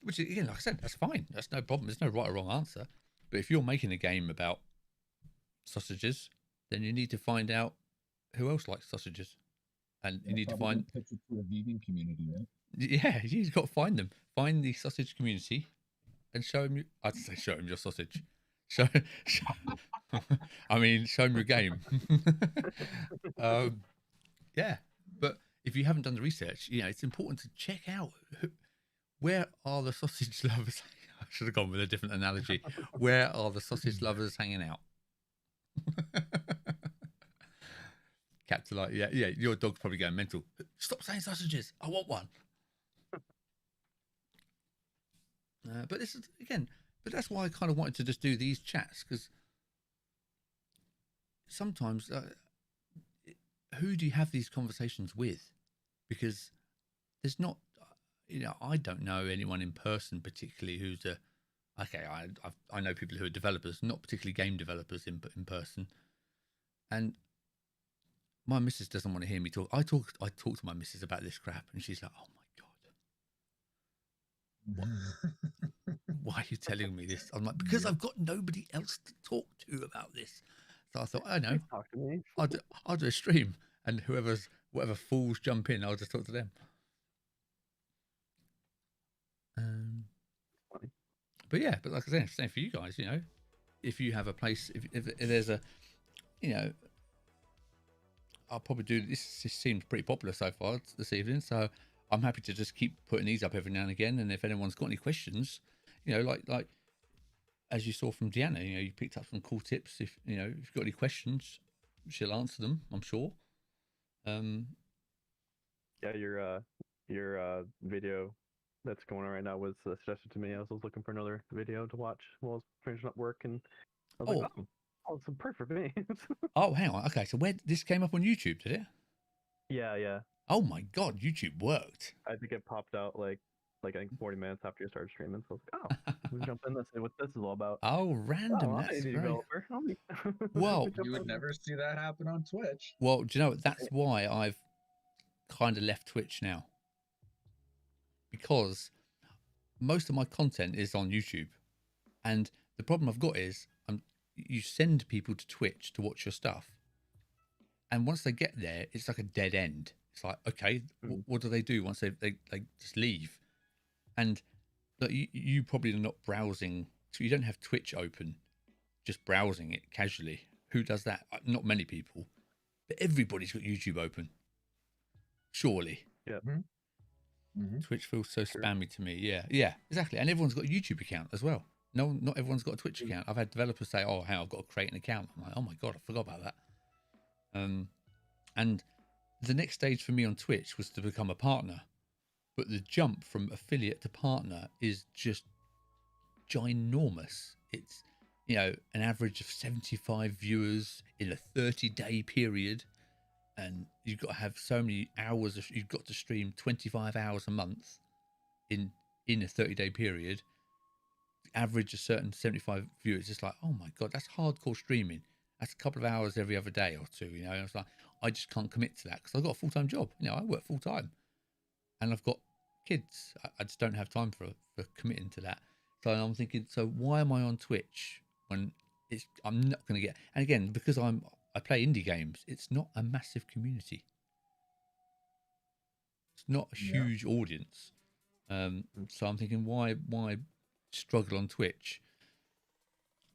which again, like I said, that's fine. That's no problem. There's no right or wrong answer. But if you're making a game about sausages, then you need to find out who else likes sausages, and you need to find. Pitch it to a vegan community, right? Yeah, you've got to find them. Find the sausage community, and show them. I'd say show them your sausage. show, I mean, show me your game. Yeah, but if you haven't done the research, it's important to check out where are the sausage lovers. I should have gone with a different analogy. Where are the sausage lovers hanging out? Captain, like, yeah, your dog's probably going mental. Stop saying sausages. I want one. But this is but that's why I kind of wanted to just do these chats, because sometimes who do you have these conversations with? Because there's not, I don't know anyone in person particularly who's I know people who are developers, not particularly game developers in person, and my missus doesn't want to hear me talk. I talk to my missus about this crap, and she's like, "Oh my god, why are you telling me this?" I'm like, "Because I've got nobody else to talk to about this." So I thought, I know, Talk to me. I'll do a stream, and whatever fools jump in, I'll just talk to them. But yeah, but like I said, same for you guys. If you have a place, if there's a, I'll probably do this. This seems pretty popular so far this evening, so I'm happy to just keep putting these up every now and again. And if anyone's got any questions, like as you saw from Deanna, you picked up some cool tips. If you've got any questions, she'll answer them, I'm sure. Yeah, your video that's going on right now was suggested to me. I was looking for another video to watch while I was finishing up work, and I was like, oh, it's perfect for me. Oh, hang on. Okay, so where this came up on YouTube, did it? Yeah. Oh my god, YouTube worked. I think it popped out like I think 40 minutes after you started streaming. So I was like, oh, let me jump in and see what this is all about. Oh, random. Oh, That's I'm a great. developer. Well, You would never see that happen on Twitch. Well, do you know what? That's why I've kind of left Twitch now, because most of my content is on YouTube, and the problem I've got is you send people to Twitch to watch your stuff, and once they get there, it's like a dead end. It's like, okay, what do they do once they just leave? And look, you probably are not browsing, so you don't have Twitch open, just browsing it casually. Who does that? Not many people, but everybody's got YouTube open. Surely. Yeah. Mm-hmm. Twitch feels so spammy to me. Yeah, exactly. And everyone's got a YouTube account as well. No, not everyone's got a Twitch account. I've had developers say, "Oh, I've got to create an account." I'm like, "Oh my god, I forgot about that." And the next stage for me on Twitch was to become a partner, but the jump from affiliate to partner is just ginormous. It's an average of 75 viewers in a 30-day period, and you've got to have so many hours. You've got to stream 25 hours a month in a 30-day period. Average a certain 75 viewers. It's like, oh my god, that's hardcore streaming. That's a couple of hours every other day or two. It's like, I just can't commit to that because I've got a full-time job. I work full-time, and I've got kids. I just don't have time for committing to that. So I'm thinking, so why am I on Twitch when I'm not going to get? And again, because I play indie games, it's not a massive community. It's not a huge audience. So I'm thinking, why struggle on Twitch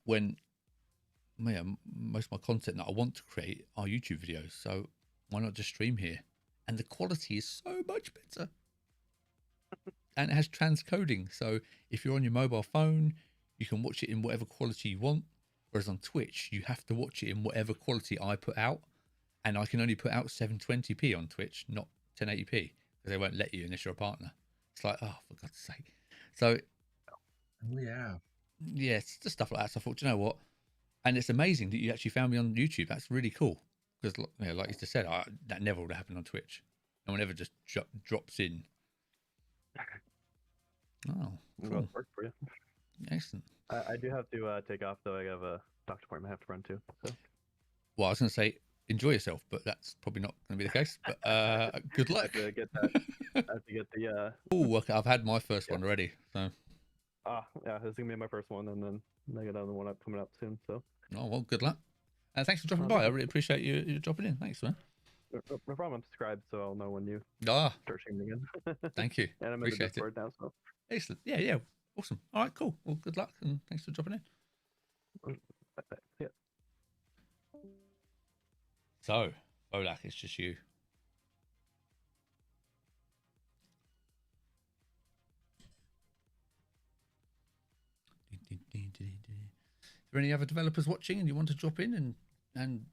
when most of my content that I want to create are YouTube videos? So why not just stream here? And the quality is so much better. And it has transcoding, so if you're on your mobile phone, you can watch it in whatever quality you want. Whereas on Twitch, you have to watch it in whatever quality I put out, and I can only put out 720p on Twitch, not 1080p, because they won't let you unless you're a partner. It's like, oh, for God's sake. So, yeah, it's just stuff like that. So I thought, you know what? And it's amazing that you actually found me on YouTube. That's really cool, because like you just said, that never would have happened on Twitch. No one ever just drops in. Oh, cool. Work for you. Excellent. I do have to take off though. I have a doctor appointment I have to run to. So. Well, I was going to say enjoy yourself, but that's probably not going to be the case. But good luck. I have to get that. I have to get the. Oh, okay. I've had my first one already. So. Yeah, this is gonna be my first one, and then I got another one coming up soon. So. Oh well, good luck. Thanks for dropping by. I really appreciate you dropping in. Thanks, man. No problem. I'm subscribed, so I'll know when you start streaming again. Thank you. And I'm appreciate in the Discord now, so. Excellent. Yeah. Awesome. All right, cool. Well, good luck, and thanks for dropping in. Yeah. So, Volak, it's just you. Is there any other developers watching and you want to drop in and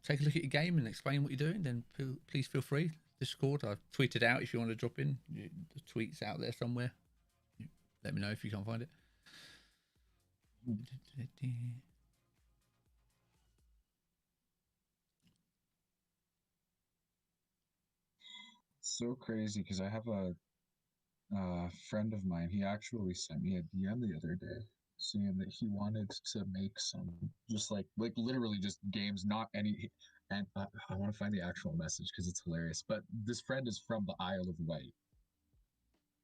take a look at your game and explain what you're doing? Then please feel free. Discord, I've tweeted out if you want to drop in. The tweet's out there somewhere. Let me know if you can't find it. So crazy because I have a friend of mine. He actually sent me a DM the other day saying that he wanted to make some just like literally just games, not any. And I want to find the actual message because it's hilarious. But this friend is from the Isle of Wight,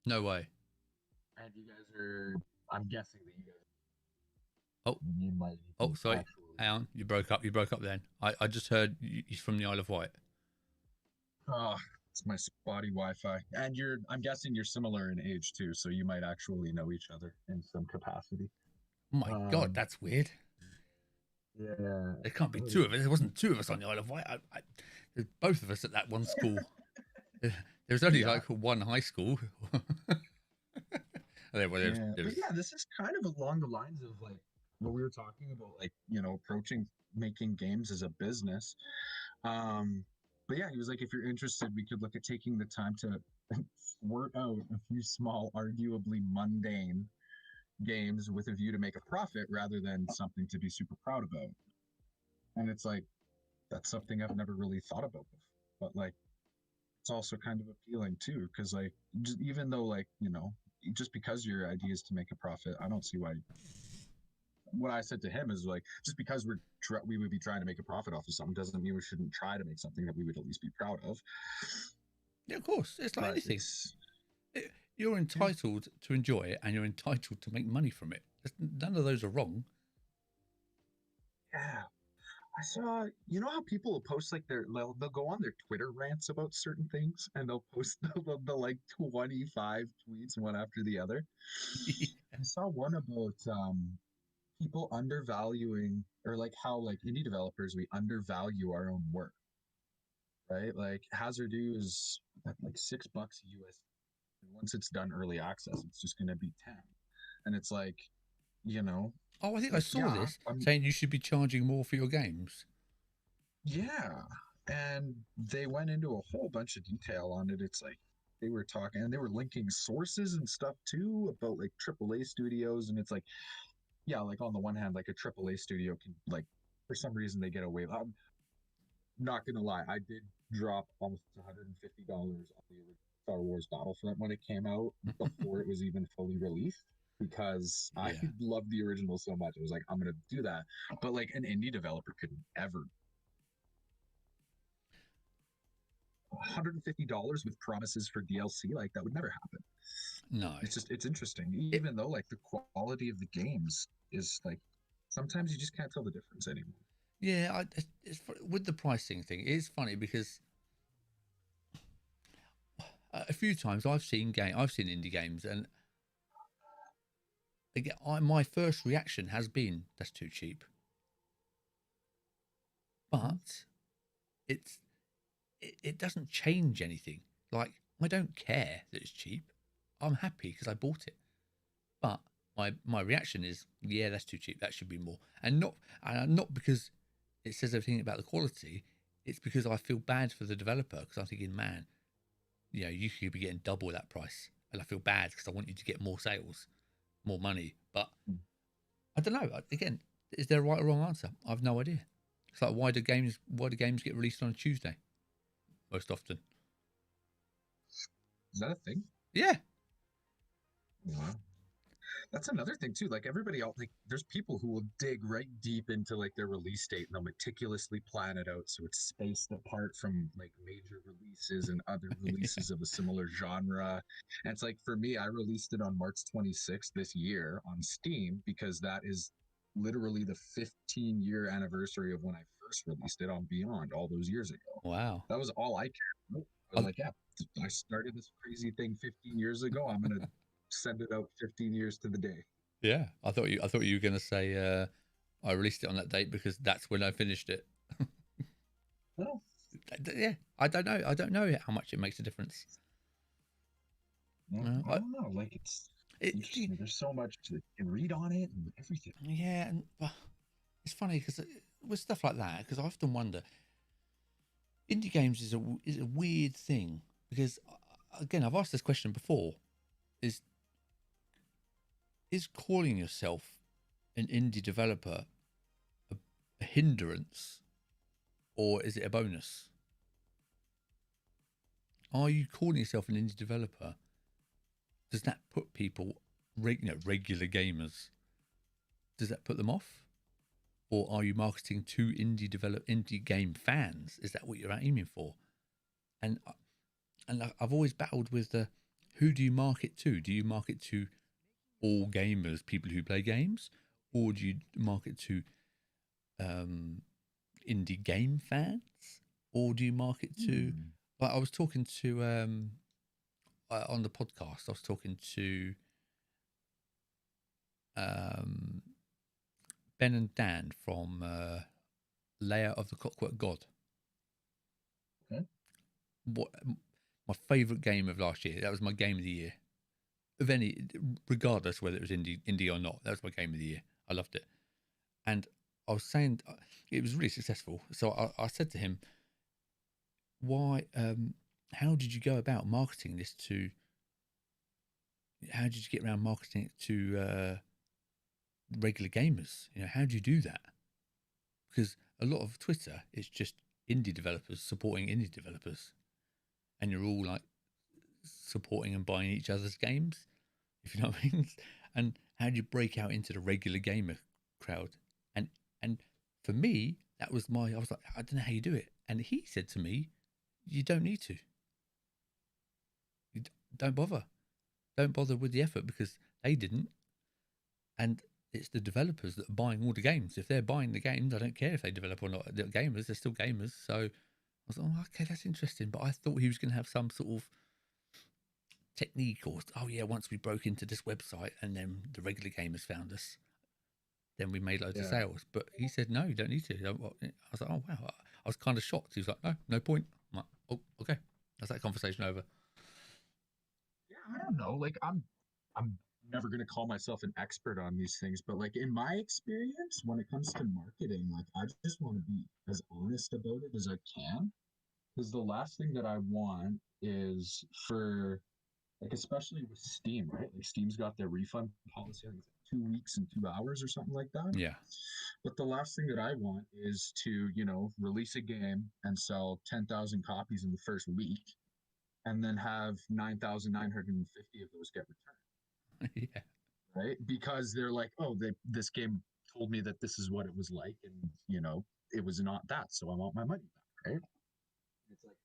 No way. and you guys are. I'm guessing that you guys. Oh, You might. oh, sorry. Actually. Hang on, you broke up. You broke up then. I just heard he's from the Isle of Wight. Oh, it's my spotty Wi-Fi, and I'm guessing you're similar in age too, so you might actually know each other in some capacity. Oh my God, that's weird. Yeah. There can't be two of us. There wasn't two of us on the Isle of Wight. There's both of us at that one school. There's only like one high school. But yeah, this is kind of along the lines of like what we were talking about, like, approaching making games as a business. But yeah, he was like, if you're interested, we could look at taking the time to work out a few small, arguably mundane games with a view to make a profit rather than something to be super proud about. And it's like, that's something I've never really thought about before. But like, it's also kind of appealing too, because like, just, even though like, just because your idea is to make a profit, I don't see why. What I said to him is like, just because we would be trying to make a profit off of something doesn't mean we shouldn't try to make something that we would at least be proud of. Yeah, of course. It's like But anything. You're entitled to enjoy it, and you're entitled to make money from it. None of those are wrong. Yeah. I saw, how people will post like they'll go on their Twitter rants about certain things, and they'll post the like 25 tweets one after the other. I saw one about people undervaluing, or like how like indie developers, we undervalue our own work, right? Like Hazardoo is like $6 US. And once it's done early access, it's just going to be 10. And it's like, Oh, I think I saw this saying you should be charging more for your games. Yeah. And they went into a whole bunch of detail on it. It's like they were talking and they were linking sources and stuff too about like AAA studios. And it's like, yeah, like on the one hand, like a AAA studio can, like, for some reason they get away. I'm not gonna lie, I did drop almost $150 on the original Star Wars Battlefront when it came out before it was even fully released, because I loved the original so much. I was like, I'm gonna do that. But like an indie developer could never. $150 with promises for DLC, like that would never happen. No, it's interesting, even though like the quality of the games is like sometimes you just can't tell the difference anymore. Yeah, with the pricing thing, it's funny because a few times I've seen indie games, and again, my first reaction has been that's too cheap. But it doesn't change anything. Like, I don't care that it's cheap. I'm happy because I bought it. But my reaction is, yeah, that's too cheap. That should be more, and not because it says everything about the quality. It's because I feel bad for the developer, because I'm thinking, man, you could be getting double that price, and I feel bad because I want you to get more sales, more money. But I don't know. Again, is there a right or wrong answer? I have no idea. It's like, why do games get released on a Tuesday most often? Is that a thing? Yeah. Wow. That's another thing too. Like everybody else, like there's people who will dig right deep into like their release date and they'll meticulously plan it out so it's spaced apart from like major releases and other releases of a similar genre. And it's like, for me, I released it on March 26th this year on Steam because that is literally the 15-year anniversary of when I first released it on Beyond all those years ago. Wow. That was all I cared about. I was like, yeah, I started this crazy thing 15 years ago. I'm gonna send it out 15 years to the day. Yeah, I thought you were going to say I released it on that date because that's when I finished it. Oh, Yeah, I don't know. I don't know how much it makes a difference. I don't know. Like it's interesting. There's so much that you can read on it and everything. Yeah, and it's funny because with stuff like that, because I often wonder, indie games is a weird thing because again, I've asked this question before: is calling yourself an indie developer a hindrance, or is it a bonus? Are you calling yourself an indie developer? Does that put people, regular gamers, does that put them off? Or are you marketing to indie game fans? Is that what you're aiming for? And I've always battled with the, who do you market to? Do you market to all gamers, people who play games, or do you market to indie game fans, or do you market to? Like I was talking to on the podcast, I was talking to Ben and Dan from Layer of the Clockwork God. Okay. What my favourite game of last year? That was my game of the year. Of any, regardless whether it was indie or not, that was my game of the year. I loved it, and I was saying it was really successful. So I said to him, "Why? How did you go about marketing this to? How did you get around marketing it to regular gamers? How do you do that? Because a lot of Twitter is just indie developers supporting indie developers, and you're all like supporting and buying each other's games, if you know what I mean. And how do you break out into the regular gamer crowd? And for me, that was I was like, I don't know how you do it. And he said to me, you don't need to. You don't bother. Don't bother with the effort because they didn't. And it's the developers that are buying all the games. If they're buying the games, I don't care if they develop or not. They're gamers, they're still gamers. So I was like, oh, okay, that's interesting. But I thought he was going to have some sort of technique or, oh yeah, once we broke into this website and then the regular gamers found us, then we made loads of sales. But he said, no, you don't need to. I was like, oh, wow. I was kind of shocked. He was like, no point. I'm like, oh, okay. That's that conversation over. Yeah, I don't know. Like I'm never gonna call myself an expert on these things, but like in my experience, when it comes to marketing, like I just want to be as honest about it as I can. Because the last thing that I want is for like especially with Steam, right? Like Steam's got their refund policy, I think it's 2 weeks and 2 hours or something like that. Yeah. But the last thing that I want is to, release a game and sell 10,000 copies in the first week and then have 9,950 of those get returned. Yeah. Right? Because they're like, oh, this game told me that this is what it was like, and it was not that, so I want my money back, right? It's like,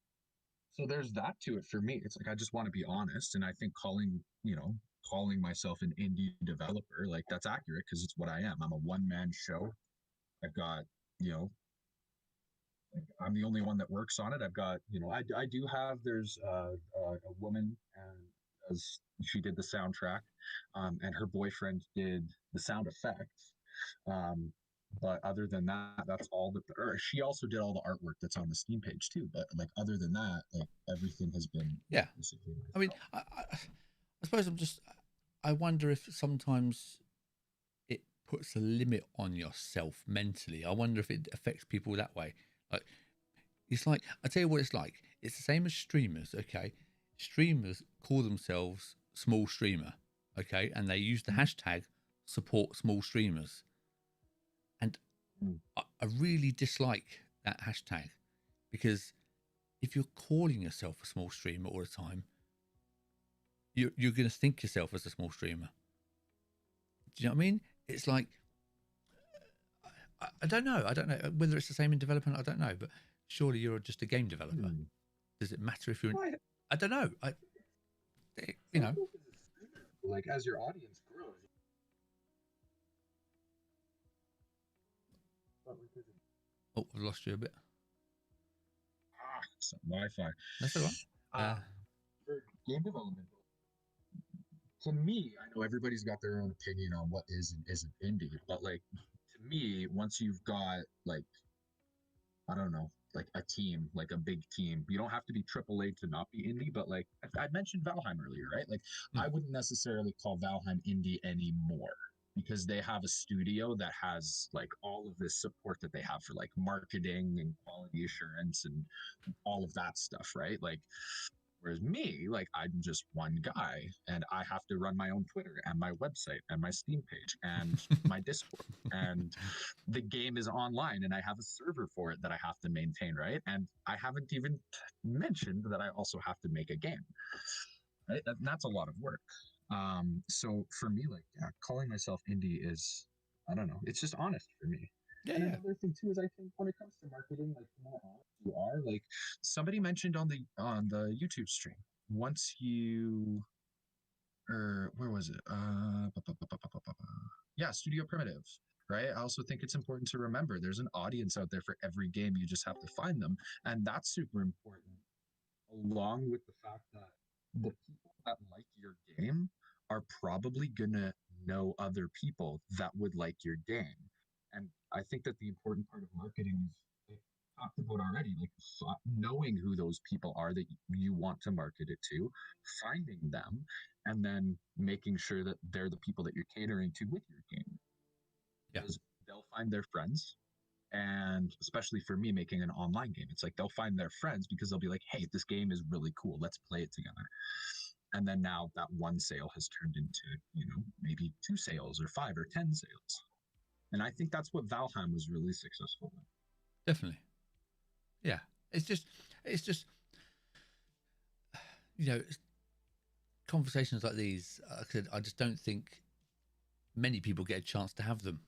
so there's that to it for me. It's like I just want to be honest, and I think calling myself an indie developer, like that's accurate because it's what I am. I'm a one-man show. I've got, I'm the only one that works on it. I've got, I do have, there's a woman, and as she did the soundtrack, and her boyfriend did the sound effects. But other than that, that's all that, or she also did all the artwork that's on the Steam page too. But like, other than that, like everything has been. Yeah. I mean, I suppose I wonder if sometimes it puts a limit on yourself mentally. I wonder if it affects people that way. Like, it's like, I tell you what it's like. It's the same as streamers, okay? Streamers call themselves small streamer, okay? And they use the hashtag support small streamers. And I really dislike that hashtag because if you're calling yourself a small streamer all the time, you're going to think yourself as a small streamer. Do you know what I mean? It's like, I don't know. I don't know whether it's the same in development. I don't know, but surely you're just a game developer. Does it matter if you're? I don't know. Like as your audience grows. Oh, I've lost you a bit. Some Wi-Fi. That's all right. For game development, to me, I know everybody's got their own opinion on what is and isn't indie, but like to me, once you've got like, I don't know, like a team, like a big team, you don't have to be AAA to not be indie, but like I mentioned Valheim earlier, right? Like I wouldn't necessarily call Valheim indie anymore because they have a studio that has like all of this support that they have for like marketing and quality assurance and all of that stuff, right? Like whereas me, like I'm just one guy and I have to run my own Twitter and my website and my Steam page and my Discord. And the game is online and I have a server for it that I have to maintain, right? And I haven't even mentioned that I also have to make a game. Right? And that's a lot of work. So for me, like yeah, calling myself indie is I don't know, it's just honest for me. Yeah, And yeah. another thing too is I think when it comes to marketing, like the more honest you are, like somebody mentioned on the YouTube stream, once you or where was it? Yeah, Studio Primitive. Right. I also think it's important to remember there's an audience out there for every game. You just have to find them. And that's super important, along with the fact that the people that like your game are probably gonna know other people that would like your game. And I think that the important part of marketing is like talked about already, like knowing who those people are that you want to market it to, finding them, and then making sure that they're the people that you're catering to with your game. Yeah. Because they'll find their friends, and especially for me making an online game, it's like they'll find their friends because they'll be like, hey, this game is really cool, let's play it together. And then now that one sale has turned into, you know, maybe 2 sales or 5 or 10 sales. And I think that's what Valheim was really successful with. Definitely. Yeah. It's just you know, conversations like these, I just don't think many people get a chance to have them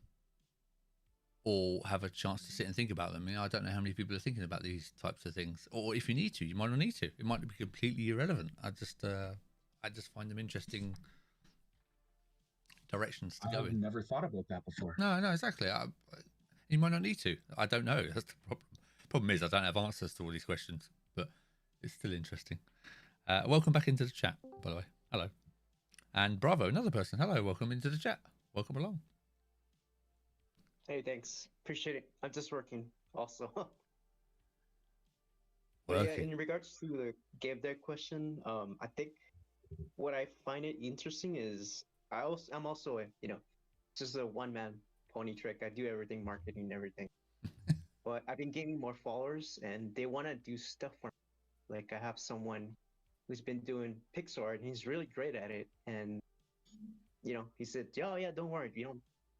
or have a chance to sit and think about them. I mean, I don't know how many people are thinking about these types of things, or if you need to, you might not need to. It might be completely irrelevant. I just find them interesting directions to go I've in. never thought about that before. No, exactly. You might not need to. I don't know. That's the problem. Problem is, I don't have answers to all these questions, but it's still interesting. Welcome back into the chat, by the way. Hello. And Bravo, another person. Hello, welcome into the chat. Welcome along. Hey, thanks. Appreciate it. I'm just working also. But yeah, Working. in regards to the game dev question, I think what I find it interesting is I'm also a, just a one man pony trick. I do everything, marketing and everything. But I've been gaining more followers and they want to do stuff for me. Like I have someone who's been doing pixel art and he's really great at it. And he said, "Oh yeah, don't worry,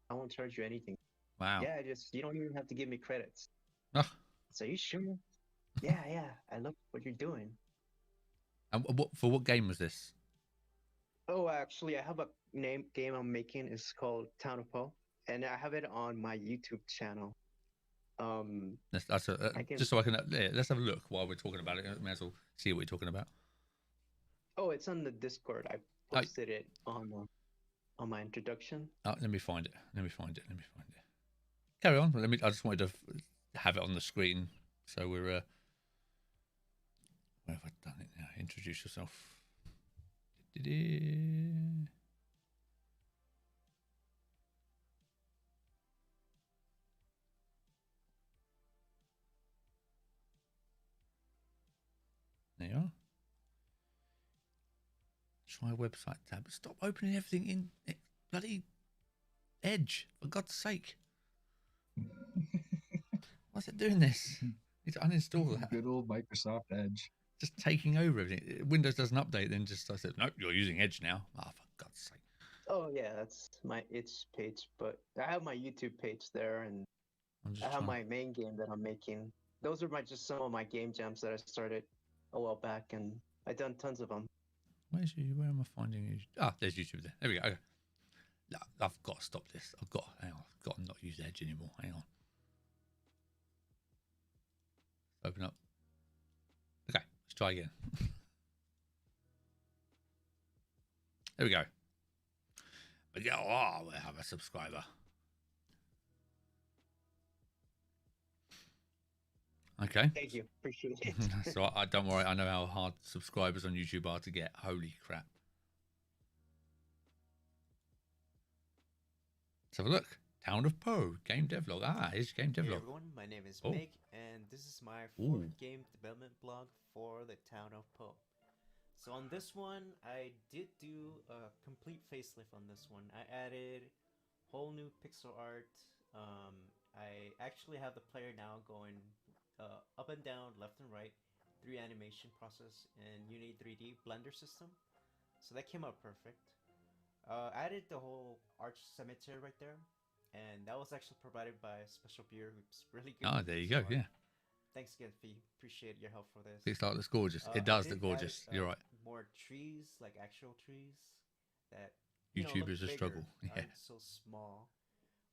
I won't charge you anything." Wow. Yeah, you don't even have to give me credits. Oh. So you sure? Yeah, I love what you're doing. And what game was this? Oh, actually, I have a game I'm making. It's called Town of Poe, and I have it on my YouTube channel. Just so I can let's have a look while we're talking about it. May as well see what we're talking about. Oh, it's on the Discord. I posted it on my introduction. Oh, let me find it. Carry on. I just wanted to have it on the screen, so we're. Where have I done it now? Introduce yourself. There you are. Try website tab. Stop opening everything in bloody Edge, for God's sake. Why's it doing this? Need to uninstall that. Good old Microsoft Edge. Just taking over everything. Windows doesn't update, then I said, nope, you're using Edge now. Oh, for God's sake. Oh yeah, that's my itch page, but I have my YouTube page there, and I have my main game that I'm making. Those are just some of my game jams that I started a while back, and I've done tons of them. Where am I finding you? Ah, there's YouTube there. There we go. Okay. No, I've got to stop this. I've got to not use Edge anymore. Hang on. Open up. Okay, let's try again. There we go. But yeah, we have a subscriber. Okay. Thank you. Appreciate it. So I don't worry. I know how hard subscribers on YouTube are to get. Holy crap. Let's have a look. Town of Poe, game devlog. Ah, it's game Hey devlog. everyone, my name is Oh. Meg, and this is my Ooh. 4th game development blog for the Town of Poe. So on this one, I did do a complete facelift on this one. I added whole new pixel art. I actually have the player now going up and down, left and right, 3 animation process in Unity 3D Blender system. So that came out perfect. Added the whole arch cemetery right there, and that was actually provided by a special beer who's really good. Ah, with there you pixel go. art. Yeah, Thanks again, Fee. Appreciate your help for this. pixel art looks gorgeous. I It does did look gorgeous. add, You're right. More trees, like actual trees, that you know, YouTube look is a bigger, struggle. Yeah. aren't so small.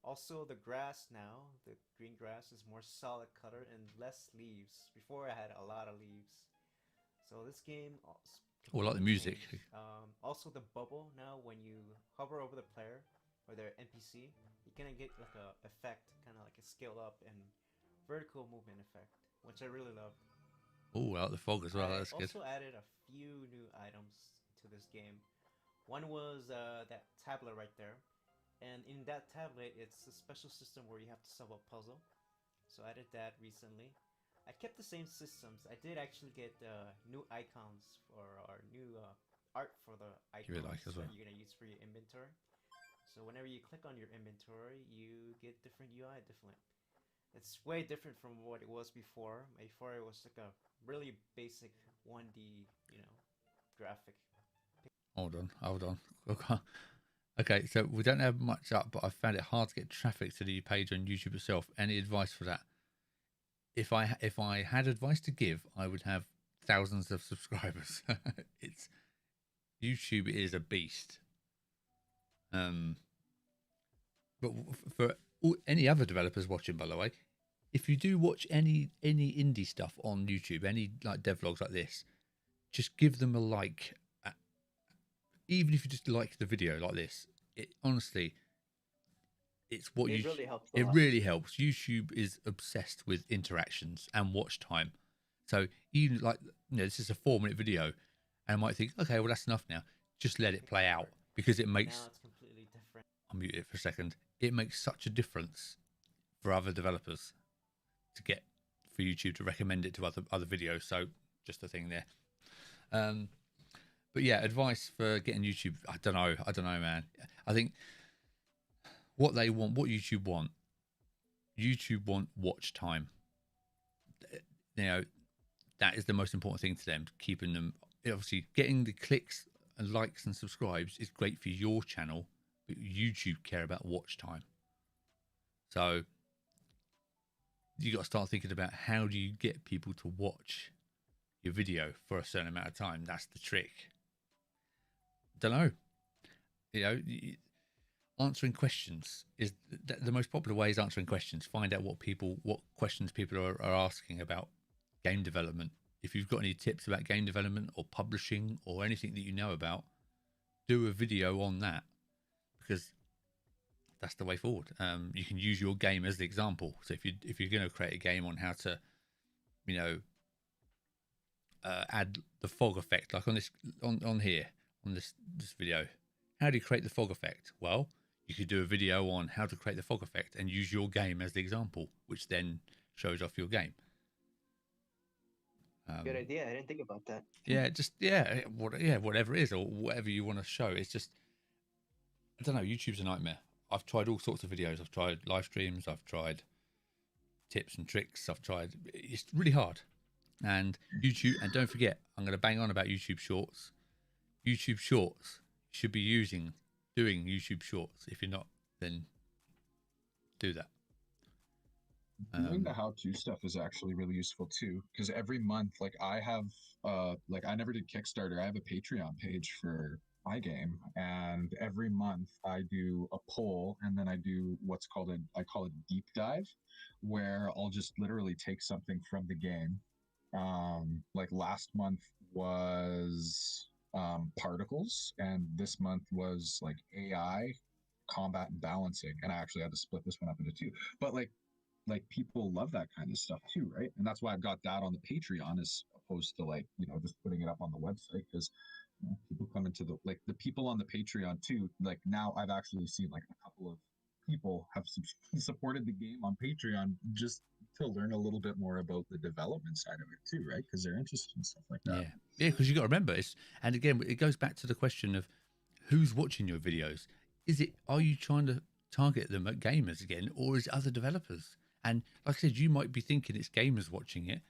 Also, the grass now, the green grass is more solid color and less leaves. Before I had a lot of leaves. So this game Oh, I like the music. also the bubble now, when you hover over the player or their NPC, you kind of get like a effect, kind of like a scale up and vertical movement effect, which I really loved. Oh, I like the fog as well. I That's good. also added a few new items to this game. One was that tablet right there, and in that tablet, it's a special system where you have to solve a puzzle. So I did that recently. I kept the same systems. I did actually get new icons for our new art for the Give it a like icons as well. that you're gonna use for your inventory. So whenever you click on your inventory, you get different UI, different. It's way different from what it was before. Before it was like a really basic 1D, graphic. Hold on. Okay, so we don't have much up, but I found it hard to get traffic to the page on YouTube itself. Any advice for that? If I had advice to give, I would have thousands of subscribers. It's YouTube is a beast. But for any other developers watching, by the way, if you do watch any indie stuff on YouTube, any like devlogs like this, just give them a like. Even if you just like the video like this, it honestly, it's what It you. really helps. A It lot. really helps. YouTube is obsessed with interactions and watch time. So even like this is a 4-minute video, and I might think, okay, well that's enough now. Just let it play out because it makes. Now it's completely different. I'll mute it for a second. It makes such a difference for other developers to get for YouTube to recommend it to other videos. So just a thing there. But yeah, advice for getting YouTube. I don't know, man. I think what they want, what YouTube want watch time. That is the most important thing to them. Keeping them, obviously, getting the clicks and likes and subscribes is great for your channel, but YouTube care about watch time. So you got to start thinking about how do you get people to watch your video for a certain amount of time. That's the trick. Don't know. Answering questions is the most popular way. Is answering questions. Find out what questions people are asking about game development. If you've got any tips about game development or publishing or anything that you know about, do a video on that, because that's the way forward. You can use your game as the example. So if you're going to create a game on how to, add the fog effect, like on this on here on this video, how do you create the fog effect? Well, you could do a video on how to create the fog effect and use your game as the example, which then shows off your game. Good idea. I didn't think about that. Whatever it is or whatever you want to show. It's just, I don't know. YouTube's a nightmare. I've tried all sorts of videos. I've tried live streams. I've tried tips and tricks. It's really hard. And YouTube, and don't forget, I'm going to bang on about YouTube Shorts. YouTube Shorts, you should be doing YouTube Shorts. If you're not, then do that. Doing the how-to stuff is actually really useful too, because every month, like I have, I never did Kickstarter. I have a Patreon page for my game, and every month I do a poll, and then I do what's called I call it deep dive, where I'll just literally take something from the game. Like last month was particles, and this month was like AI, combat, and balancing, and I actually had to split this one up into two. But like people love that kind of stuff too, right? And that's why I've got that on the Patreon as opposed to just putting it up on the website, because people come into the people on the Patreon too. Like now I've actually seen like a couple of people have supported the game on Patreon just to learn a little bit more about the development side of it too, right? Because they're interested in stuff like that. Yeah, because you got to remember, and again, it goes back to the question of who's watching your videos. Are you trying to target them at gamers again, or is it other developers? And like I said, you might be thinking it's gamers watching it,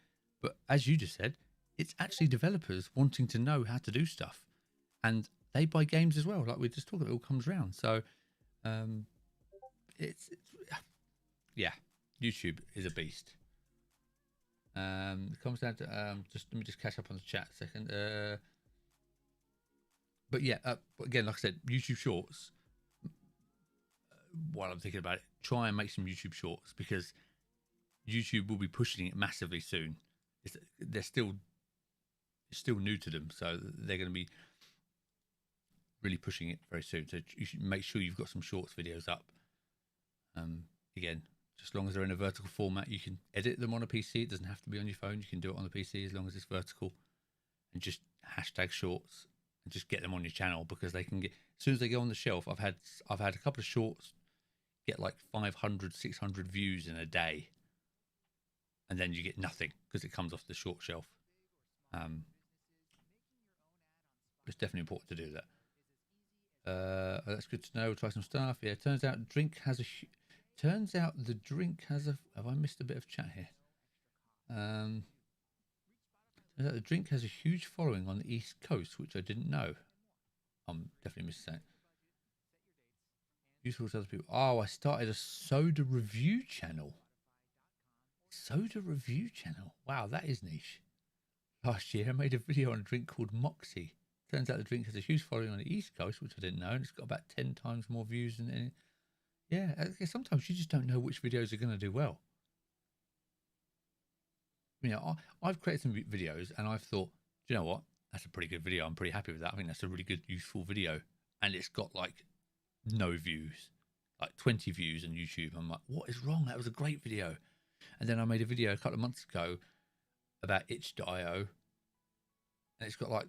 but as you just said, it's actually developers wanting to know how to do stuff, and they buy games as well. Like we just talked, it all comes round. So, it's yeah, YouTube is a beast. It comes down to just let me just catch up on the chat a second. But yeah, but again, like I said, YouTube Shorts. While I'm thinking about it, try and make some YouTube Shorts because YouTube will be pushing it massively soon. It's still new to them, so they're going to be really pushing it very soon. So you should make sure you've got some Shorts videos up. Again, just as long as they're in a vertical format, you can edit them on a PC. It doesn't have to be on your phone. You can do it on the PC as long as it's vertical, and just hashtag Shorts and just get them on your channel because they can get as soon as they go on the shelf. I've had a couple of Shorts get like 500, 600 views in a day, and then you get nothing because it comes off the short shelf. It's definitely important to do that. That's good to know. We'll try some stuff. Yeah, turns out the drink has a. Have I missed a bit of chat here? Turns out the drink has a huge following on the East Coast, which I didn't know. I'm definitely missing that. Useful to other people. Oh, I started a soda review channel. Wow, that is niche. Last year, I made a video on a drink called Moxie. Turns out the drink has a huge following on the East Coast, which I didn't know, and it's got about 10 times more views than any. Yeah, sometimes you just don't know which videos are going to do well. You know, I've created some videos, and I've thought, do you know what? That's a pretty good video. I'm pretty happy with that. I think that's a really good, useful video. And it's got like no views, like 20 views on YouTube. I'm like, what is wrong? That was a great video. And then I made a video a couple of months ago about itch.io, and it's got like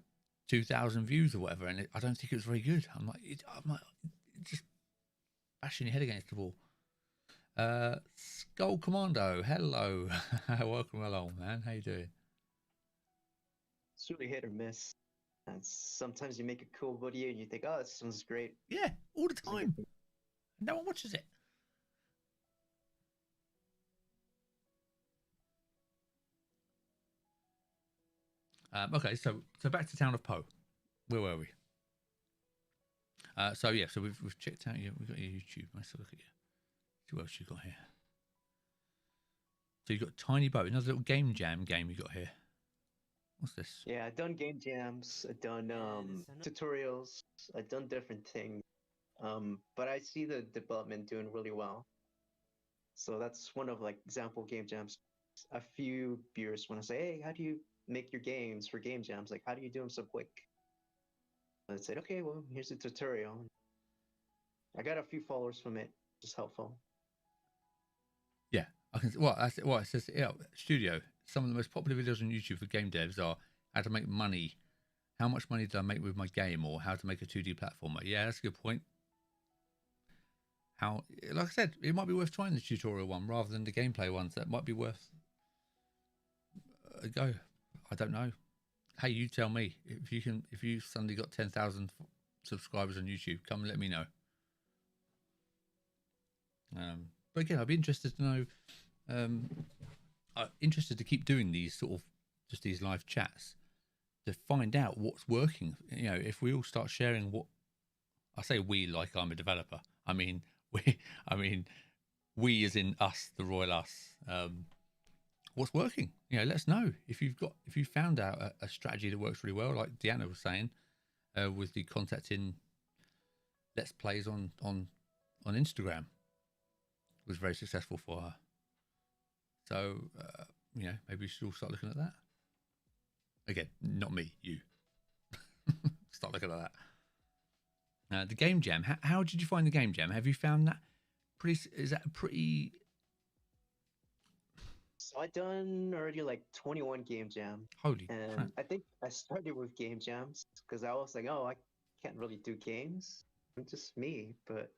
2,000 views or whatever, and I don't think it was very good. I'm like just bashing your head against the wall. Skull Commando, hello. Welcome along, man. How you doing? It's really hit or miss. And sometimes you make a cool video and you think, oh, this one's great. Yeah, all the time. No one watches it. Okay, so back to Town of Poe. Where were we? So we've checked out we've got your YouTube. Let's look at you. See what else you got here. So you've got Tiny Boat, another little game jam game you got here. What's this? Yeah, I've done game jams, I've done tutorials, I've done different things. But I see the development doing really well. So that's one of like example game jams. A few viewers want to say, hey, how do you make your games for game jams? Like, how do you do them so quick? I said, okay, well, here's a tutorial. I got a few followers from it, just helpful. Yeah, I can. It says studio. Some of the most popular videos on YouTube for game devs are how to make money, how much money did I make with my game, or how to make a 2D platformer. Yeah, that's a good point. Like I said, it might be worth trying the tutorial one rather than the gameplay ones. That might be worth a go. I don't know. Hey, you tell me if you suddenly got 10,000 subscribers on YouTube, come and let me know. But again, I'd be interested to know. Interested to keep doing these sort of just these live chats to find out what's working. You know, if we all start sharing what I say, we like I'm a developer. I mean we as in us, the royal us. What's working? You know, let us know if you found out a strategy that works really well, like Deanna was saying, with the contacting let's plays on Instagram was very successful for her. So you know, maybe we should all start looking at that. Again, not me, you. Start looking at that. The game jam. How did you find the game jam? Have you found that is that pretty? So I done already like 21 game jams. Holy and crap. I think I started with game jams because I was like, oh, I can't really do games. I'm just me. But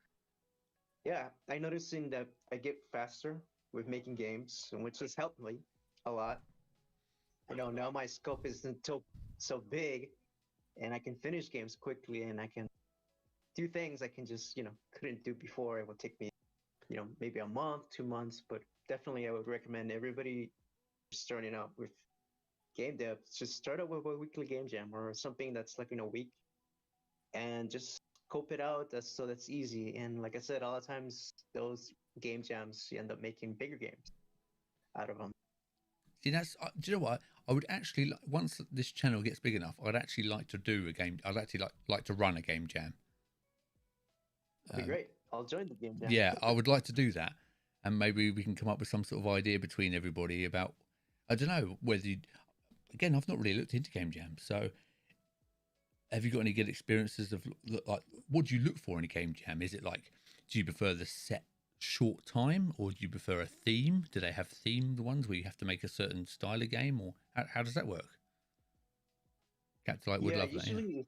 Yeah, I noticing that I get faster with making games, which has helped me a lot. I know now my scope isn't so big, and I can finish games quickly, and I can do things I can just couldn't do before. It would take me maybe a month, 2 months, but definitely I would recommend everybody starting out with game dev. Just start out with a weekly game jam or something that's like in a week, and just scope it out. That's easy. And like I said, a lot of times those game jams you end up making bigger games out of them. See, that's do you know what? I would actually once this channel gets big enough, I'd actually like to do a game. I'd actually like to run a game jam. That'd be great. I'll join the game jam. Yeah, I would like to do that, and maybe we can come up with some sort of idea between everybody about. I don't know whether you. Again, I've not really looked into game jams, so have you got any good experiences of like what do you look for in a game jam? Is it like do you prefer the set short time or do you prefer a theme? Do they have themed ones where you have to make a certain style of game, or how does that work? Captain Light would Yeah, love that. Yeah. usually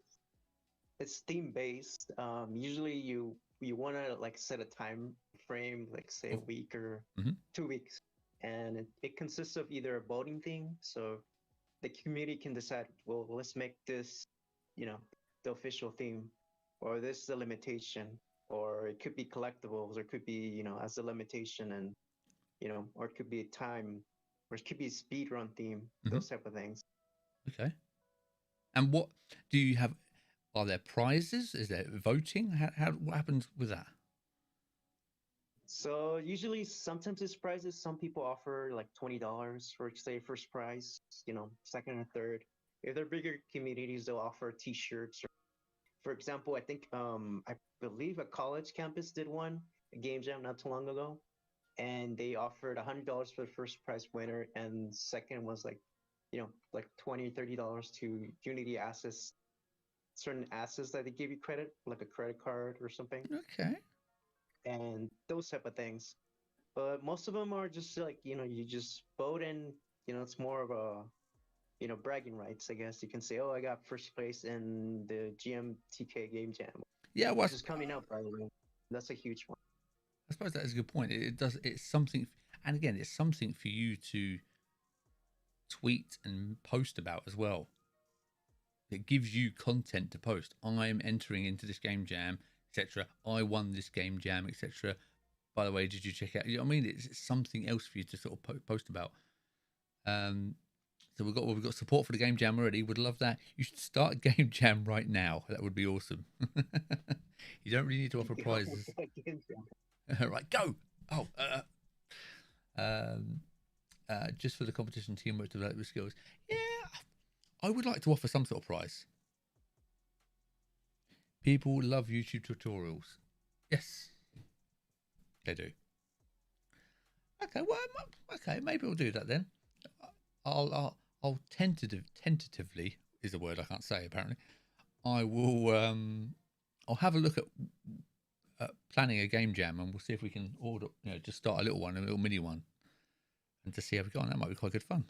it's theme based. Usually you want to like set a time frame, like say a week or Mhm. 2 weeks, and it consists of either a voting thing. So the community can decide, well, let's make this, the official theme, or this is a limitation, or it could be collectibles, or it could be, as a limitation, and or it could be a time, or it could be a speed run theme, those type of things. Okay. And what do you have? Are there prizes? Is there voting? What happens with that? So usually, sometimes it's prizes. Some people offer like $20 for say first prize, second and third. If they're bigger communities, they'll offer T-shirts. Or, for example, I think I believe a college campus did one, a game jam not too long ago, and they offered $100 for the first prize winner, and second was like, like $20, $30 to Unity assets, certain assets that they give you credit, like a credit card or something, Okay. and those type of things. But most of them are just like you just vote, and it's more of a bragging rights, I guess you can say. Oh, I got first place in the GMTK game jam, Yeah, well, which is coming out, by the way. That's a huge one. I suppose that is a good point. It does. It's something, and again, it's something for you to tweet and post about as well. It gives you content to post. I'm entering into this game jam, etc. I won this game jam, etc. By the way, did you check out? You know what I mean? It's something else for you to sort of post about. So we've got support for the game jam already. Would love that. You should start a game jam right now. That would be awesome. You don't really need to offer prizes. Right, go. Oh, just for the competition, teamwork, development skills. Yeah, I would like to offer some sort of prize. People love YouTube tutorials. Yes, they do. Okay, well, okay, maybe we'll do that then. I'll tentatively is a word I can't say apparently. I will I'll have a look at planning a game jam, and we'll see if we can order, just start a little one, a little mini one, and to see how we go on. That might be quite good fun.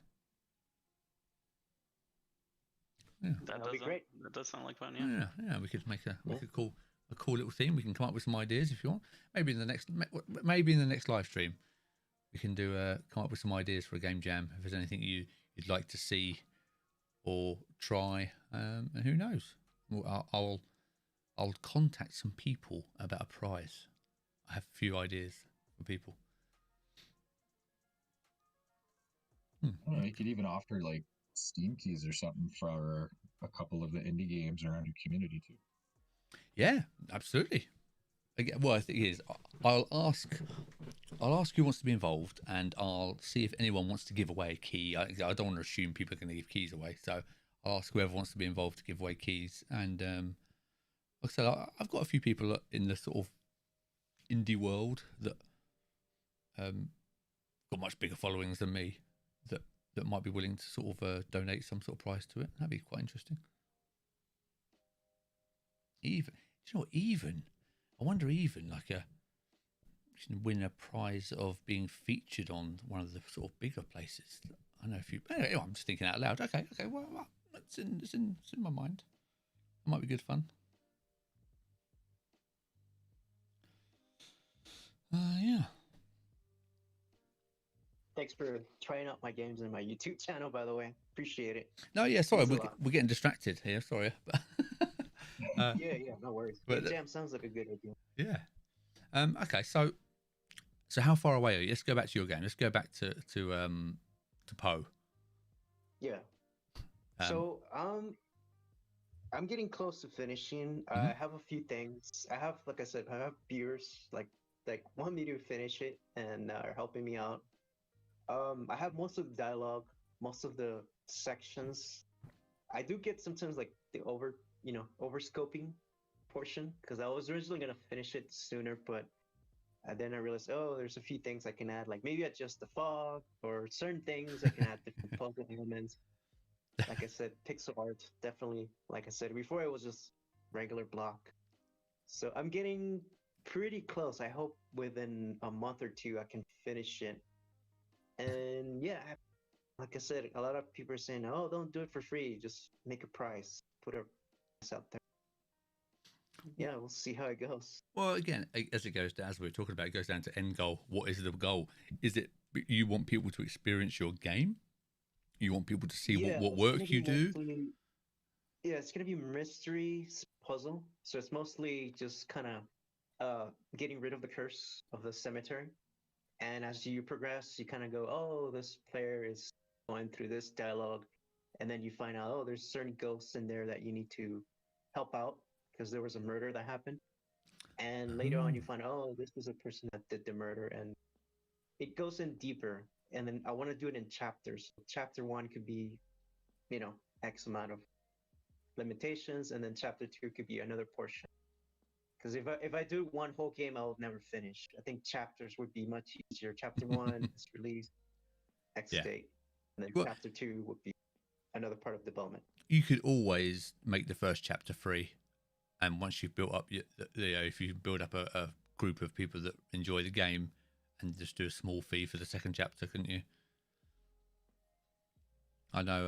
Yeah, That'd be great. That does sound like fun. Yeah. Yeah. We could make a cool little theme. We can come up with some ideas if you want. Maybe in the next live stream, we can come up with some ideas for a game jam. If there's anything you'd like to see or try, and who knows, I'll contact some people about a prize. I have a few ideas for people. You could even offer like Steam keys or something for a couple of the indie games around your community too. Yeah, absolutely. Again, well, I think it is. I'll ask who wants to be involved, and I'll see if anyone wants to give away a key. I don't want to assume people are going to give keys away, so I'll ask whoever wants to be involved to give away keys. And like I said, I've got a few people in the sort of indie world that got much bigger followings than me that might be willing to sort of donate some sort of prize to it. That'd be quite interesting. Even, do you know what, I wonder like you can win a prize of being featured on one of the sort of bigger places. I know a few. Anyway, I'm just thinking out loud. Okay. Well, it's in my mind. It might be good fun. Yeah. Thanks for trying out my games in my YouTube channel, by the way. Appreciate it. No, yeah. Sorry, Means a lot. we're getting distracted here. Sorry. Yeah, no worries. but, Game Jam sounds like a good idea. yeah. Okay. So how far away are you? Let's go back to your game. Let's go back to Poe. Yeah. So I'm getting close to finishing. I Mhm. have a few things. I have, like I said, I have viewers like want me to finish it and are helping me out. I have most of the dialogue, most of the sections. I do get sometimes like the over scoping portion because I was originally gonna finish it sooner, but then I realized, oh, there's a few things I can add, like maybe adjust the fog or certain things I can add different puzzle elements. Like I said, pixel art definitely. Like I said before, it was just regular block. So I'm getting pretty close. I hope within a month or two I can finish it. And yeah, like I said, a lot of people are saying, "Oh, don't do it for free. Just make a price. Put a price out there." Yeah, we'll see how it goes. Well, again, as it goes down, as we were talking about, it goes down to end goal. What is the goal? Is it you want people to experience your game? You want people to see Yeah, what it's gonna work be you do? mostly. Yeah, it's gonna be mystery puzzle. So it's mostly just kind of getting rid of the curse of the cemetery. And as you progress, you kind of go, oh, this player is going through this dialogue, and then you find out, oh, there's certain ghosts in there that you need to help out because there was a murder that happened. And later on, you find, oh, this was a person that did the murder, and it goes in deeper. And then I want to do it in chapters. Chapter one could be, X amount of limitations, and then chapter two could be another portion. Because if I do one whole game, I'll never finish. I think chapters would be much easier. Chapter one is released X Yeah. date, and then Well- chapter two would be another part of development. You could always make the first chapter free, and once you've built up, if you build up a group of people that enjoy the game, and just do a small fee for the second chapter, couldn't you? I know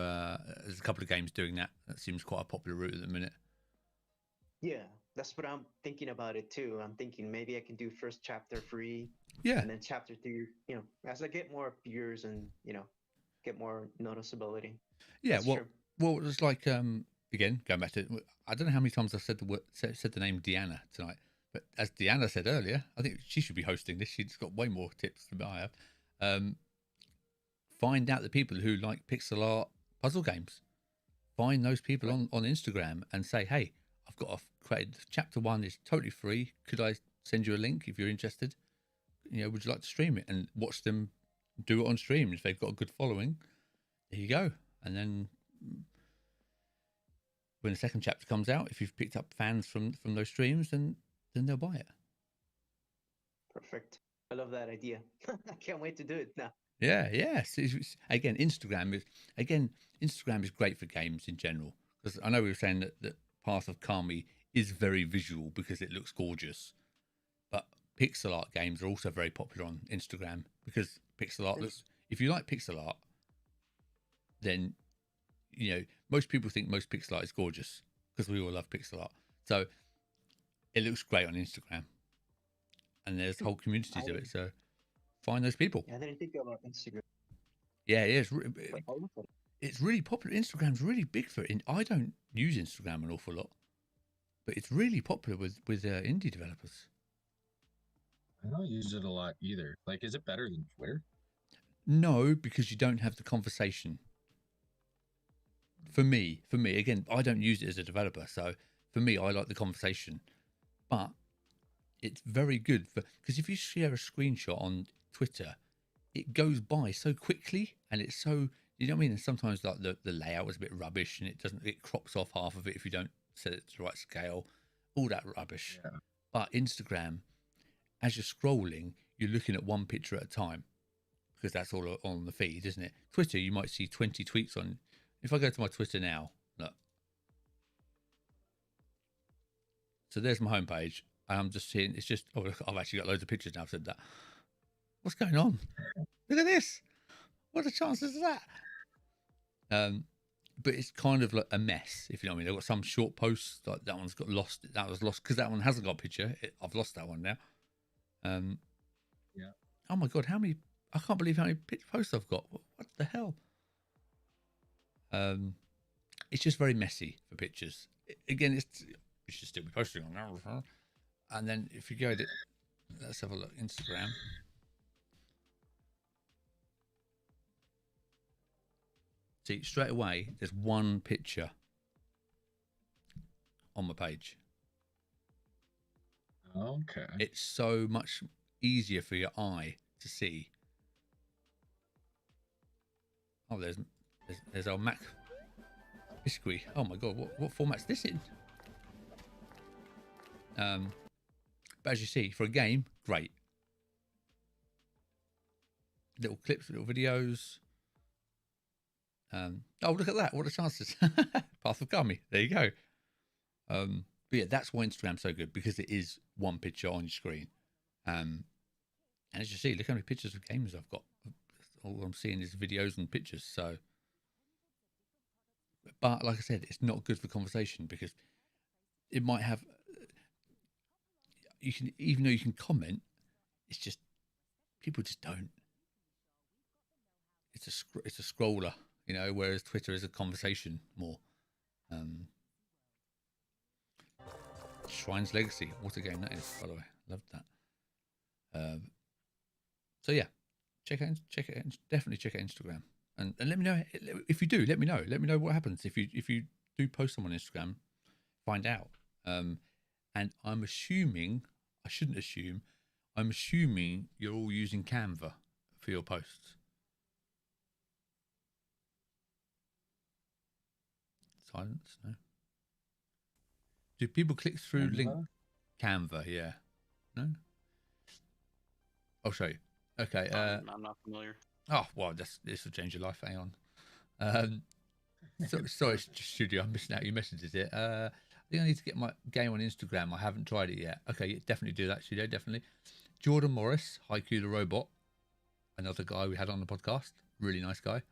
there's a couple of games doing that. That seems quite a popular route at the minute. Yeah, that's what I'm thinking about it too. I'm thinking maybe I can do first chapter free, Yeah, and then chapter two. As I get more viewers and get more noticeability. yeah. That's Well, true. well, it's like again going back to. I don't know how many times I've said the name Deanna tonight, but as Deanna said earlier, I think she should be hosting this. She's got way more tips than I have. Find out the people who like pixel art puzzle games. Find those people on Instagram and say, hey, I've got a created chapter one is totally free. Could I send you a link if you're interested? Would you like to stream it and watch them do it on stream? If they've got a good following, there you go. And then when the second chapter comes out, if you've picked up fans from those streams, then they'll buy it. Perfect. I love that idea. I can't wait to do it now. Yeah, yes. Again, Instagram is great for games in general, because I know we were saying that Path of Kami is very visual because it looks gorgeous, but pixel art games are also very popular on Instagram because pixel art looks. If you like pixel art, then most people think most pixel art is gorgeous because we all love pixel art. So it looks great on Instagram, and there's whole communities of it. So find those people. Yeah, I didn't think about Instagram. Yeah, But I'll look at it. it's really popular. Instagram's really big for it. I don't use Instagram an awful lot, but it's really popular with indie developers. I don't use it a lot either. Like, is it better than Twitter? No, because you don't have the conversation. For me, again, I don't use it as a developer, so for me, I like the conversation. But it's very good because if you share a screenshot on Twitter, it goes by so quickly, and it's so, you know what I mean. And sometimes like the layout is a bit rubbish, and it crops off half of it if you don't set it to the right scale, all that rubbish. Yeah. But Instagram, as you're scrolling, you're looking at one picture at a time because that's all on the feed, isn't it? Twitter, you might see 20 tweets on. If I go to my Twitter now, look. So there's my homepage. I'm just seeing, it's just, oh, look, I've actually got loads of pictures now. I've said that. What's going on? Look at this. What are the chances of that? But it's kind of like a mess, if you know what I mean. They've got some short posts, like that one's got lost. That was lost because that one hasn't got a picture. I've lost that one now. Oh my god, how many? I can't believe how many posts I've got. What the hell? It's just very messy for pictures. Again, we should still be posting on that. And then if you go to, let's have a look, Instagram. See, straight away, there's one picture on my page. Okay. It's so much easier for your eye to see. Oh, there's our Mac Biscuit. Oh my god, what format's this in? But as you see, for a game, great. Little clips, little videos. Oh, look at that! What are the chances? Path of Kami. There you go. But yeah, that's why Instagram's so good, because it is one picture on your screen. And as you see, look how many pictures of games I've got. All I'm seeing is videos and pictures. So, but like I said, it's not good for conversation, because it might have. You can, even though you can comment, it's just people just don't. It's a scroller, you know, whereas Twitter is a conversation more. Shrine's Legacy, what a game that is, by the way. Loved that. So yeah, check it, definitely check out Instagram, and let me know if you do. Let me know what happens if you do post them on Instagram. Find out. And I'm assuming, I shouldn't assume, I'm assuming you're all using Canva for your posts. Silence, no. Do people click through link? Canva, yeah. No? I'll show you. Okay. I'm not familiar. Oh, well, this will change your life. Hang on. Sorry, studio, I'm missing out your messages here. I think I need to get my game on Instagram. I haven't tried it yet. Okay, definitely do that, studio, definitely. Jordan Morris, Haiku the Robot, another guy we had on the podcast. Really nice guy.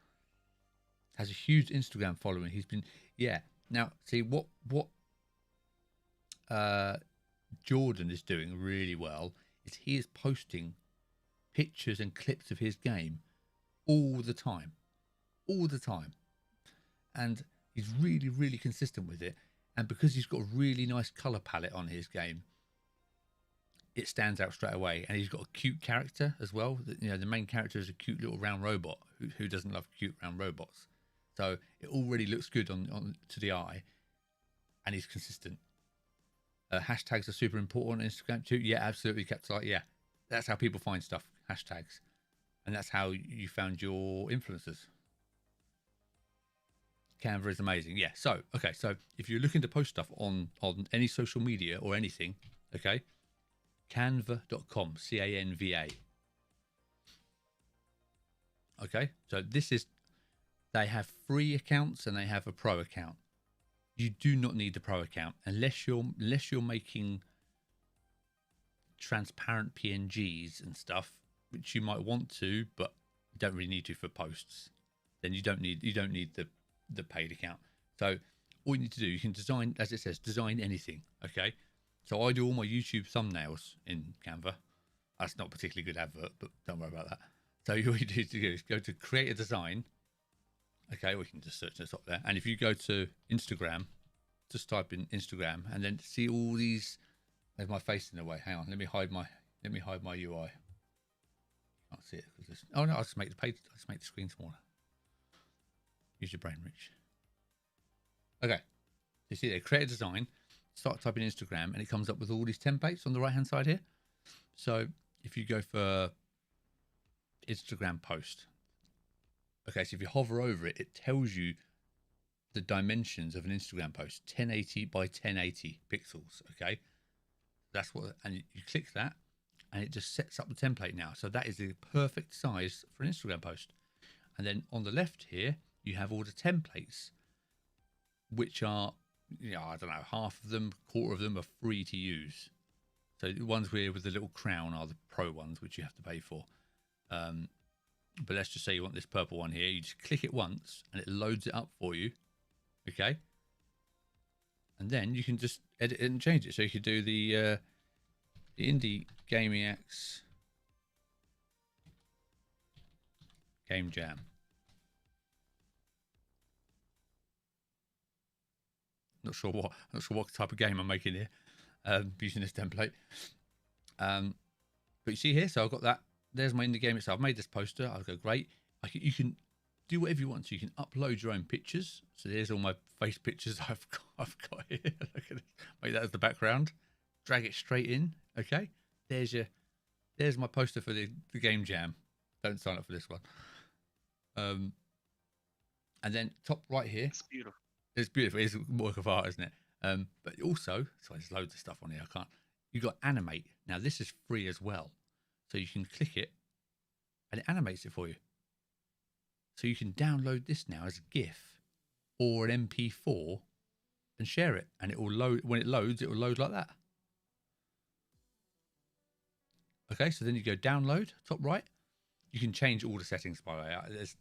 Has a huge Instagram following. He's been, yeah. Now, see, what Jordan is doing really well is he is posting pictures and clips of his game all the time, and he's really, really consistent with it. And because he's got a really nice color palette on his game, it stands out straight away. And he's got a cute character as well. You know, the main character is a cute little round robot. Who doesn't love cute round robots? So it already looks good on to the eye, and he's consistent. Hashtags are super important on Instagram too. Yeah, absolutely, Capsite. Yeah, that's how people find stuff. Hashtags, and that's how you found your influencers. Canva is amazing. Yeah. So okay. So if you're looking to post stuff on any social media or anything, okay, Canva.com. CANVA. Okay. So this is. They have free accounts and they have a pro account. You do not need the pro account unless you're making transparent PNGs and stuff, which you might want to, but don't really need to for posts. Then you don't need the paid account. So all you need to do, you can design, as it says, design anything. Okay. So I do all my YouTube thumbnails in Canva. That's not a particularly good advert, but don't worry about that. So all you need to do is go to create a design. Okay, we can just search this up there. And if you go to Instagram, just type in Instagram and then see all these. There's my face in the way. Hang on, let me hide my UI. Can't see it because this. Oh no, I'll just make the page. Let's make the screen smaller. Use your brain, Rich. Okay, you see there, create a design. Start typing Instagram, and it comes up with all these templates on the right hand side here. So if you go for Instagram post. Okay, so if you hover over it, it tells you the dimensions of an Instagram post, 1080 by 1080 pixels. Okay, that's what, and you click that, and it just sets up the template now. So that is the perfect size for an Instagram post. And then on the left here, you have all the templates, which are, you know, I don't know, half of them, quarter of them are free to use. So the ones with the little crown are the pro ones, which you have to pay for. But let's just say you want this purple one here. You just click it once and it loads it up for you. Okay. And then you can just edit it and change it. So you could do the Indie Gamiacs Game Jam. Not sure what type of game I'm making here, using this template. But you see here, so I've got that. There's my indie game itself. I've made this poster. I'll go great. You can do whatever you want. So you can upload your own pictures. So there's all my face pictures I've got here. Look at this. Make that as the background. Drag it straight in. Okay. There's my poster for the game jam. Don't sign up for this one. And then top right here. It's beautiful. It's beautiful. It's a work of art, isn't it? But also, so there's loads of stuff on here. I can't. You got animate. Now this is free as well, so you can click it, and it animates it for you. So you can download this now as a GIF or an MP4 and share it, and it will load. When it loads, it will load like that. Okay, so then you go download, top right. You can change all the settings, by the way.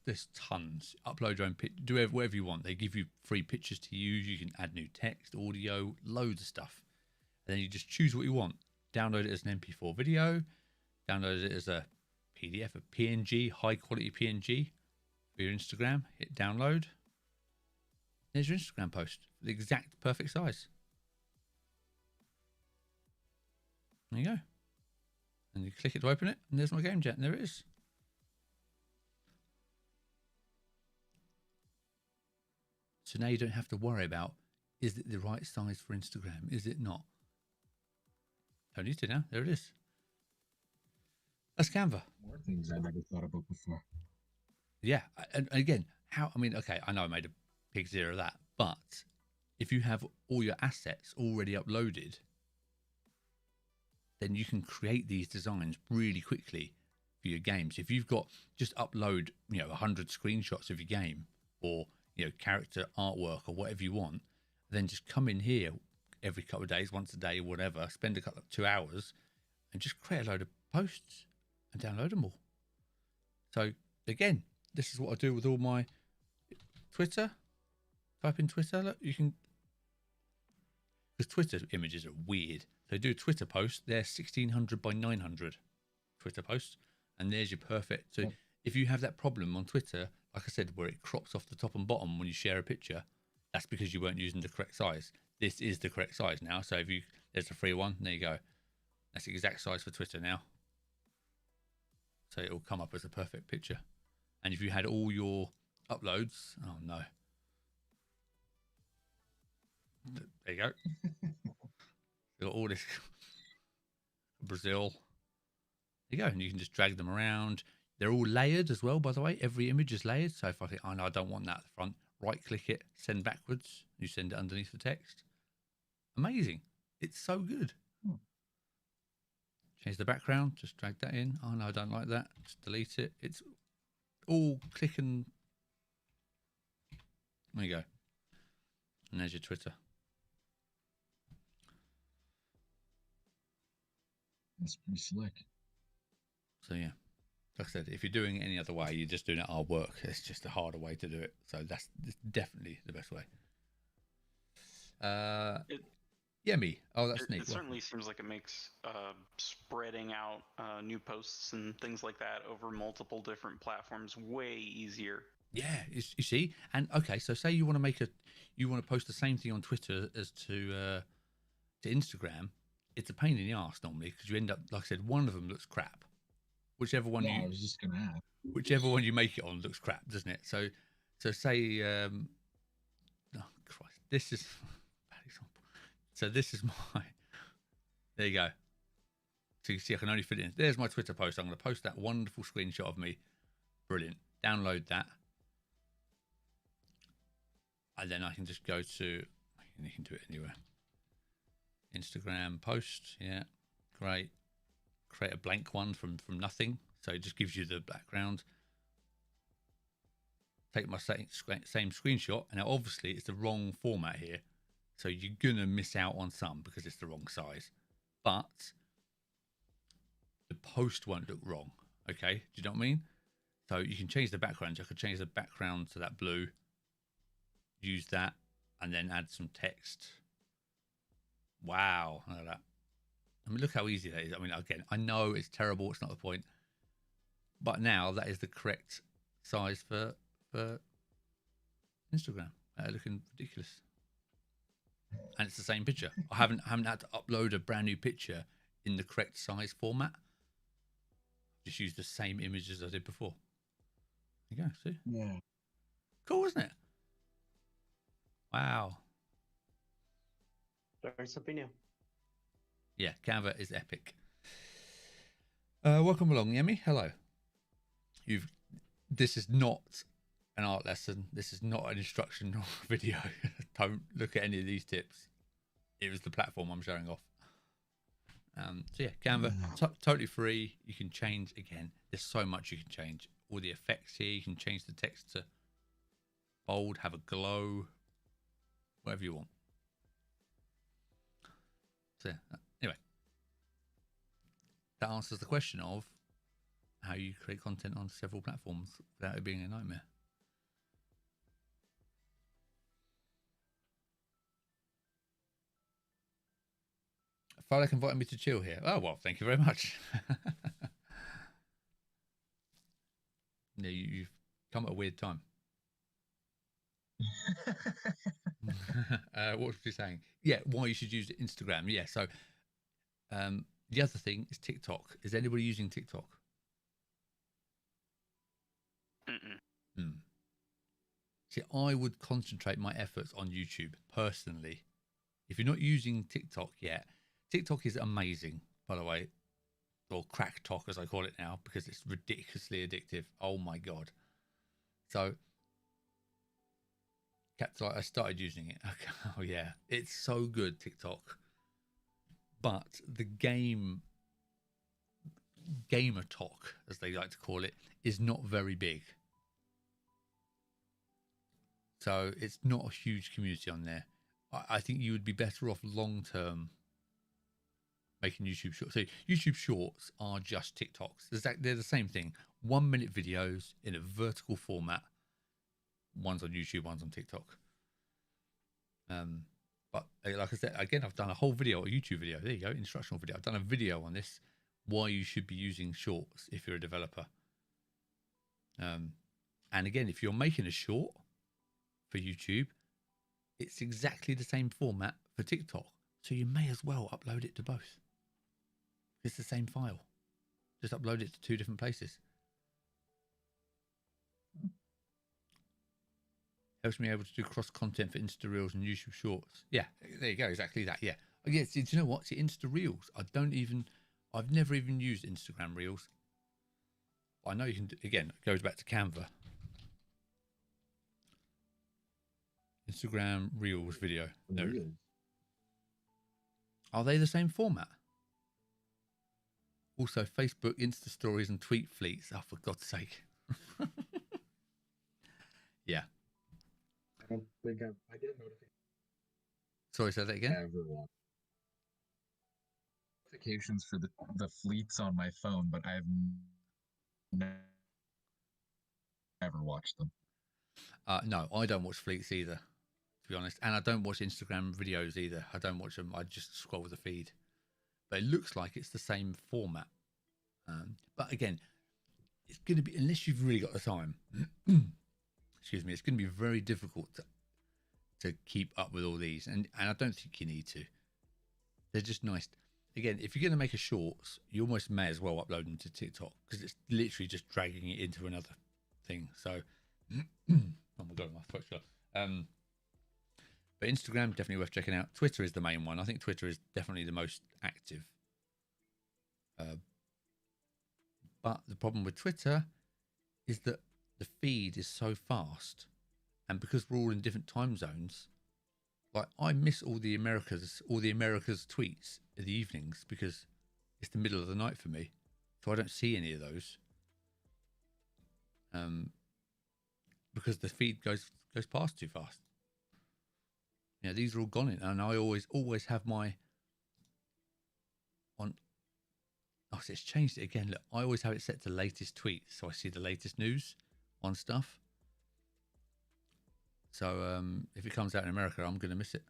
There's tons. Upload your own do whatever you want. They give you free pictures to use. You can add new text, audio, loads of stuff. And then you just choose what you want. Download it as an MP4 video. Download it as a PDF, a PNG, high quality PNG for your Instagram. Hit download. There's your Instagram post. The exact perfect size. There you go. And you click it to open it, and there's my game jam. There it is. So now you don't have to worry about, is it the right size for Instagram? Is it not? Don't need to now. There it is. That's Canva. More things I never thought about before. Yeah. And again, okay, I know I made a big zero of that, but if you have all your assets already uploaded, then you can create these designs really quickly for your games. If you've got, just upload, 100 screenshots of your game, or character artwork or whatever you want, then just come in here every couple of days, once a day, whatever, spend a couple of 2 hours and just create a load of posts and download them all. So again, this is what I do with all my Twitter. Type in Twitter, look, you can, because Twitter images are weird. So do a Twitter post, they're 1600 by 900 Twitter posts, and there's your perfect. So if you have that problem on Twitter, like I said, where it crops off the top and bottom when you share a picture, that's because you weren't using the correct size. This is the correct size now. So if there's a free one, there you go. That's the exact size for Twitter now. So it will come up as a perfect picture. And if you had all your uploads, oh no. There you go. Got all this Brazil. There you go. And you can just drag them around. They're all layered as well, by the way. Every image is layered. So if I think, oh no, I don't want that at the front, right click it, send backwards. You send it underneath the text. Amazing. It's so good. Change the background, just drag that in. Oh no, I don't like that. Just delete it. It's all click and there you go. And there's your Twitter. That's pretty slick. So yeah. Like I said, if you're doing it any other way, you're just doing it hard work. It's just a harder way to do it. So that's definitely the best way. Yeah, me. Oh, that's neat. It certainly seems like it makes spreading out new posts and things like that over multiple different platforms way easier. Yeah, you see. And okay, so say you want to post the same thing on Twitter as to Instagram. It's a pain in the arse normally because you end up, like I said, one of them looks crap. Whichever one I was just gonna add. Whichever one you make it on looks crap, doesn't it? So say, oh Christ, this is bad example. So this is my. There you go. So you see, I can only fit it in. There's my Twitter post. I'm going to post that wonderful screenshot of me. Brilliant. Download that, and then I can just go to. You can do it anywhere. Instagram post. Yeah, great. Create a blank one from nothing, so it just gives you the background. Take my same screenshot, and now obviously it's the wrong format here, so you're gonna miss out on some because it's the wrong size, but the post won't look wrong. Okay, do you know what I mean? So you can change the background. I could change the background to that blue, use that, and then add some text. Wow, look at that. I mean, look how easy that is. I mean, again, I know it's terrible. It's not the point. But now that is the correct size for Instagram. Looking ridiculous. And it's the same picture. I haven't had to upload a brand new picture in the correct size format. Just use the same image as I did before. There you go. See? Yeah. Cool, isn't it? Wow. Learn something new. Yeah, Canva is epic. Welcome along, Yemi. Hello. This is not an art lesson. This is not an instructional video. Don't look at any of these tips. It was the platform I'm showing off. So yeah, Canva, totally free. You can change again. There's so much you can change. All the effects here. You can change the text to bold, have a glow, whatever you want. So anyway, that answers the question of how you create content on several platforms without it being a nightmare. Farlek invited me to chill here. Oh, well, thank you very much. Yeah, you've come at a weird time. What was you saying? Yeah, why you should use Instagram. Yeah, so the other thing is TikTok. Is anybody using TikTok? See, I would concentrate my efforts on YouTube personally. If you're not using TikTok yet, TikTok is amazing, by the way, or crack talk as I call it now, because it's ridiculously addictive. Oh my god! So, I started using it. Oh yeah, it's so good, TikTok. But the gamer talk, as they like to call it, is not very big. So it's not a huge community on there. I think you would be better off long term making YouTube shorts. So YouTube shorts are just TikToks. They're the same thing. 1 minute videos in a vertical format. One's on YouTube, one's on TikTok. But like I said, again, I've done a whole video, a YouTube video. There you go, instructional video. I've done a video on this, why you should be using shorts if you're a developer. And again, if you're making a short for YouTube, it's exactly the same format for TikTok. So you may as well upload it to both. It's the same file. Just upload it to 2 different places. Helps me able to do cross content for Insta Reels and YouTube Shorts. Yeah, there you go. Exactly that. Yeah. Yeah. Do you know what? See, Insta Reels. I've never even used Instagram Reels. I know you can. Again, it goes back to Canva. Instagram Reels video. Are they the same format? Also, Facebook Insta Stories and tweet fleets. Oh, for God's sake. Yeah. I don't think I get notifications. Sorry, say that again. Notifications for the fleets on my phone, but I've never watched them. No, I don't watch fleets either, to be honest. And I don't watch Instagram videos either. I don't watch them. I just scroll the feed. But it looks like it's the same format. But again, it's going to be, unless you've really got the time, excuse me, it's going to be very difficult to keep up with all these. And I don't think you need to. They're just nice. Again, if you're going to make a shorts, you almost may as well upload them to TikTok, because it's literally just dragging it into another thing. So, oh my god, my throat's gone. But Instagram, definitely worth checking out. Twitter is the main one. I think Twitter is definitely the most active. But the problem with Twitter is that the feed is so fast, and because we're all in different time zones, like I miss all the Americas tweets in the evenings because it's the middle of the night for me, so I don't see any of those. Because the feed goes past too fast. Yeah, these are all gone in, and I always have my on. Oh, so it's changed it again. Look, I always have it set to latest tweets, so I see the latest news on stuff. So if it comes out in America, I'm going to miss it,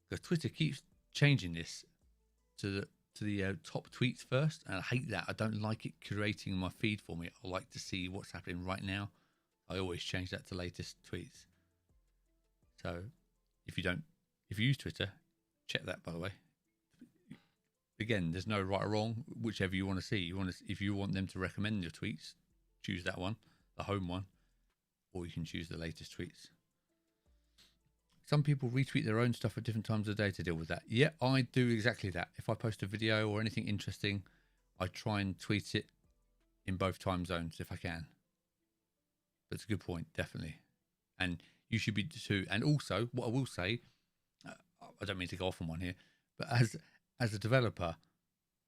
because Twitter keeps changing this to to the top tweets first, and I hate that. I don't like it curating my feed for me. I like to see what's happening right now. I always change that to latest tweets. So if you use Twitter, check that, by the way. Again, there's no right or wrong, whichever you want to see. If you want them to recommend your tweets, choose that one, the home one, or you can choose the latest tweets. Some people retweet their own stuff at different times of the day to deal with that. Yeah, I do exactly that. If I post a video or anything interesting, I try and tweet it in both time zones if I can. That's a good point, definitely. And you should be too. And also, what I will say, I don't mean to go off on one here, but as a developer,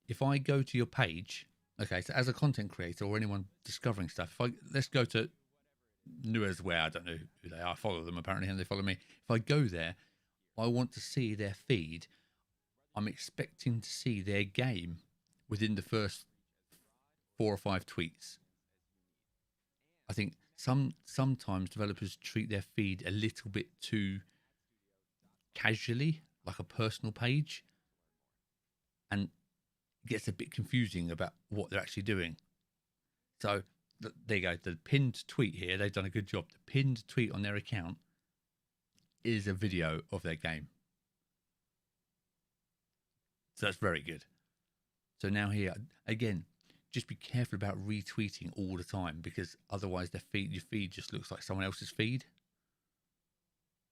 if I go to your page, okay, so as a content creator or anyone discovering stuff, let's go to Nua's, where I don't know who they are. I follow them apparently, and they follow me. If I go there, I want to see their feed. I'm expecting to see their game within the first 4 or 5 tweets. I think sometimes developers treat their feed a little bit too casually, like a personal page, and it gets a bit confusing about what they're actually doing. So there you go. The pinned tweet here, they've done a good job. The pinned tweet on their account is a video of their game. So that's very good. So now here, again, just be careful about retweeting all the time, because otherwise your feed just looks like someone else's feed.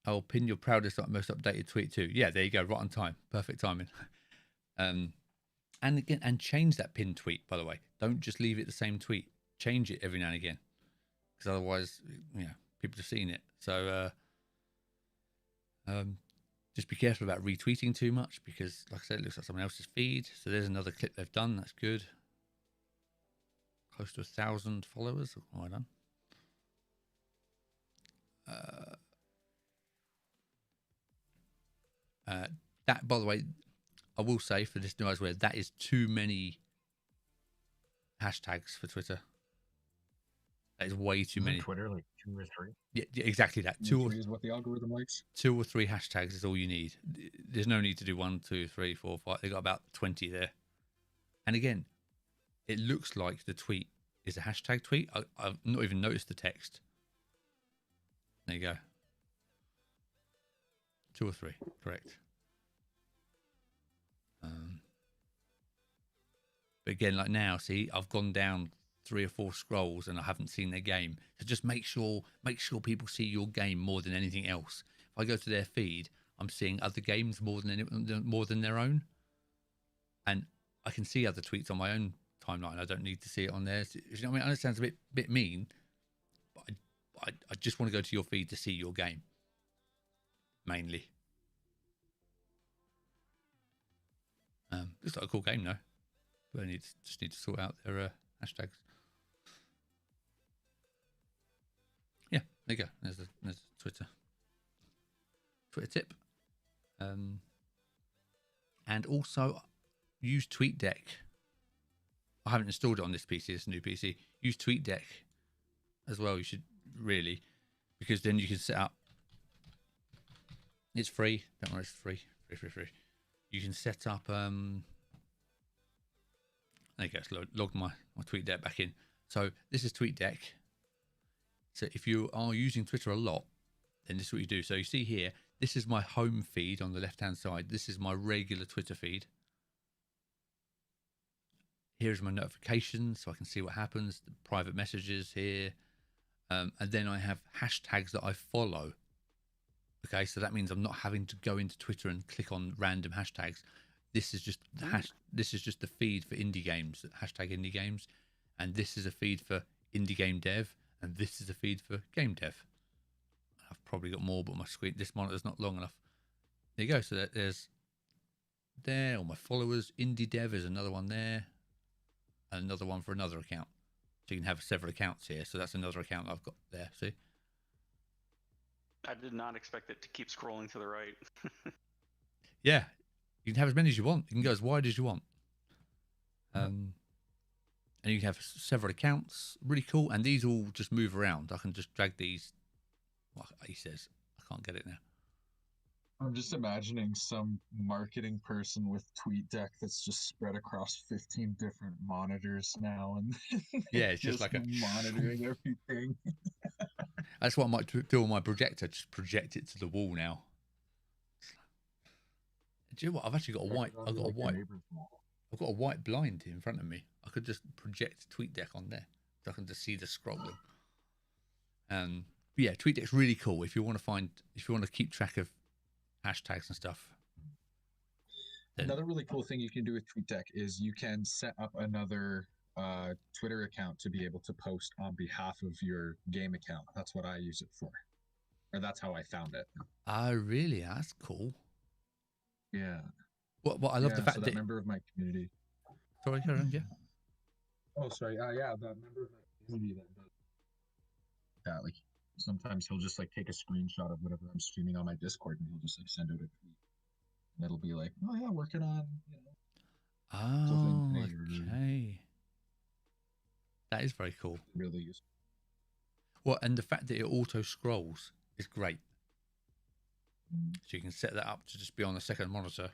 I'll pin your proudest, most updated tweet too. Yeah, there you go. Right on time. Perfect timing. And again, and change that pinned tweet, by the way. Don't just leave it the same tweet. Change it every now and again, because otherwise, people have seen it. So just be careful about retweeting too much, because, like I said, it looks like someone else's feed. So there's another clip they've done. That's good. Close to 1,000 followers. Well done. That, by the way, I will say for this new Eyeswear, that is too many hashtags for Twitter. That is way too many. Twitter, like 2 or 3. Yeah, exactly that. 2 is what the algorithm likes. 2 or 3 hashtags is all you need. There's no need to do 1, 2, 3, 4, 5. They got about 20 there. And again, it looks like the tweet is a hashtag tweet. I've not even noticed the text. There you go. 2 or 3, correct. But again, like now, see, I've gone down 3 or 4 scrolls and I haven't seen their game. So just make sure people see your game more than anything else. If I go to their feed, I'm seeing other games more than their own, and I can see other tweets on my own timeline. I don't need to see it on theirs. You know what I mean? I know it sounds a bit mean, but I just want to go to your feed to see your game mainly. Looks like a cool game though. But I just need to sort out their hashtags. Yeah, there you go. There's a Twitter tip. And also use TweetDeck. I haven't installed it on this PC. It's a new PC. Use TweetDeck as well. You should really, because then you can set up. It's free. Don't worry, it's free. Free. You can set up. There you go. It's logged my TweetDeck back in. So this is TweetDeck. So if you are using Twitter a lot, then this is what you do. So you see here, this is my home feed on the left-hand side. This is my regular Twitter feed. Here's my notifications, so I can see what happens. The private messages here. And then I have hashtags that I follow. Okay, so that means I'm not having to go into Twitter and click on random hashtags. This is just the feed for indie games, hashtag indie games, and this is a feed for indie game dev, and this is a feed for game dev. I've probably got more, but this monitor's not long enough. There you go. So there's all my followers. Indie dev is another one there, and another one for another account. So you can have several accounts here. So that's another account I've got there. See? I did not expect it to keep scrolling to the right. Yeah, you can have as many as you want. You can go as wide as you want. And you can have several accounts. Really cool. And these all just move around. I can just drag these. Well, he says, I can't get it now. I'm just imagining some marketing person with TweetDeck that's just spread across 15 different monitors now, and Yeah, it's just just like a. monitoring everything. That's what I might do on my projector. Just project it to the wall now. Do you know what? I've actually got a white. That'd be like your neighbor's wall. I've got a white blind in front of me. I could just project TweetDeck on there, so I can just see the scrolling. Yeah, TweetDeck's really cool if you want to keep track of hashtags and stuff. Then, Another really cool thing you can do with TweetDeck is you can set up another Twitter account to be able to post on behalf of your game account. That's what I use it for, or that's how I found it. oh, really? That's cool. Yeah. What I love the fact so that member of my community. Sorry, Karen. Yeah. Oh, sorry. Yeah, that member of my community that does that. Like sometimes he'll just like take a screenshot of whatever I'm streaming on my Discord, and he'll just like send out a tweet. And it'll be like, oh yeah, working on. Oh, okay. That is very cool. Really useful. Well, and the fact that it auto scrolls is great. So you can set that up to just be on the second monitor.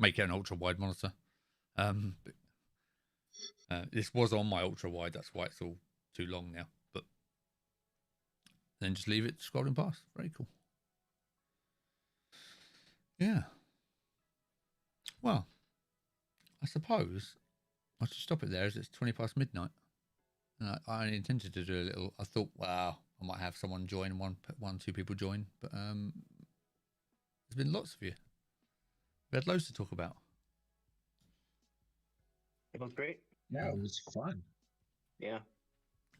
Make it an ultra wide monitor. This was on my ultra wide. That's why it's all too long now. But then just leave it scrolling past. Very cool. Yeah. Well, I suppose I should stop it there as it's 20 past midnight. And I only intended to do a little. I thought, wow, I might have someone join, two people join. But there's been lots of you. We had loads to talk about. It was great. Yeah, it was fun. Yeah.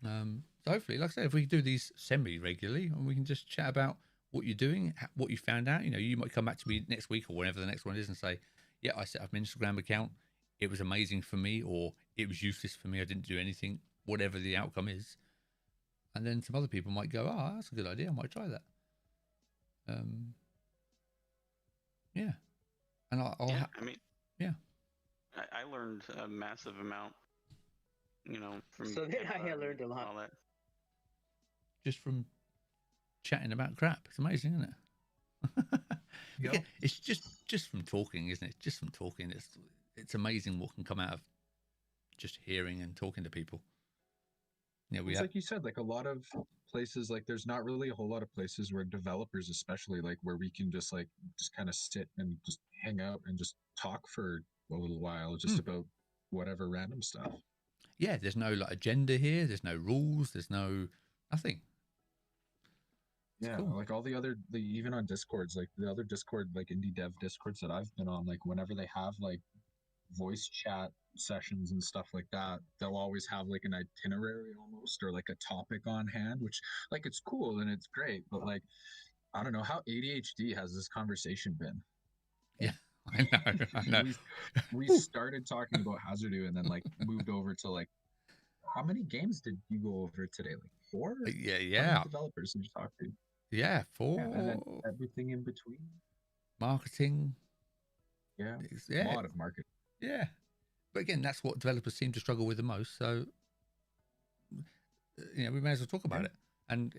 So hopefully, like I said, if we can do these semi-regularly and we can just chat about what you're doing, what you found out. You know, you might come back to me next week or whenever the next one is and say, yeah, I set up an Instagram account. It was amazing for me, or it was useless for me. I didn't do anything, whatever the outcome is. And then some other people might go, oh, that's a good idea. I might try that. Yeah. And I learned a massive amount, from. So then I learned a lot. All that. Just from chatting about crap. It's amazing, isn't it? Yep. It's just from talking, isn't it? Just from talking. It's amazing what can come out of just hearing and talking to people. Yeah, like you said, like a lot of places, like there's not really a whole lot of places where developers, especially, like where we can just kind of sit and just hang out and just talk for a little while, just about whatever random stuff. Yeah, there's no like agenda here. There's no rules. There's nothing. Yeah, cool. Like all even on Discords, like the other Discord, like indie dev Discords that I've been on, like whenever they have like voice chat sessions and stuff like that, they'll always have like an itinerary almost, or like a topic on hand, which like it's cool and it's great, but like I don't know how ADHD has this conversation been. Yeah, I know. We started talking about Hazardoo and then like moved over to like, how many games did you go over today? Like 4? Yeah. How many developers did you talk to? Yeah, 4. Yeah, and then everything in between. Marketing. Yeah, a lot of marketing. Yeah, but again, that's what developers seem to struggle with the most. So, we may as well talk about it. And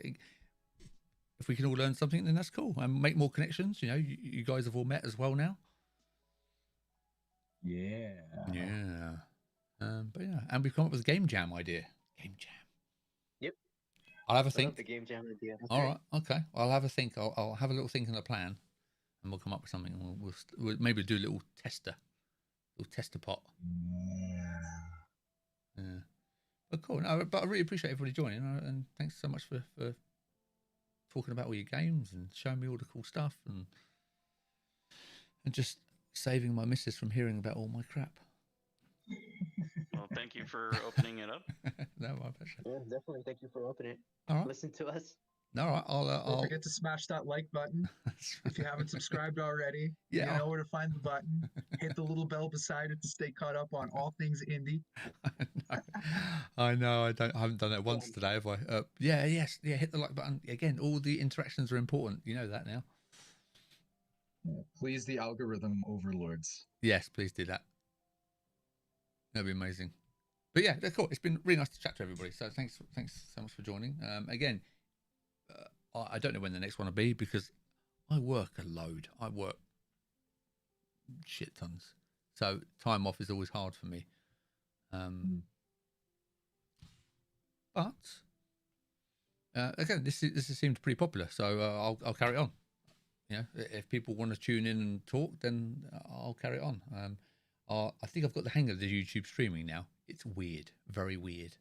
if we can all learn something, then that's cool. And make more connections. You guys have all met as well now. Yeah. Yeah. But yeah, and we've come up with a game jam idea. Game jam. Yep. I'll have a think. The game jam idea. All right. Okay. I'll have a think. I'll have a little think and a plan, and we'll come up with something. We'll maybe do a little tester pot. Yeah. But cool. No, but I really appreciate everybody joining, and thanks so much for talking about all your games and showing me all the cool stuff, and just saving my missus from hearing about all my crap. Well, thank you for opening it up. No, my pleasure. Yeah, definitely. Thank you for opening it. All right. Listen to us. All right. Don't forget to smash that like button if you haven't subscribed already. Yeah. You know where to find the button. Hit the little bell beside it to stay caught up on all things indie. I know. I haven't done it once today, have I? Yes. Hit the like button again. All the interactions are important. You know that now. Yeah, please, the algorithm overlords. Yes, please do that. That'd be amazing. But yeah, that's cool. It's been really nice to chat to everybody. So thanks so much for joining. Again, I don't know when the next one will be because I work a load. I work shit tons. So time off is always hard for me. But again, this seemed pretty popular, so I'll carry on. You know, if people want to tune in and talk, then I'll carry it on. I think I've got the hang of the YouTube streaming now. It's weird, very weird.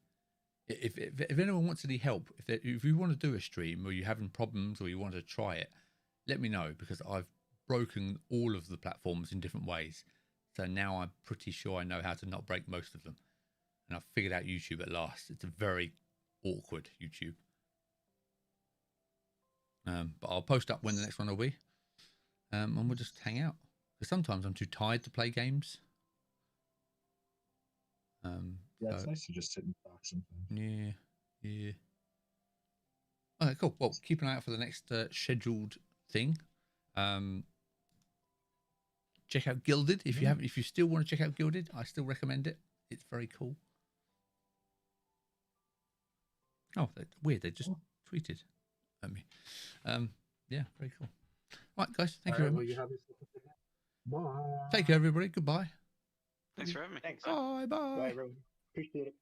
If anyone wants any help, if you want to do a stream or you're having problems or you want to try it, let me know, because I've broken all of the platforms in different ways. So now I'm pretty sure I know how to not break most of them. And I've figured out YouTube at last. It's a very awkward YouTube. But I'll post up when the next one will be. And we'll just hang out. Because sometimes I'm too tired to play games. Yeah, it's nice to just sit and talk sometimes. Yeah. Okay, cool. Well, keep an eye out for the next scheduled thing. Check out Gilded if you haven't. If you still want to check out Gilded, I still recommend it. It's very cool. Oh, weird! They just tweeted at me. Yeah, very cool. Right, guys. Thank you very much. Bye. Take care, everybody. Goodbye. Thanks for having me. Thanks. Bye. Bye, everyone. Appreciate it.